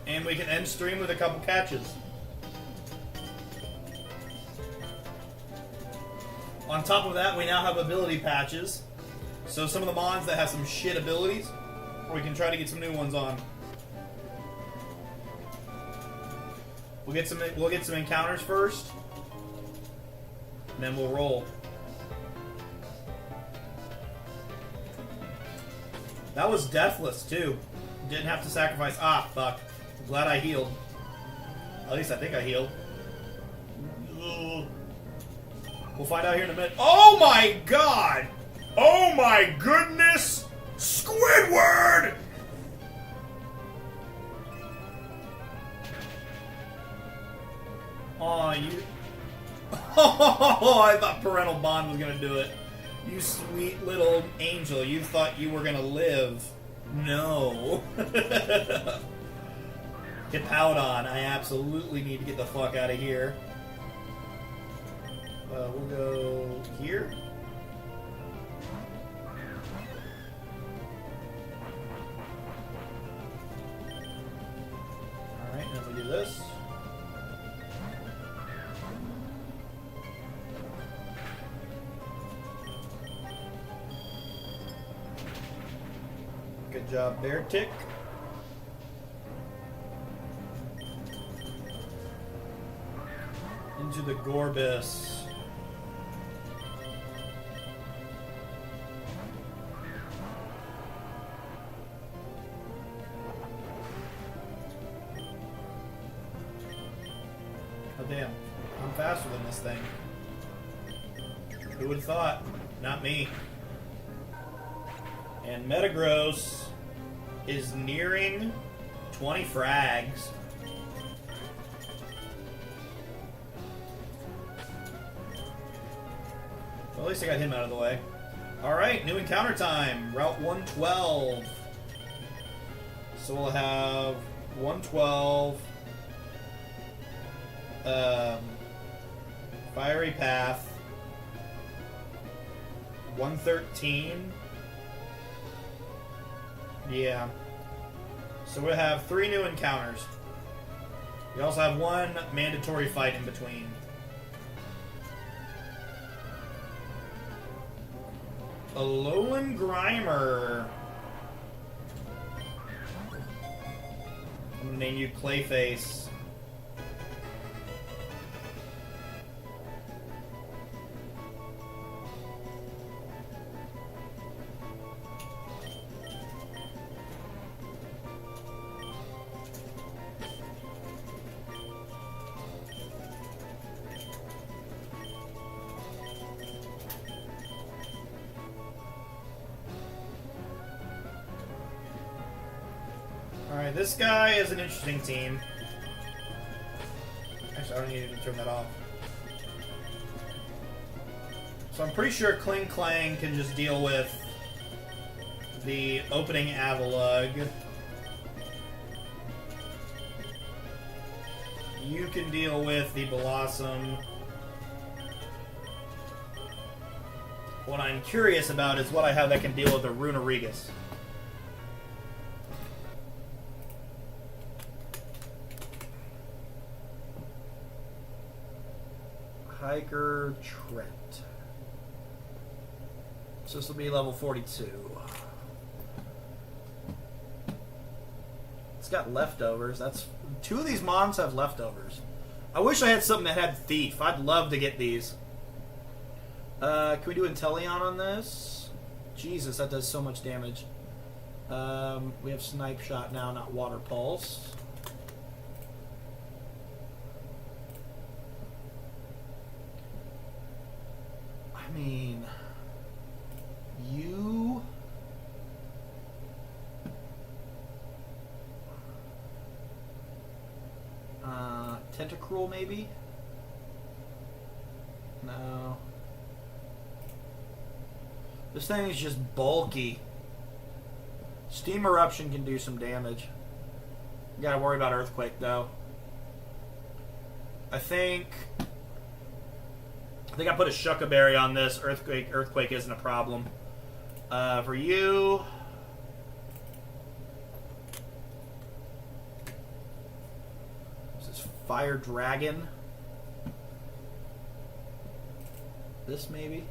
And we can end stream with a couple catches. On top of that, we now have ability patches. So some of the mons that have some shit abilities, we can try to get some new ones on. We'll get some encounters first, and then we'll roll. That was deathless too. Didn't have to sacrifice. Ah, fuck. I'm glad I healed. At least I think I healed. Ugh. We'll find out here in a minute. Oh my god! Oh my goodness! Squidward! Aw, you... Oh, I thought Parental Bond was gonna do it. You sweet little angel, you thought you were gonna live. No. Hippowdon, I absolutely need to get the fuck out of here. We'll go here. Alright, now we do this. Good job, Beartick. Into the Gorbis. Oh damn, I'm faster than this thing. Who would have thought? Not me. And Metagross is nearing 20 frags. Well, at least I got him out of the way. Alright, new encounter time. Route 112. So we'll have 112. Fiery Path. 113. Yeah. So we'll have 3 new encounters. We also have 1 mandatory fight in between. Alolan Grimer. I'm gonna name you Clayface. Alright, this guy is an interesting team. Actually, I don't need to turn that off. So I'm pretty sure Kling Klang can just deal with the opening Avalug. You can deal with the Blossom. What I'm curious about is what I have that can deal with the Runerigus. Hiker Trent. So this will be level 42. It's got leftovers. That's 2 of these mons have leftovers. I wish I had something that had Thief. I'd love to get these. Can we do Inteleon on this? Jesus, that does so much damage. We have Snipe Shot now, not Water Pulse. I mean, you... Tentacruel, maybe? No. This thing is just bulky. Steam Eruption can do some damage. You gotta worry about Earthquake, though. I think I put a Shuckaberry on this. Earthquake isn't a problem. For you... Fire Dragon. This maybe?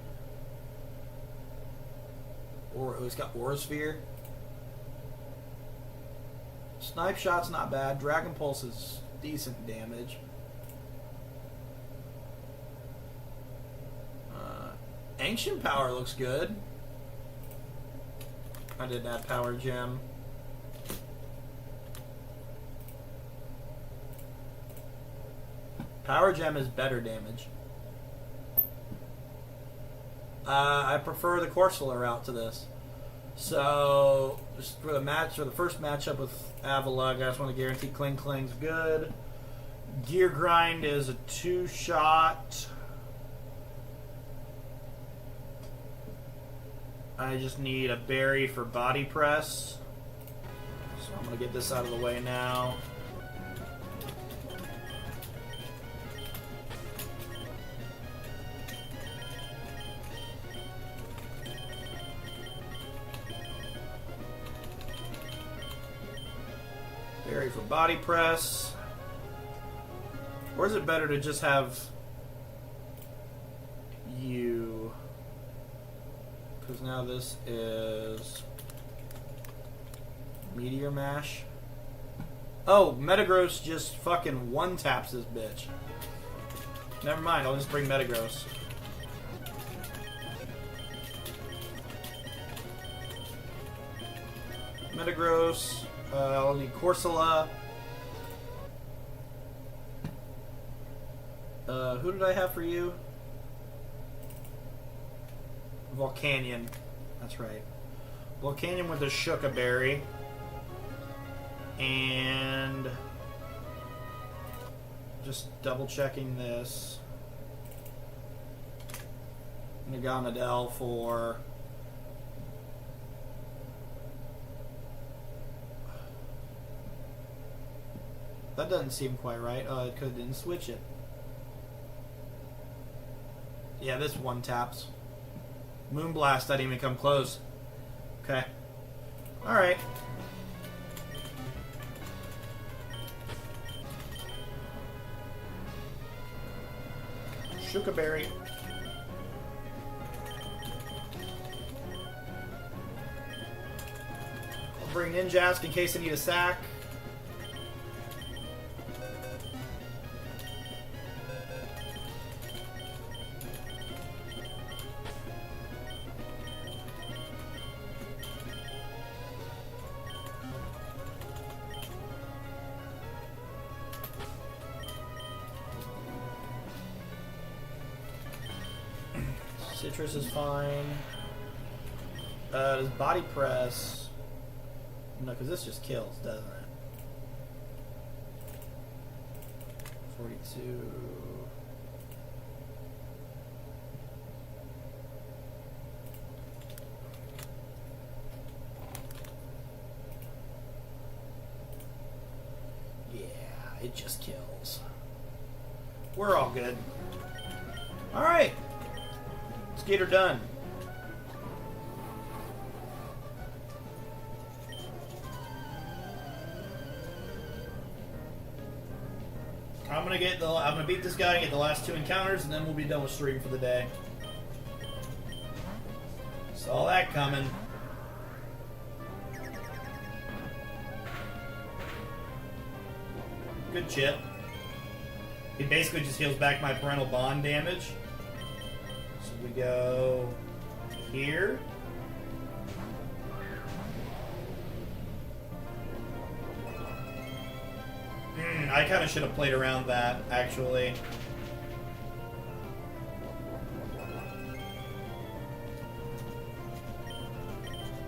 Or it's got Aura Sphere. Snipe Shot's not bad. Dragon Pulse is decent damage. Ancient Power looks good. I did add Power Gem. Power Gem is better damage. I prefer the Corsola route to this. So, just for the first matchup with Avalug, I just want to guarantee Kling Klang's good. Gear Grind is a 2-shot. I just need a berry for Body Press. So I'm going to get this out of the way now. Berry for Body Press. Or is it better to just have you? Because now this is Meteor Mash. Oh, Metagross just fucking one-taps this bitch. Never mind, I'll just bring Metagross. Metagross. I'll need Corsola. Who did I have for you? Volcanion. That's right. Volcanion with a Shuckaberry. And... just double checking this. Naganadel for... that doesn't seem quite right. Oh, I didn't switch it. Yeah, this one taps. Moonblast, I didn't even come close. Okay. Alright. Shuckaberry. I'll bring Ninjask in case I need a sack. Citrus is fine. Does Body Press... no, because this just kills, doesn't it? 42. Yeah, it just kills. We're all good. Alright. Let's get her done. I'm gonna beat this guy and get the last 2 encounters, and then we'll be done with stream for the day. Saw that coming. Good chip. He basically just heals back my parental bond damage. So we go here. I kind of should have played around that, actually.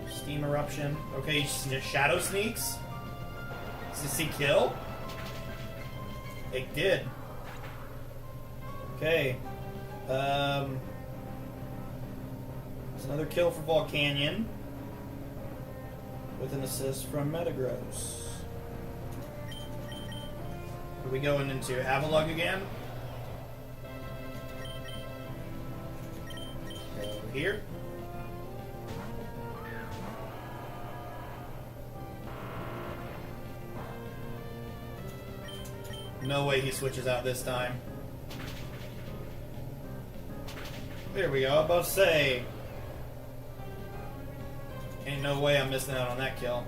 Steam Eruption. Okay, Shadow Sneaks. Does he kill? It did. Okay. It's another kill for Volcanion. With an assist from Metagross. Are we going into Avalugg again? Over here. No way he switches out this time. There we go. I was about to say. Ain't no way I'm missing out on that kill.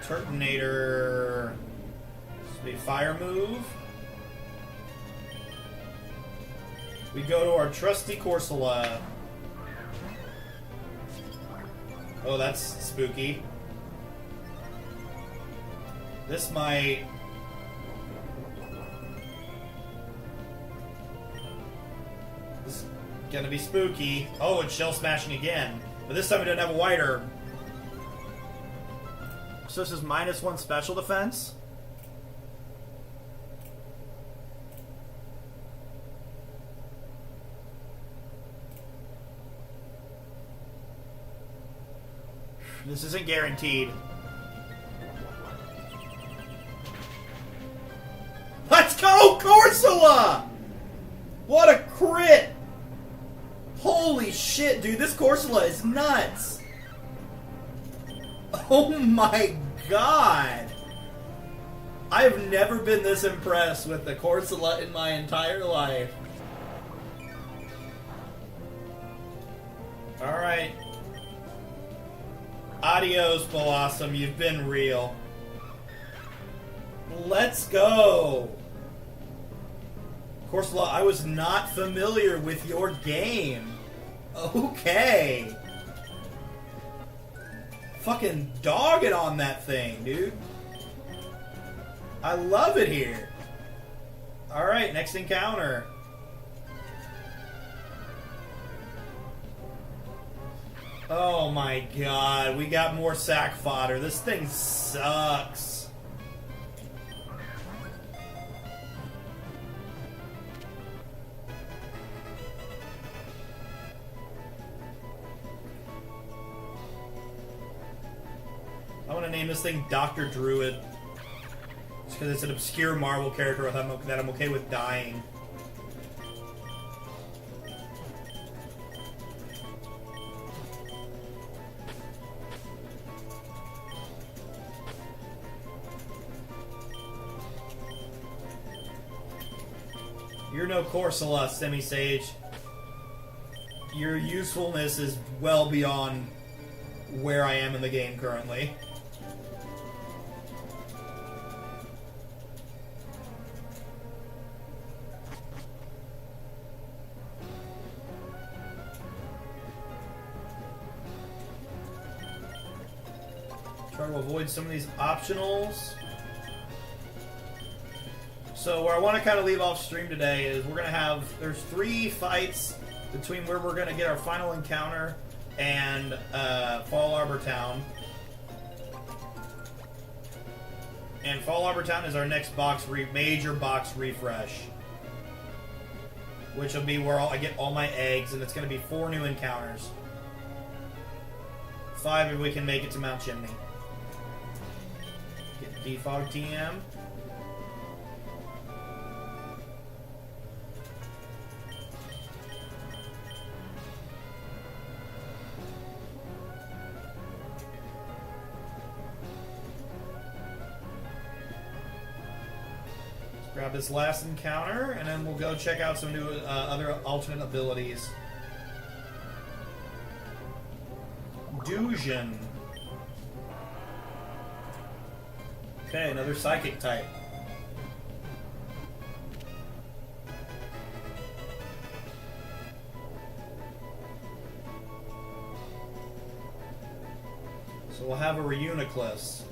Turtonator. This will be fire move. We go to our trusty Corsola. Oh, that's spooky. This might... This is gonna be spooky. Oh, it's shell smashing again. But this time it doesn't have a white herb. So this is -1 special defense. This isn't guaranteed. Let's go, Corsola! What a crit! Holy shit, dude, this Corsola is nuts! Oh my god! I have never been this impressed with the Corsola in my entire life. Alright. Adios, Blossom, you've been real. Let's go! Corsola, I was not familiar with your game. Okay. Fucking dog it on that thing, dude. I love it here. Alright, next encounter. Oh my god, we got more sack fodder. This thing sucks. I want to name this thing Dr. Druid. Just because it's an obscure Marvel character that I'm okay with dying. You're no Corsola, Semi-Sage. Your usefulness is well beyond where I am in the game currently. Try to avoid some of these optionals. So where I want to kind of leave off stream today is we're going to have, there's 3 fights between where we're going to get our final encounter and Fall Arbor Town. And Fall Harbor Town is our next major box refresh. Which will be where I get all my eggs, and it's going to be 4 new encounters. 5 if we can make it to Mount Chimney. Get Defog TM. Grab this last encounter, and then we'll go check out some new other alternate abilities. Dusion. Okay, another psychic type. So we'll have a Reuniclus.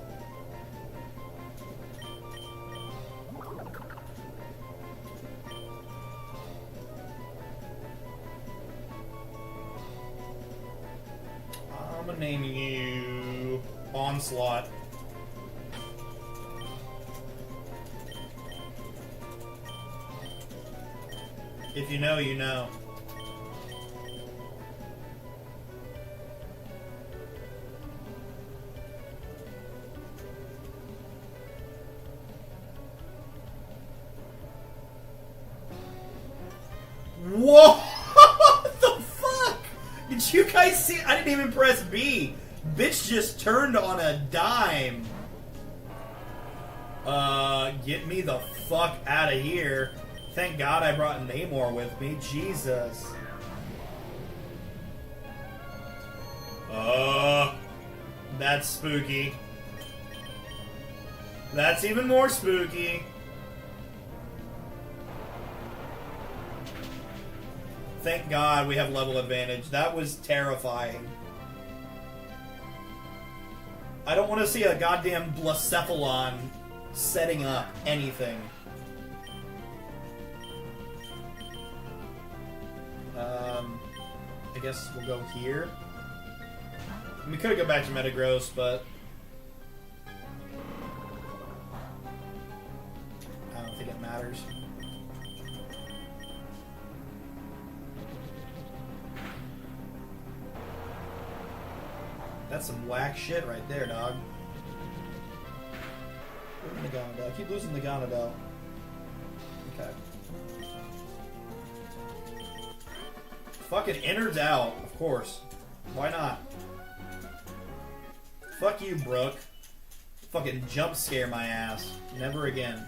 I'm gonna name you Onslaught. If you know, you know. Whoa! What the fuck? Did you guys see? I didn't even press B. Bitch just turned on a dime. Get me the fuck out of here. Thank God I brought Namor with me. Jesus. That's spooky. That's even more spooky. Thank God we have level advantage. That was terrifying. I don't want to see a goddamn Blacephalon setting up anything. I guess we'll go here. We could go back to Metagross, but I don't think it matters. That's some whack shit right there, dog. I keep losing the Gonadel. Okay. Fucking innards out, of course. Why not? Fuck you, Brooke. Fucking jump scare my ass. Never again.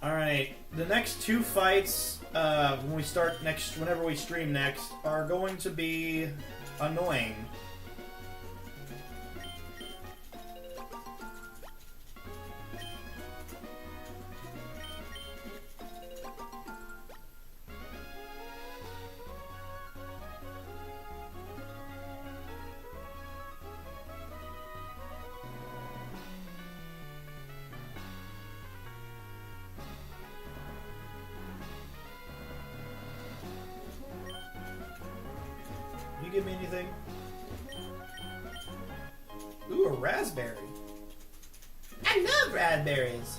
Alright, the next 2 fights, whenever we stream next, are going to be annoying. Give me anything? Ooh, a raspberry. I love raspberries.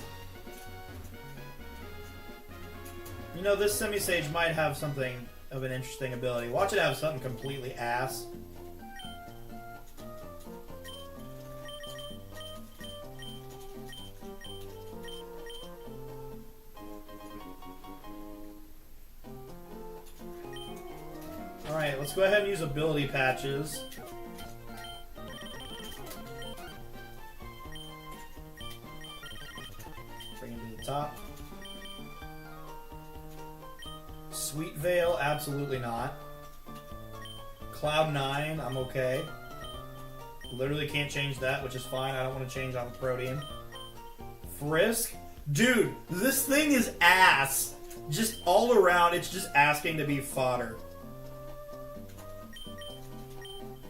You know, this semi-sage might have something of an interesting ability. Watch it have something completely ass. Alright, let's go ahead and use ability patches. Bring him to the top. Sweet Veil, absolutely not. Cloud 9, I'm okay. Literally can't change that, which is fine. I don't want to change on the Protean. Frisk? Dude, this thing is ass. Just all around, it's just asking to be fodder.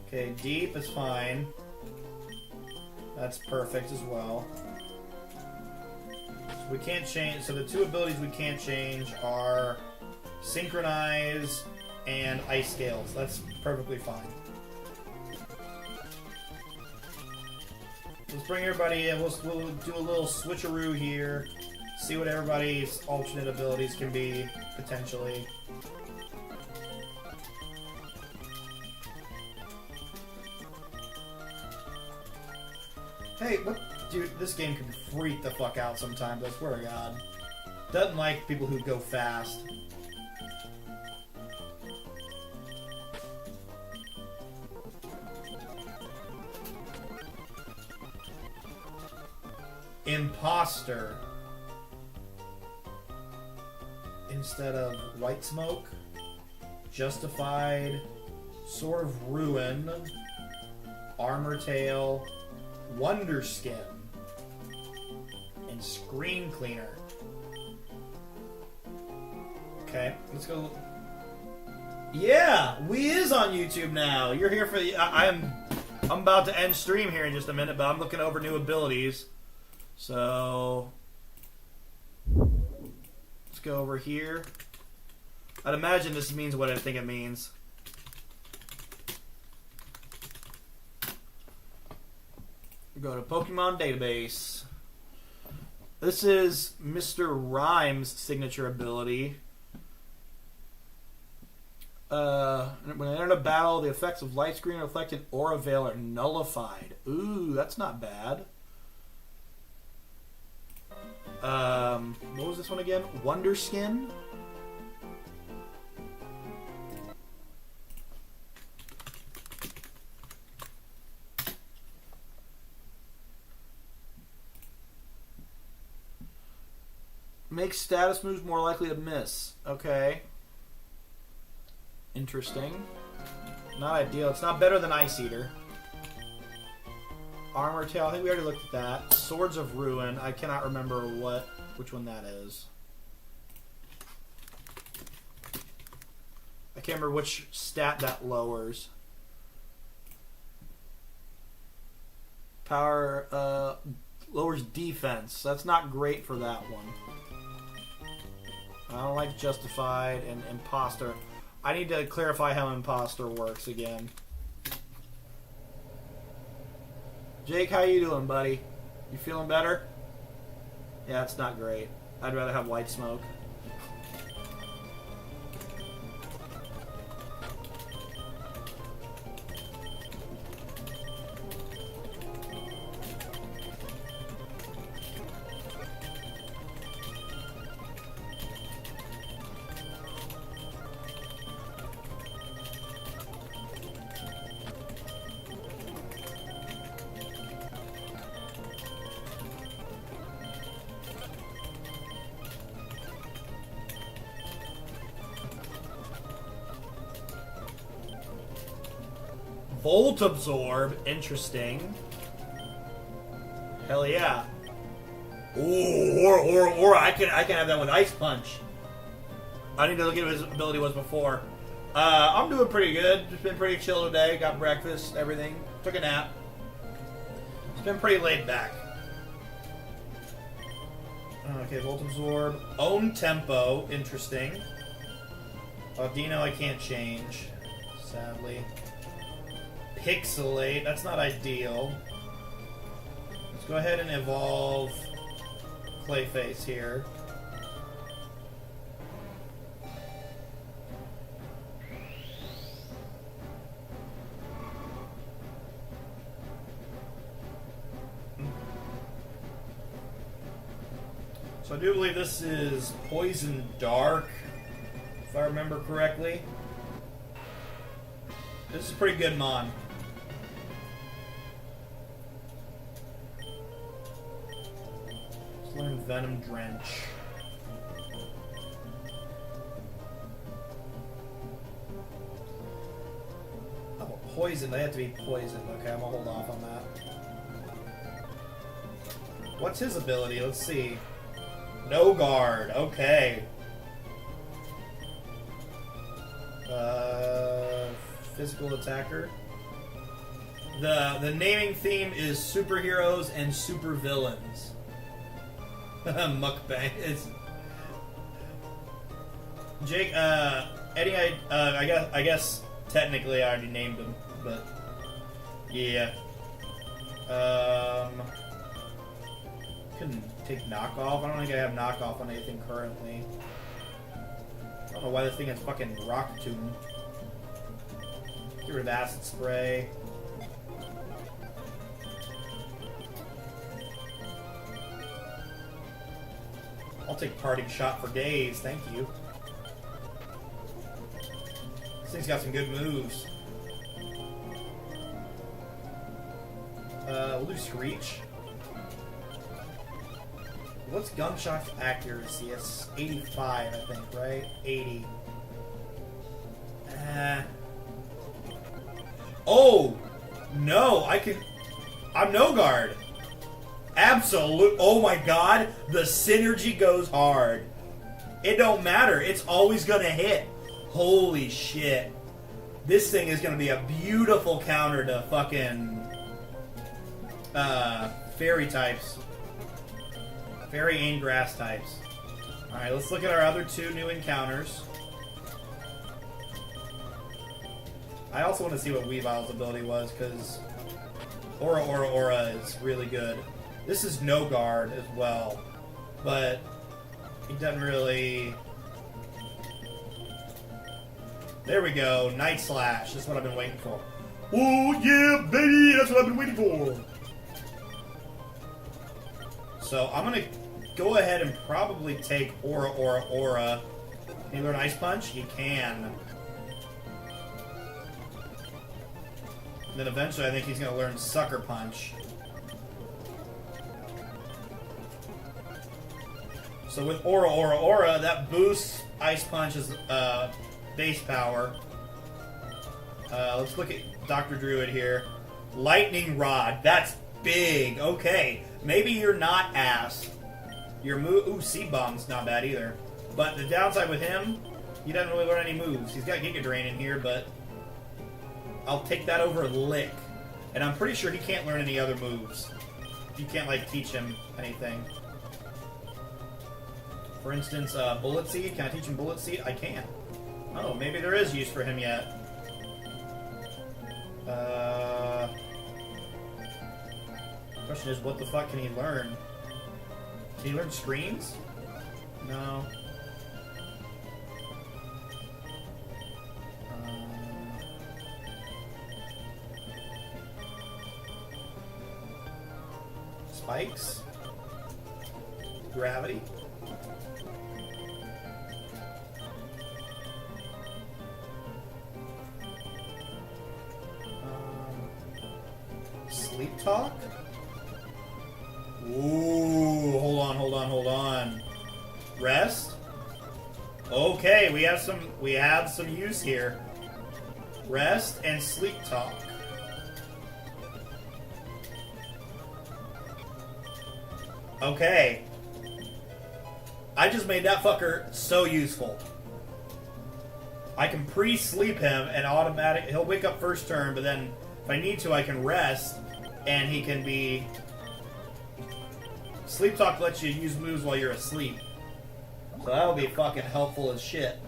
Okay, Deep is fine. That's perfect as well. So we can't change. So the 2 abilities we can't change are Synchronize and Ice Scales. That's perfectly fine. Let's bring everybody in. We'll do a little switcheroo here. See what everybody's alternate abilities can be, potentially. Hey, what? Dude, this game can freak the fuck out sometimes, I swear to God. Doesn't like people who go fast. Imposter. Instead of white smoke. Justified. Sword of Ruin. Armor Tail. Wonder Skin. And Screen Cleaner. Okay, let's go. Yeah, we is on YouTube now. You're here for the. I'm about to end stream here in just a minute, but I'm looking over new abilities. So let's go over here. I'd imagine this means what I think it means. Go to Pokemon database. This is Mr. Rhyme's signature ability. When I enter a battle, the effects of light screen, reflect, and aura veil are nullified. Ooh, that's not bad. What was this one again? Wonder Skin? Makes status moves more likely to miss. Okay. Interesting. Not ideal. It's not better than Ice Eater. Armor Tail. I think we already looked at that. Swords of Ruin. I cannot remember which one that is. I can't remember which stat that lowers. Power lowers defense. That's not great for that one. I don't like Justified and Imposter. I need to clarify how Imposter works again. Jake, how you doing, buddy? You feeling better? Yeah, it's not great. I'd rather have white smoke. Volt Absorb, interesting. Hell yeah. Ooh, or I can have that with Ice Punch. I need to look at what his ability was before. I'm doing pretty good. Just been pretty chill today. Got breakfast, everything. Took a nap. It's been pretty laid back. Okay, Volt Absorb. Own Tempo, interesting. Dino I can't change, sadly. Pixelate, that's not ideal. Let's go ahead and evolve Clayface here. So I do believe this is Poison Dark, if I remember correctly. This is a pretty good mon. Learn Venom Drench. Oh, poison. They have to be poisoned. Okay, I'm gonna hold off on that. What's his ability? Let's see. No guard. Okay. Physical attacker. The naming theme is superheroes and supervillains. Mukbang. It's Jake. Eddie. I guess technically I already named him, but yeah. Couldn't take knockoff. I don't think I have knockoff on anything currently. I don't know why this thing has fucking rock tomb. Get rid of acid spray. I'll take parting shot for days, thank you. This thing's got some good moves. We'll do Screech. What's Gunshot's accuracy? It's 85, I think, right? 80. Oh! No, I'm no guard. Absolute. Oh my god, the synergy goes hard. It don't matter. It's always gonna hit. Holy shit. This thing is gonna be a beautiful counter to fucking fairy types. Fairy and grass types. Alright, let's look at our other two new encounters. I also want to see what Weavile's ability was, because Aura is really good. This is no guard as well, but he doesn't really... There we go, Night Slash. That's what I've been waiting for. Oh yeah, baby! That's what I've been waiting for! So I'm gonna go ahead and probably take Aura. Can he learn Ice Punch? He can. And then eventually I think he's gonna learn Sucker Punch. So with Aura, that boosts Ice Punch's base power. Let's look at Dr. Druid here. Lightning Rod. That's big. Okay. Maybe you're not ass. Your move... Ooh, Seed Bomb's not bad either. But the downside with him, he doesn't really learn any moves. He's got Giga Drain in here, but... I'll take that over Lick. And I'm pretty sure he can't learn any other moves. You can't, like, teach him anything. For instance, Bullet Seed. Can I teach him Bullet Seed? I can. Oh, maybe there is use for him yet. Question is, what the fuck can he learn? Can he learn Screens? No. Spikes? Gravity? Sleep Talk? Ooh, hold on. Rest? Okay, we have some use here. Rest and Sleep Talk. Okay. I just made that fucker so useful. I can pre-sleep him and he'll wake up first turn, but then if I need to, I can rest and he can be... Sleep Talk lets you use moves while you're asleep. So that'll be fucking helpful as shit.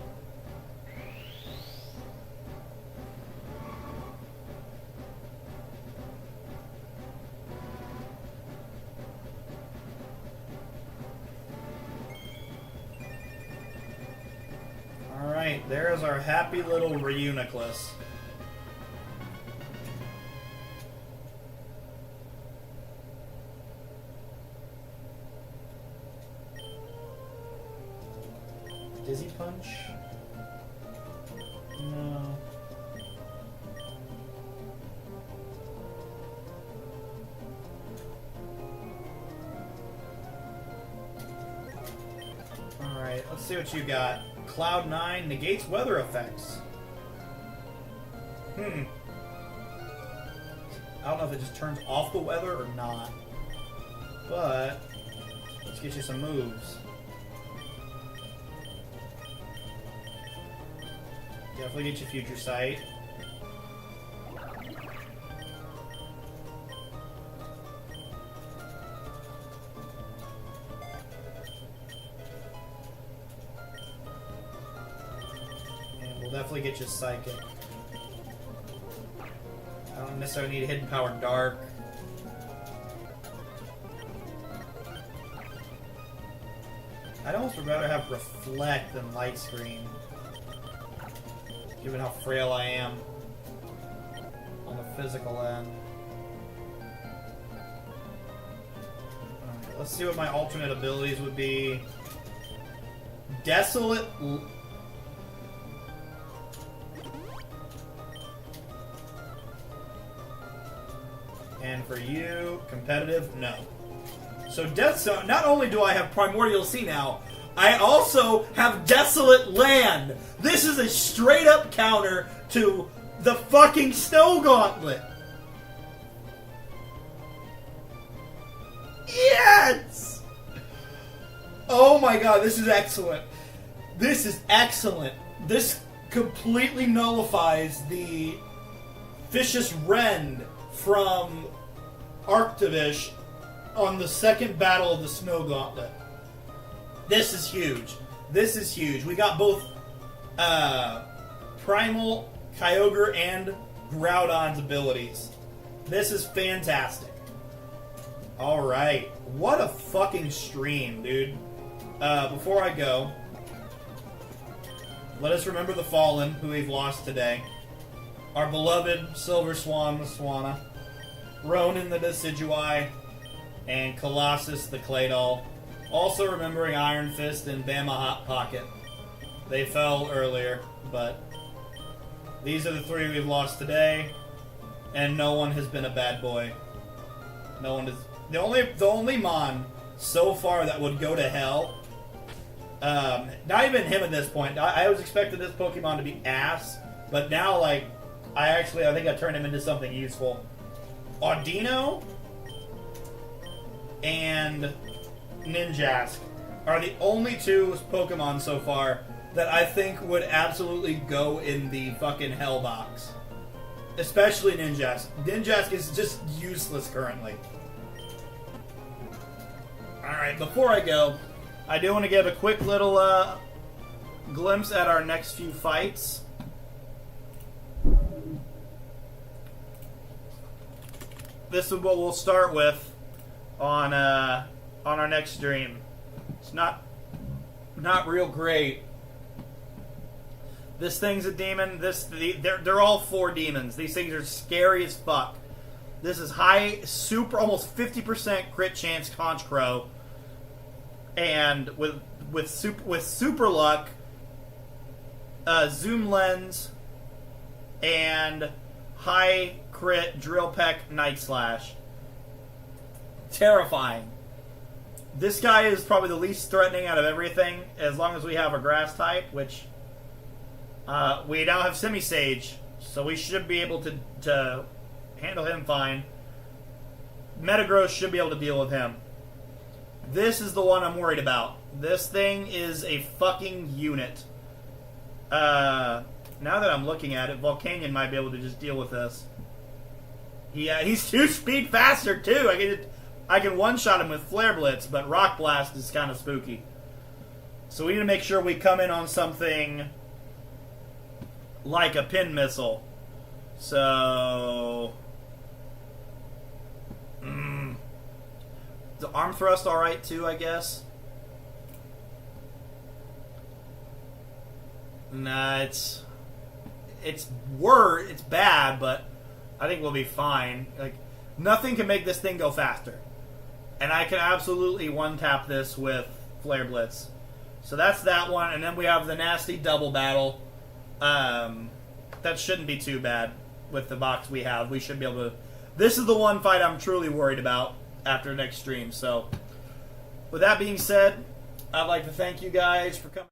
Alright, there's our happy little Reuniclus. Dizzy Punch? No. Alright, let's see what you got. Cloud 9 negates weather effects. I don't know if it just turns off the weather or not. But let's get you some moves. Definitely get you Future Sight. And we'll definitely get you Psychic. I don't necessarily need Hidden Power Dark. I'd almost rather have reflect than light screen, given how frail I am on the physical end. Let's see what my alternate abilities would be. Desolate. And for you, competitive, no. So not only do I have Primordial Sea now, I also have Desolate Land. This is a straight up counter to the fucking Snow Gauntlet. Yes! Oh my god, this is excellent. This is excellent. This completely nullifies the Vicious Rend from Arctivish on the second battle of the Snow Gauntlet. This is huge. This is huge. We got both Primal, Kyogre, and Groudon's abilities. This is fantastic. Alright. What a fucking stream, dude. Before I go, let us remember the Fallen, who we've lost today. Our beloved Silver Swan, the Swanna. Ronan, the Decidueye. And Colossus, the Claydol. Also remembering Iron Fist and Bama Hot Pocket. They fell earlier, but these are the three we've lost today. And no one has been a bad boy. No one is... The only Mon so far that would go to hell, not even him at this point. I was expecting this Pokemon to be ass, but now, like, I think I turned him into something useful. Audino and Ninjask are the only two Pokemon so far that I think would absolutely go in the fucking hell box. Especially Ninjask. Ninjask is just useless currently. Alright, before I go, I do want to give a quick little glimpse at our next few fights. This is what we'll start with on our next stream. It's not real great. This thing's a demon. They're all 4 demons. These things are scary as fuck. This is high, almost 50% crit chance Conch Crow. And with super luck, zoom lens, and high crit drill peck night slash. Terrifying. This guy is probably the least threatening out of everything, as long as we have a grass type, which we now have Semi-Sage, so we should be able to handle him fine. Metagross should be able to deal with him. This is the one I'm worried about. This thing is a fucking unit. Now that I'm looking at it, Volcanion might be able to just deal with this. He's 2 speed faster, too. I can one-shot him with Flare Blitz, but Rock Blast is kind of spooky. So we need to make sure we come in on something like a Pin Missile. So... The Arm Thrust alright too, I guess? Nah, it's bad, but I think we'll be fine. Like, nothing can make this thing go faster. And I can absolutely one-tap this with Flare Blitz. So that's that one, and then we have the nasty double battle. That shouldn't be too bad with the box we have. We should be able to... This is the one fight I'm truly worried about after next stream. So, with that being said, I'd like to thank you guys for coming.